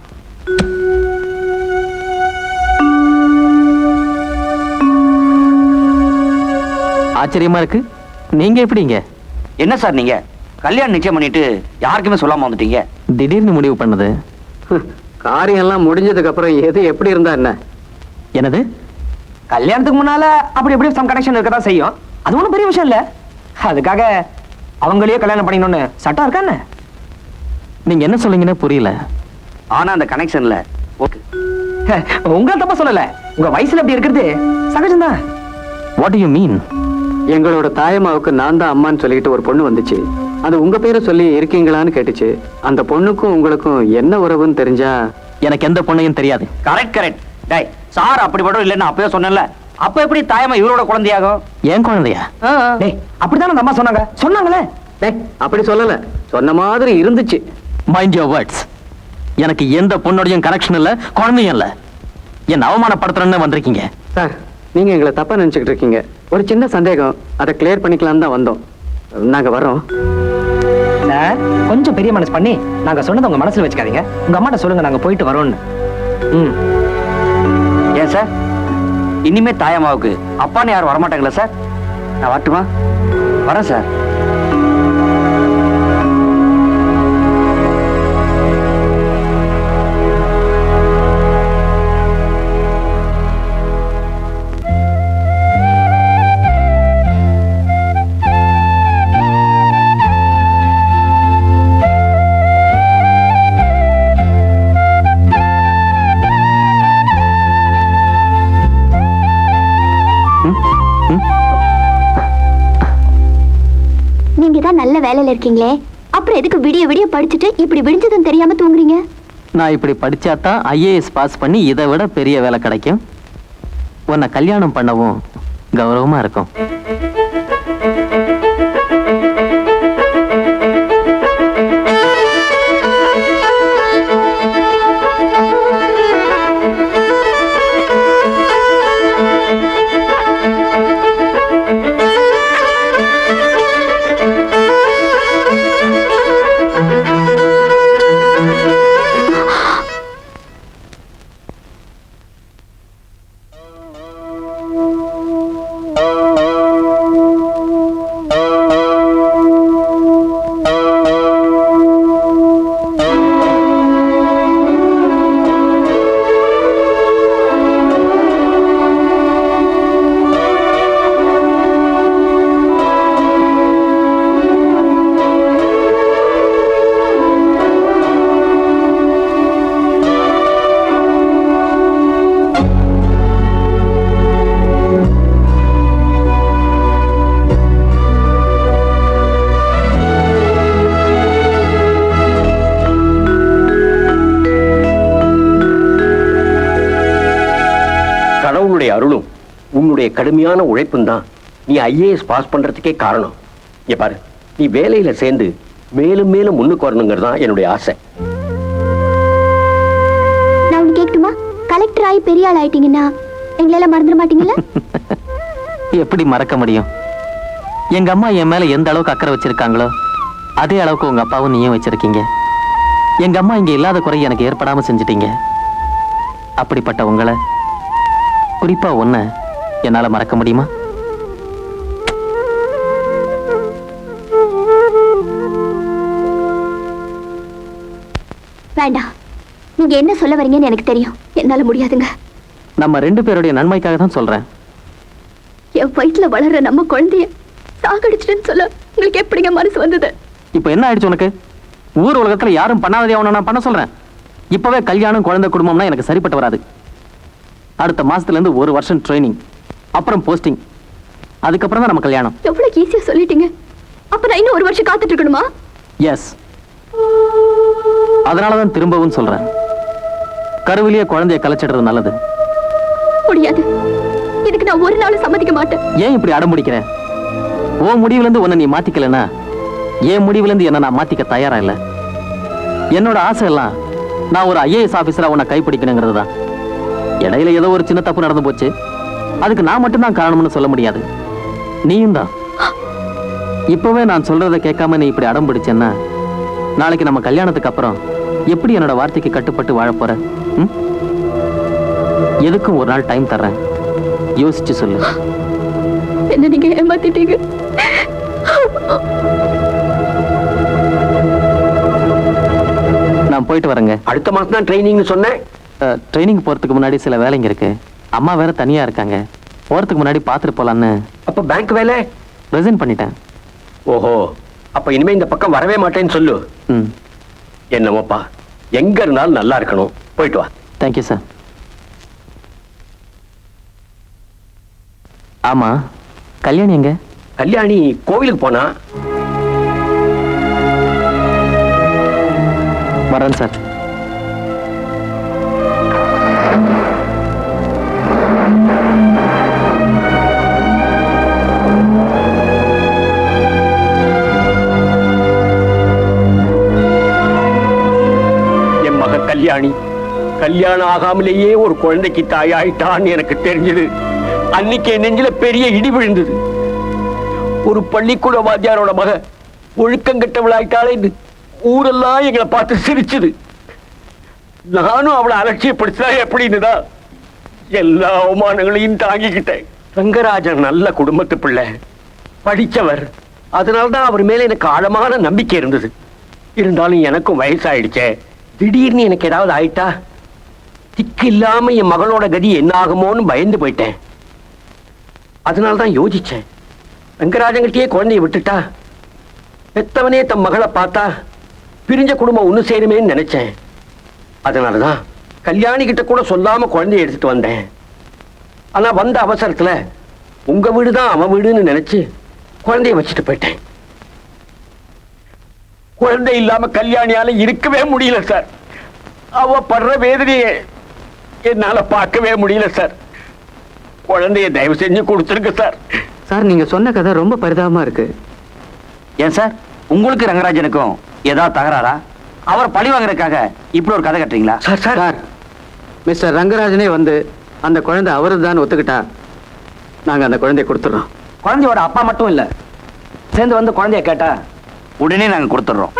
[SPEAKER 5] ஆச்சரியமா இருக்கு. நீங்க எப்படிங்க?
[SPEAKER 1] என்ன சார் நீங்க கல்யாணம் நிச்சயம் பண்ணிட்டு யாருக்குமே சொல்லாம வந்துட்டீங்க?
[SPEAKER 5] திடீர்னு முடிவு பண்ணது.
[SPEAKER 3] காரியம் எல்லாம் முடிஞ்சதுக்கு அப்புறம் எது எப்படி இருந்தா என்ன?
[SPEAKER 5] என்னது?
[SPEAKER 8] கல்யாணத்துக்கு முன்னால அப்படி எப்படி சம் கனெக்ஷன் இருக்கதான் செய்யும். அது ஒண்ணும் பெரிய விஷயம் இல்ல. அதுக்காக அவங்களையே கல்யாணம் பண்ணிக்கணும்னு சட்டம் இருக்கா என்ன?
[SPEAKER 5] நீங்க என்ன சொல்றீங்கன்னு புரியல.
[SPEAKER 1] ஆனா அந்த கனெக்ஷன்ல ஓகே.
[SPEAKER 8] உங்களை தப்பா சொல்லல, உங்க வயசுல அப்படி இருக்கிறது சகஜம்தான்.
[SPEAKER 5] What do you mean?
[SPEAKER 3] எங்களோட தாயம்மாவுக்கு நான் தான் அம்மான்னு சொல்லிட்டு ஒரு பொண்ணு வந்துச்சு. அது உங்க பேரை சொல்லி இருக்கீங்களான்னு கேட்டுச்சு. அந்த பொண்ணுக்கும் உங்களுக்கும் என்ன உறவுன்னு தெரிஞ்சா?
[SPEAKER 5] எனக்கு எந்த பொண்ணையும் தெரியாது.
[SPEAKER 1] Correct correct. டேய் சார் அப்படிப்படும் இல்லைன்னு அப்பவே சொன்னேன்ல. அப்ப எப்படி தாயம்மா இவரோட குழந்தையாகும்?
[SPEAKER 5] என் குழந்தையா?
[SPEAKER 8] டேய் அப்படித்தானே அந்த அம்மா சொன்னாங்களே.
[SPEAKER 3] டேய் அப்படி சொல்லல, சொன்ன மாதிரி இருந்துச்சு.
[SPEAKER 5] Mind your words. எனக்கு எந்த பொண்ணோடையும் கனெக்ஷன் இல்ல, குழந்தையும் இல்ல. என்ன அவமானப்படுத்துறேன்னு வந்திருக்கீங்க.
[SPEAKER 3] சார் நீங்க எங்களை தப்பா நினைச்சுக்கிட்டு இருக்கீங்க. ஒரு சின்ன சந்தேகம், அதை கிளியர் பண்ணிக்கலாம்னு தான் வந்தோம். நாங்க வரோம்
[SPEAKER 8] சார். கொஞ்சம் பெரிய மனசு பண்ணி நாங்க சொன்னதை உங்க மனசுல வச்சுக்காதீங்க. உங்க அம்மாட்ட சொல்லுங்க நாங்க போயிட்டு வரோம்னு.
[SPEAKER 1] ஏன் சார் இனிமே தாயம்மாவுக்கு அப்பான்னு யாரும் வரமாட்டாங்களா சார்? நான் வரட்டுமா? வரேன் சார்.
[SPEAKER 7] நீங்க தான் நல்ல வேலையில இருக்கீங்களே, அப்புறம் எதுக்கு விடிய விடிய படிச்சுட்டு இப்படி விடிஞ்சதும் தெரியாம தூங்குறீங்க?
[SPEAKER 5] நான் இப்படி படிச்சாதான் ஐஏஎஸ் பாஸ் பண்ணி இதை விட பெரிய வேலை கிடைக்கும். உன்னை கல்யாணம் பண்ணவும் கௌரவமா இருக்கும்.
[SPEAKER 10] அருளும் உன்னுடைய கடுமையான உழைப்பும் தான் நீ ஐஏஎஸ் பாஸ் பண்றதுக்கே காரணம். இங்க பாரு, நீ வேலையில சேர்ந்து மேலும் மேலும் முன்னுக்கு வரணுங்கிறது தான் என்னுடைய ஆசை.
[SPEAKER 7] நான் உனக்கு கேட்கட்டுமா? கலெக்டர் ஆகி பெரிய ஆள் ஆயிட்டீங்கன்னா எங்களெல்லாம் மறந்துட மாட்டீங்களா?
[SPEAKER 5] எப்படி மறக்க முடியும்? எங்க அம்மா என் மேல எந்த அளவுக்கு அக்கறை வச்சிருக்காங்களோ அதே அளவுக்கு உங்க அப்பாவும் நீயும் வச்சிருக்கீங்க. எங்க அம்மா இங்க இல்லாத குறை எனக்கு ஏற்படாம செஞ்சிட்டீங்க. அப்படிப்பட்ட உங்களை, குறிப்பா ஒன்ன என்னால மறக்க முடியுமா?
[SPEAKER 7] வேண்டாம், நீங்க என்ன சொல்ல வரீங்கன்னு எனக்கு தெரியும். என்னால முடியாதுங்க.
[SPEAKER 5] நம்ம ரெண்டு பேருடைய நன்மைக்காக தான் சொல்றேன்.
[SPEAKER 11] என் வயிற்றுல வளர்ற நம்ம குழந்தைய சாகடிச்சிட்டுன்னு சொல்ல உங்களுக்கு எப்படிங்க மனசு வந்தது?
[SPEAKER 5] இப்ப என்ன ஆயிடுச்சு உனக்கு? ஊர் உலகத்துல யாரும் பண்ணாதே அவனை நான் பண்ண சொல்றேன். இப்பவே கல்யாணம், குழந்தை, குடும்பம்னா எனக்கு சரிப்பட்டு வராது. அடுத்த மாசத்துல இருந்து 1 வருஷம் ட்ரைனிங், அப்புறம் போஸ்டிங், அதுக்கப்புறம் தான் நம்ம கல்யாணம்.
[SPEAKER 11] எவ்வளவு ஈஸியா சொல்லிட்டீங்க. அப்ப நான் இன்னும் 1 வருஷம் காத்துட்டு இருக்கணுமா?
[SPEAKER 5] எஸ். அதனாலதான் திரும்பவும் சொல்றேன், கருவிலேயே குழந்தைய கலைச்சிடுறது நல்லது.
[SPEAKER 11] முடியாது, இதுக்கு நான் ஒரு நாளும் சம்மதிக்க மாட்டேன்.
[SPEAKER 5] ஏன் இப்படி அடம் பிடிக்கிறேன்? உன் முடிவுல இருந்து உன்னை நீ மாத்திக்கலனா என் முடிவுல இருந்து என்ன நான் மாத்திக்க தயாரா இல்ல. என்னோட ஆசை எல்லாம் நான் ஒரு ஐஏஎஸ் ஆபீசரா உன்னை கைப்பிடிக்கணுங்கிறது தான். இடையில ஏதோ ஒரு சின்ன தப்பு நடந்து போச்சு, அதுக்கு நான் மட்டும்தான் காரணம்னு சொல்ல முடியாது, நீயும் தான். இப்பவே நான் சொல்றதை கேட்காம நீ இப்படி அடம் பிடிச்சேன்னா நாளைக்கு நம்ம கல்யாணத்துக்கு அப்புறம் எப்படி என்னோட வார்த்தைக்கு கட்டுப்பட்டு வாழ போற? எதுக்கும் ஒரு நாள் டைம் தர்றேன், யோசிச்சு சொல்லு.
[SPEAKER 11] என்ன நீங்க ஏமாத்திட்டீங்க.
[SPEAKER 5] நான் போயிட்டு வரேங்க.
[SPEAKER 10] அடுத்த மாசம் தான் ட்ரைனிங்னு சொன்னேன்.
[SPEAKER 5] ட்ரைனிங் போறதுக்கு முன்னாடி சில வேலைங்க இருக்கு. அம்மா வேற தனியா இருக்காங்க, போறதுக்கு முன்னாடி பாத்துட்டு போலான்னு.
[SPEAKER 10] அப்ப பேங்க் வேலை
[SPEAKER 5] ரிசைன் பண்ணிட்டேன்.
[SPEAKER 10] ஓஹோ, அப்ப இனிமே இந்த பக்கம் வரவே மாட்டேன்னு சொல்லு. என்னமோப்பா, எங்க இருந்தாலும் நல்லா இருக்கணும். போயிட்டு வா.
[SPEAKER 5] Thank you sir. ஆமா, கல்யாணி எங்க?
[SPEAKER 10] கல்யாணி கோவிலுக்கு போனா.
[SPEAKER 5] வரேன் சார்.
[SPEAKER 10] என் மக கல்யாணி கல்யாணம் ஆகாமலேயே ஒரு குழந்தைக்கு தாயாயிட்டான்னு எனக்கு தெரிஞ்சது அன்னைக்கு என் நெஞ்சில பெரிய இடி விழுந்தது. ஒரு பள்ளிக்கூட வாத்தியாரோட மக ஒழுக்கங்கட்டவளாயிட்டாலே ஊரெல்லாம் எங்களை பார்த்து சிரிச்சது. நானும் அவளை அலட்சியப்படுத்தினா எப்படின்னுதான் எல்லா அவமானங்களையும் தாங்கிக்கிட்டேன். ரங்கராஜன் நல்ல குடும்பத்து பிள்ளை, படிச்சவர். அதனால்தான் அவர் மேல எனக்கு ஆழமான நம்பிக்கை இருந்தது. இருந்தாலும் எனக்கும் வயசாயிடுச்சே, திடீர்னு எனக்கு ஏதாவது ஆயிட்டா திக்கு இல்லாம என் மகளோட கதி என்ன ஆகுமோன்னு பயந்து போயிட்டேன். அதனால்தான் யோசிச்சேன், ரங்கராஜன்கிட்டயே குழந்தைய விட்டுட்டா பெத்தவனே தம் மகளை பார்த்தா பிரிஞ்ச குடும்பம் ஒண்ணு சேருமேன்னு நினைச்சேன். அதனாலதான் கல்யாணி கிட்ட கூட சொல்லாம குழந்தைய எடுத்துட்டு வந்தேன். ஆனா வந்த அவசரத்துல உங்க வீடுதான் அவன் வீடுன்னு நினைச்சு குழந்தைய வச்சுட்டு போயிட்டேன். குழந்தை இல்லாம கல்யாணியால இருக்கவே முடியல சார். அவ படுற வேதனையை என்னால பார்க்கவே முடியல சார். குழந்தைய தயவு செஞ்சு கொடுத்துருங்க சார்.
[SPEAKER 3] சார், நீங்க சொன்ன கதை ரொம்ப பரிதாபமா இருக்கு.
[SPEAKER 1] ஏன் சார், உங்களுக்கு ரங்கராஜனுக்கும் ஏதாவது தகராறா? அவர் பழி வாங்குறதுக்காக இப்படி ஒரு கதை கட்டுறீங்களா?
[SPEAKER 3] சார் சார், மிஸ்டர் ரங்கராஜனே வந்து அந்த குழந்தை அவரது தான் ஒத்துக்கிட்டா நாங்க அந்த குழந்தைய கொடுத்துறோம்.
[SPEAKER 1] குழந்தையோட அப்பா மட்டும் இல்ல, சேர்ந்து வந்து குழந்தைய கேட்டா உடனே நாங்க கொடுத்துடுறோம்.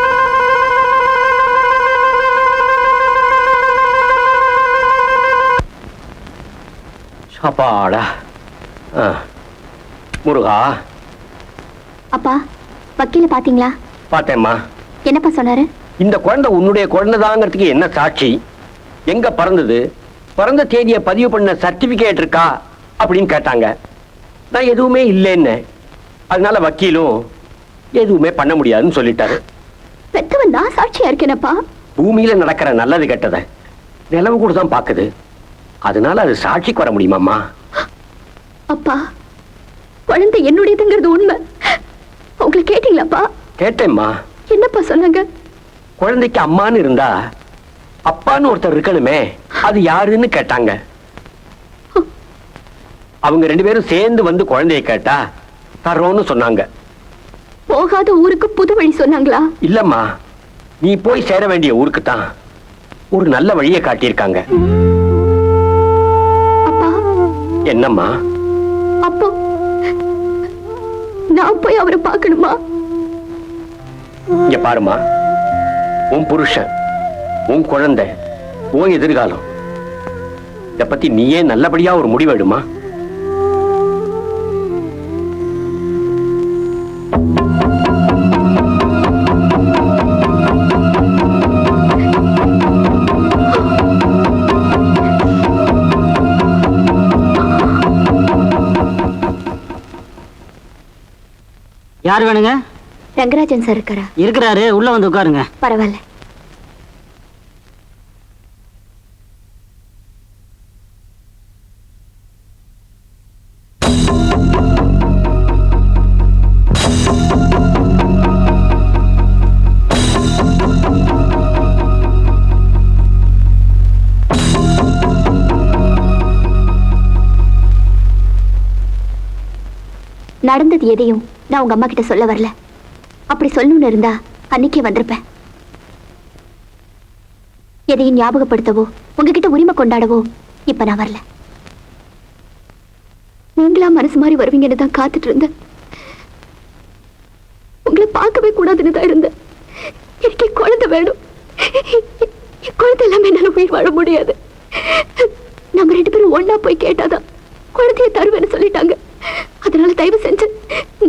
[SPEAKER 10] அப்பாடா. முருகா.
[SPEAKER 7] அப்பா, வக்கீல பாத்தீங்களா?
[SPEAKER 10] பார்த்தேம்மா.
[SPEAKER 7] என்னப்பா சொன்னாரு?
[SPEAKER 10] இந்த குழந்தை உன்னுடைய குழந்தைதாங்கிறதுக்கு என்ன சாட்சி? எங்க பிறந்தது, பிறந்த தேதியை பதிவு பண்ண சர்டிபிகேட் இருக்கா அப்படின்னு கேட்டாங்க. நான் எதுவுமே இல்லைன்னு. அதனால வக்கீலும் எதுவுமே பண்ண முடியாதுன்னு சொல்லிட்டாரு.
[SPEAKER 7] பெத்தவன் நான் சாட்சியா இருக்கேனப்பா.
[SPEAKER 10] பூமியில நடக்கிற நல்லது கெட்டதை நிலவு கூட தான் பாக்குது. அதனால அது சாட்சிக்கு வர முடியுமாம்மா?
[SPEAKER 7] அப்பா, குழந்தை என்னுடையதுங்கிறது உண்மை. உங்களுக்கு கேட்டீங்களாப்பா?
[SPEAKER 10] கேட்டேம்மா.
[SPEAKER 7] என்னப்பா சொன்னாங்க?
[SPEAKER 10] குழந்தைக்கு அம்மான்னு இருந்தா அப்பான்னு ஒருத்தர் இருக்கணுமே, அது யாருன்னு கேட்டாங்க. அவங்க 2 பேரும் சேர்ந்து வந்து குழந்தைய கேட்டா தர்றோம்னு சொன்னாங்க.
[SPEAKER 7] போகாத ஊருக்கு புது வழி சொன்னாங்களா?
[SPEAKER 10] இல்லம்மா, நீ போய் சேர வேண்டிய ஊருக்கு தான் ஒரு நல்ல வழியை காட்டியிருக்காங்க.
[SPEAKER 7] அப்பா.
[SPEAKER 10] என்னம்மா?
[SPEAKER 7] அப்போ நான் போய் அவரை பார்க்கணுமா?
[SPEAKER 10] இங்க பாருமா, உன் புருஷன், உன் குழந்தை, உன் எதிர்காலம், இத பத்தி நீயே நல்லபடியா ஒரு முடிவு எடுமா.
[SPEAKER 4] யார் வேணுங்க?
[SPEAKER 7] ரங்கராஜன் சார் இருக்காரா?
[SPEAKER 4] இருக்கிறாரு, உள்ள வந்து உட்காருங்க.
[SPEAKER 7] பரவாயில்ல. நடந்தது எதையும் நான் உங்க அம்மா கிட்ட சொல்ல வரல. அப்படி சொல்லணும்னு இருந்தா அன்னைக்கே வந்திருப்பேன். எதையும் ஞாபகப்படுத்தவோ உங்ககிட்ட உரிமை கொண்டாடவோ இப்ப நான் வரல. நீங்களா மனசு மாதிரி வருவீங்கன்னு தான் காத்துட்டு இருந்தேன். உங்களை பார்க்கவே கூடாதுன்னு தான் இருந்தேன். எனக்கு குழந்தை வேணும். குழந்தை எல்லாமே என்னால உயிர் வாழ முடியாது. நம்ம 2 பேரும் ஒன்னா போய் கேட்டாதான் குழந்தைய தருவேன்னு சொல்லிட்டாங்க. அதனால தயவு செஞ்சு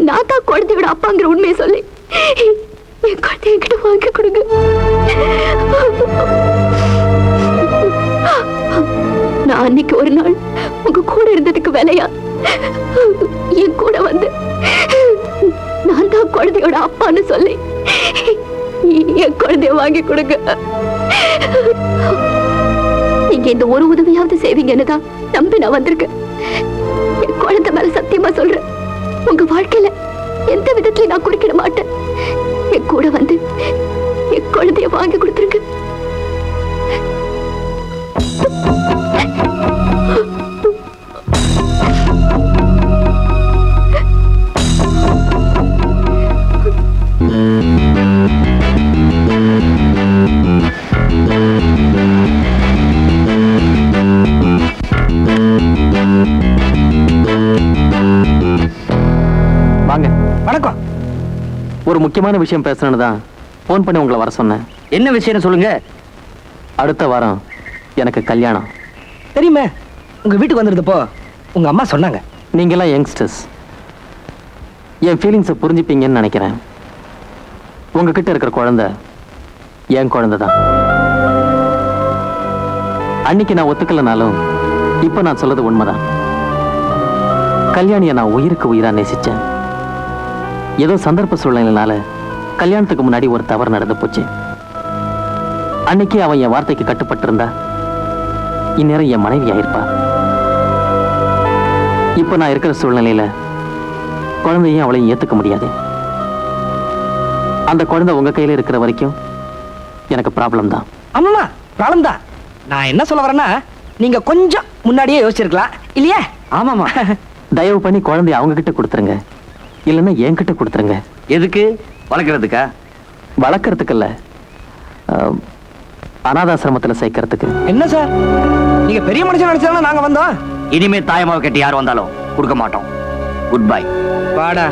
[SPEAKER 7] நான் தான் குழந்தையோட அப்பாங்கிற உண்மையை சொல்லி என் குழந்தைய கிட்ட வாங்கி கொடுங்க. நான் அன்னைக்கு ஒரு நாள் உங்க கூட இருந்ததுக்கு வேலையா என் கூட வந்து நான் தான் குழந்தையோட அப்பான்னு சொல்லி என் குழந்தைய வாங்கி கொடுங்க. இந்த ஒரு உதவியாவது செய்வீங்கன்னு தான் நம்பி நான் வந்திருக்கேன். என் குழந்தை மேல சத்தியமா சொல்றேன், உங்க வாழ்க்கையில எந்த விதத்திலையும் நான் குறுக்கிட மாட்டேன். என் கூட வந்து என் குழந்தைய வாங்கி கொடுத்துருங்க.
[SPEAKER 5] வாங்க.
[SPEAKER 8] வணக்கம்.
[SPEAKER 5] ஒரு முக்கியமான விஷயம் பேசணும்னு தான் ஃபோன் பண்ணி உங்களை வர சொன்னேன்.
[SPEAKER 8] என்ன விஷயம்னு சொல்லுங்க.
[SPEAKER 5] அடுத்த வாரம் எனக்கு கல்யாணம்.
[SPEAKER 8] தெரியுமே, உங்க வீட்டுக்கு வந்திருந்தப்போ உங்க அம்மா சொன்னாங்க.
[SPEAKER 5] நீங்கெல்லாம் யங்ஸ்டர்ஸ், என் ஃபீலிங்ஸை புரிஞ்சுப்பீங்கன்னு நினைக்கிறேன். உங்ககிட்ட இருக்கிற குழந்தை என் குழந்தை தான். அன்னைக்கு நான் ஒத்துக்கலனாலும் இப்ப நான் சொல்றது உண்மைதான். கல்யாணியை நான் உயிருக்கு உயிரா நேசிச்சேன். ஏதோ சந்தர்ப்ப சூழ்நிலையினால கல்யாணத்துக்கு முன்னாடி ஒரு தவறு நடந்து போச்சு. அன்னைக்கு அவன் என் வார்த்தைக்கு கட்டுப்பட்டு இருந்தா இந்நேரம் என் மனைவி ஆயிருப்பா. இப்ப நான் இருக்கிற சூழ்நிலையில குழந்தையும் அவளையும் ஏத்துக்க முடியாது. அந்த குழந்தை உங்க கையில இருக்கிற வரைக்கும் எனக்கு ப்ராப்ளம் தான்.
[SPEAKER 8] அம்மா ப்ராப்ளம் தான். நான் என்ன சொல்ல வரேன்னா, நீங்க கொஞ்சம் முன்னாடியே யோசிச்சிருக்கலாம் இல்லையா?
[SPEAKER 1] ஆமாமா.
[SPEAKER 5] தயவு பண்ணி குழந்தைய அவங்க கிட்ட கொடுத்துருங்க, இல்லைன்னா என்கிட்ட கொடுத்துருங்க.
[SPEAKER 1] எதுக்கு? வளர்க்கறதுக்கா?
[SPEAKER 5] வளர்க்கறதுக்கு இல்ல, அனாதாசிரமத்துல சேர்க்கறதுக்கு.
[SPEAKER 8] என்ன சார், நீங்க பெரிய மனுஷன் நினைச்சாலும் நாங்க வந்தோம்.
[SPEAKER 1] இனிமே தாயமாவை கட்டி யார் வந்தாலும் கொடுக்க மாட்டோம். Good bye.
[SPEAKER 8] வாடா.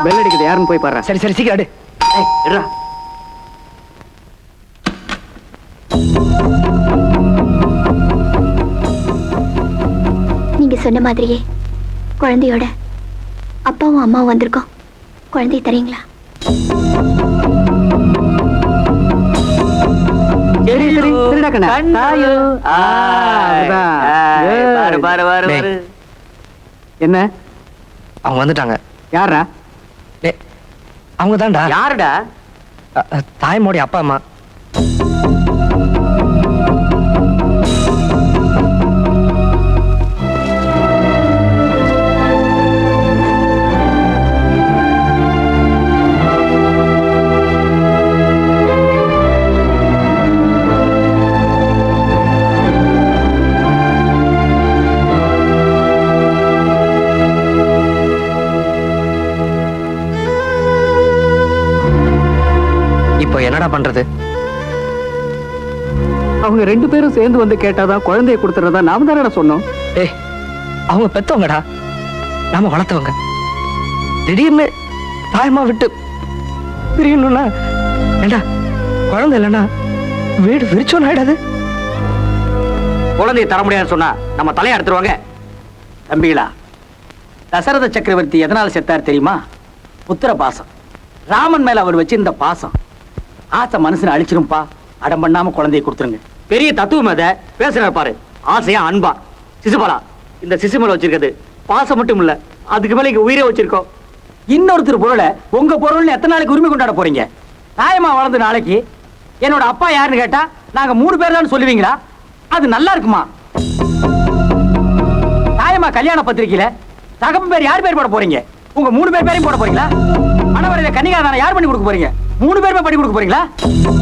[SPEAKER 3] பெல் அடிக்குது, யாருன்னு போய் பாரு.
[SPEAKER 8] சரி சரி சீக்கிரம் அடு.
[SPEAKER 7] நீங்க சொன்ன மாதிரியே குழந்தையோட அப்பாவும் அம்மாவும் வந்திருக்கோம். குழந்தைய தரீங்களா?
[SPEAKER 3] என்ன
[SPEAKER 8] அவங்க வந்துட்டாங்க.
[SPEAKER 3] யாரா?
[SPEAKER 8] அவங்க தான்டா.
[SPEAKER 1] யாருடா?
[SPEAKER 8] தாய்மோடைய அப்பா அம்மா. என்னடா பண்றது?
[SPEAKER 3] அவங்க ரெண்டு பேரும் சேர்ந்து வந்து கேட்டாதான் குழந்தைய கொடுத்துறதா நாம தானடா சொன்னோம்.
[SPEAKER 8] ஏய், அவங்க பெத்தவங்கடா, நாம வளர்த்தவங்க. திடீர்னு தாயமா விட்டு பிரியணும்னா ஏண்டா, குழந்தை இல்லைன்னா வீடு விரிச்சோன்னு ஆயிடாது.
[SPEAKER 2] குழந்தையை தர முடியாதுன்னு சொன்னா நம்ம தலையை எடுத்துருவாங்க. தம்பிகளா, தசரத சக்கரவர்த்தி எதனால செத்தார் தெரியுமா? புத்திர பாசம். ராமன் மேல அவர் வச்சிருந்த பாசம். ஆசை மனசுன்னு அழிச்சிரும்பா, அடம் பண்ணாம குழந்தையை கொடுத்துருங்க. பெரிய தத்துவம் அதை பேசுறாரு பாரு. ஆசையா அன்பா. சிசுபாலா, இந்த சிசு மேல வச்சிருக்கிறது பாசம் மட்டும் இல்ல, அதுக்கு மேல இங்க உயிரை வச்சிருக்கோம். இன்னொருத்தர் பொருளை உங்க பொருள்னு எத்தனை நாளைக்கு உரிமை கொண்டாட போறீங்க? தாயமா வளர்ந்து நாளைக்கு என்னோட அப்பா யாருன்னு கேட்டா நாங்க 3 பேர் தான் சொல்லுவீங்களா? அது நல்லா இருக்குமா? தாயமா கல்யாண பத்திரிக்கையில தகப்பன் பேர் யார் பேர் போட போறீங்க? உங்க 3 பேர் பேரையும் போட போறீங்களா? மணவரையில கன்னிகாதானம் யார் பண்ணி கொடுக்க போறீங்க? 3 பேர் பண்ணி கொடுக்க போறீங்களா?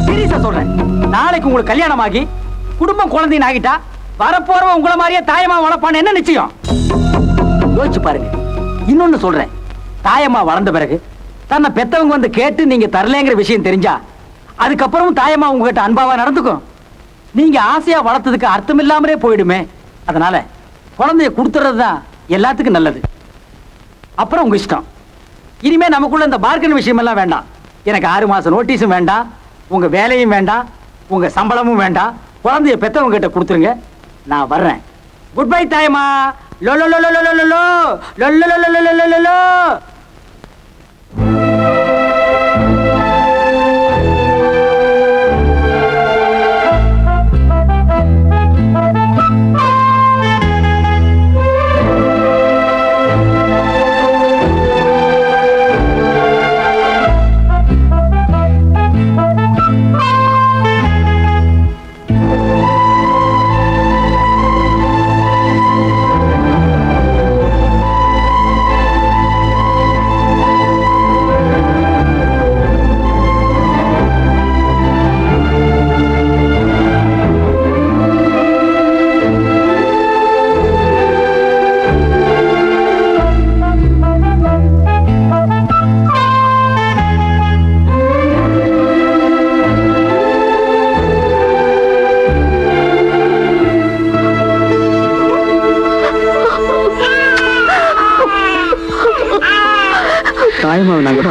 [SPEAKER 2] சீரியஸா சொல்றேன். நாளைக்கு உங்களுக்கு கல்யாணம் ஆகி குடும்பம் குழந்தைன்னு ஆகிட்டா வரப்போறவ உங்கள மாதிரியே தாயமா வளர்ப்பான்னு என்ன நிச்சயம்? யோசிச்சு பாருங்க. இன்னொன்னு சொல்றேன், தாயமா வளர்ந்த பிறகு தன்னை பெத்தவங்க வந்து கேட்டு நீங்க தரலங்கிற விஷயம் தெரிஞ்சா அதுக்கப்புறம் தாயமா உங்ககிட்ட அன்பாவா நடந்துக்கும். நீங்க ஆசையா வளர்த்ததுக்கு அர்த்தம் இல்லாமலே போயிடுமே. அதனால குழந்தைய கொடுத்துறது தான் எல்லாத்துக்கும் நல்லது. அப்புறம் உங்க இஷ்டம். இனிமே நமக்குள்ள இந்த பார்கன் விஷயம் எல்லாம் வேண்டாம். எனக்கு 6 மாசம் நோட்டீஸும் வேண்டாம், உங்க வேலையும் வேண்டாம், உங்க சம்பளமும் வேண்டாம். குழந்தைய பெத்தவங்க கிட்ட கொடுத்துருங்க, நான் வர்றேன். குட் பை தாயமா. லோ லோ லோ லோ லோ லோ லோ லோ லோ லோ லோ லோ லோ லோ.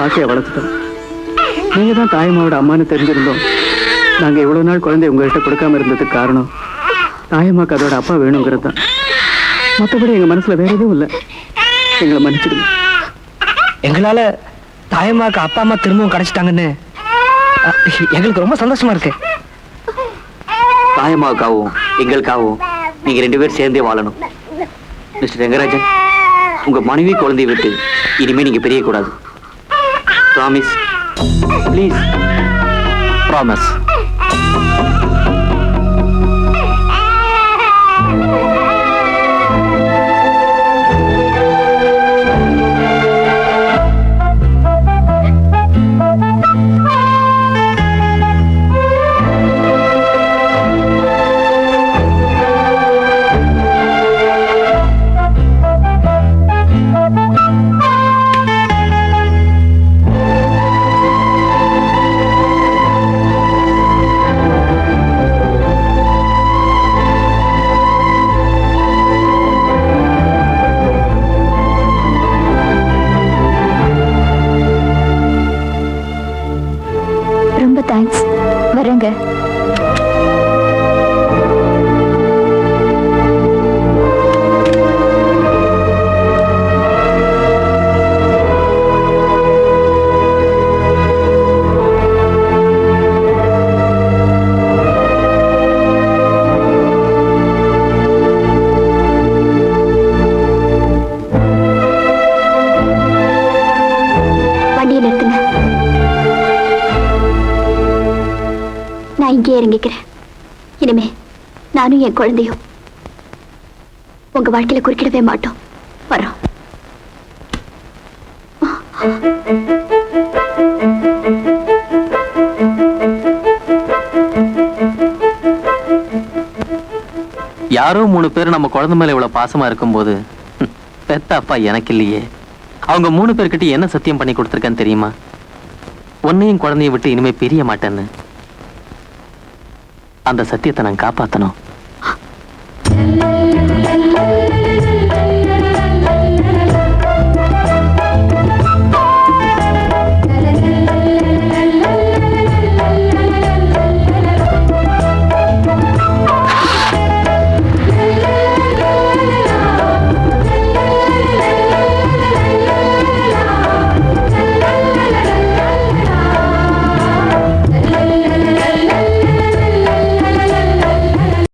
[SPEAKER 3] ஆசையை வளர்த்துட்டோம். நீங்க தான் தாயம்மாவோட அம்மான்னு தெரிஞ்சிருந்தோம். நாங்க இவ்வளவு நாள் குழந்தை உங்ககிட்ட கொடுக்காம இருந்ததுக்கு காரணம் தாயம்மாக்கு அதோட அப்பா வேணுங்கிறது தான். மற்றபடி எங்க மனசுல வேற எதுவும் இல்லை. எங்களை மன்னிச்சிடுங்க.
[SPEAKER 8] எங்களால தாயம்மாக்கு அப்பா அம்மா திரும்பவும் கிடைச்சிட்டாங்கன்னு எங்களுக்கு ரொம்ப சந்தோஷமா இருக்கு.
[SPEAKER 1] தாயம்மாவுக்காகவும் எங்களுக்காகவும் நீங்க 2 பேரும் சேர்ந்தே வாழணும். மிஸ்டர் ரெங்கராஜன், உங்க மனைவி குழந்தையை விட்டு இனிமே நீங்க பிரியக்கூடாது. Promise, please.
[SPEAKER 5] ப்ராமிஸ்.
[SPEAKER 7] ரொம்ப தேங்க்ஸ். வரேங்க. வண்டியை நிறுத்துங்க. நான் இங்கே இறங்கிக்கிறேன். இனிமே நானும் என் குழந்தையும் உங்க வாழ்க்கையில குறுக்கிடவே மாட்டோம். வரோம்.
[SPEAKER 5] யாரோ 3 பேர் நம்ம குழந்தை மேல இவ்வளவு பாசமா இருக்கும்போது பெத்த அப்பா எனக்கு இல்லையே. அவங்க 3 பேர்கிட்ட என்ன சத்தியம் பண்ணி கொடுத்துருக்கேன்னு தெரியுமா? உன்னையும் குழந்தையும் விட்டு இனிமே பிரிய மாட்டேன்னு. அந்த சத்தியத்தை நான் காப்பாத்தணும்.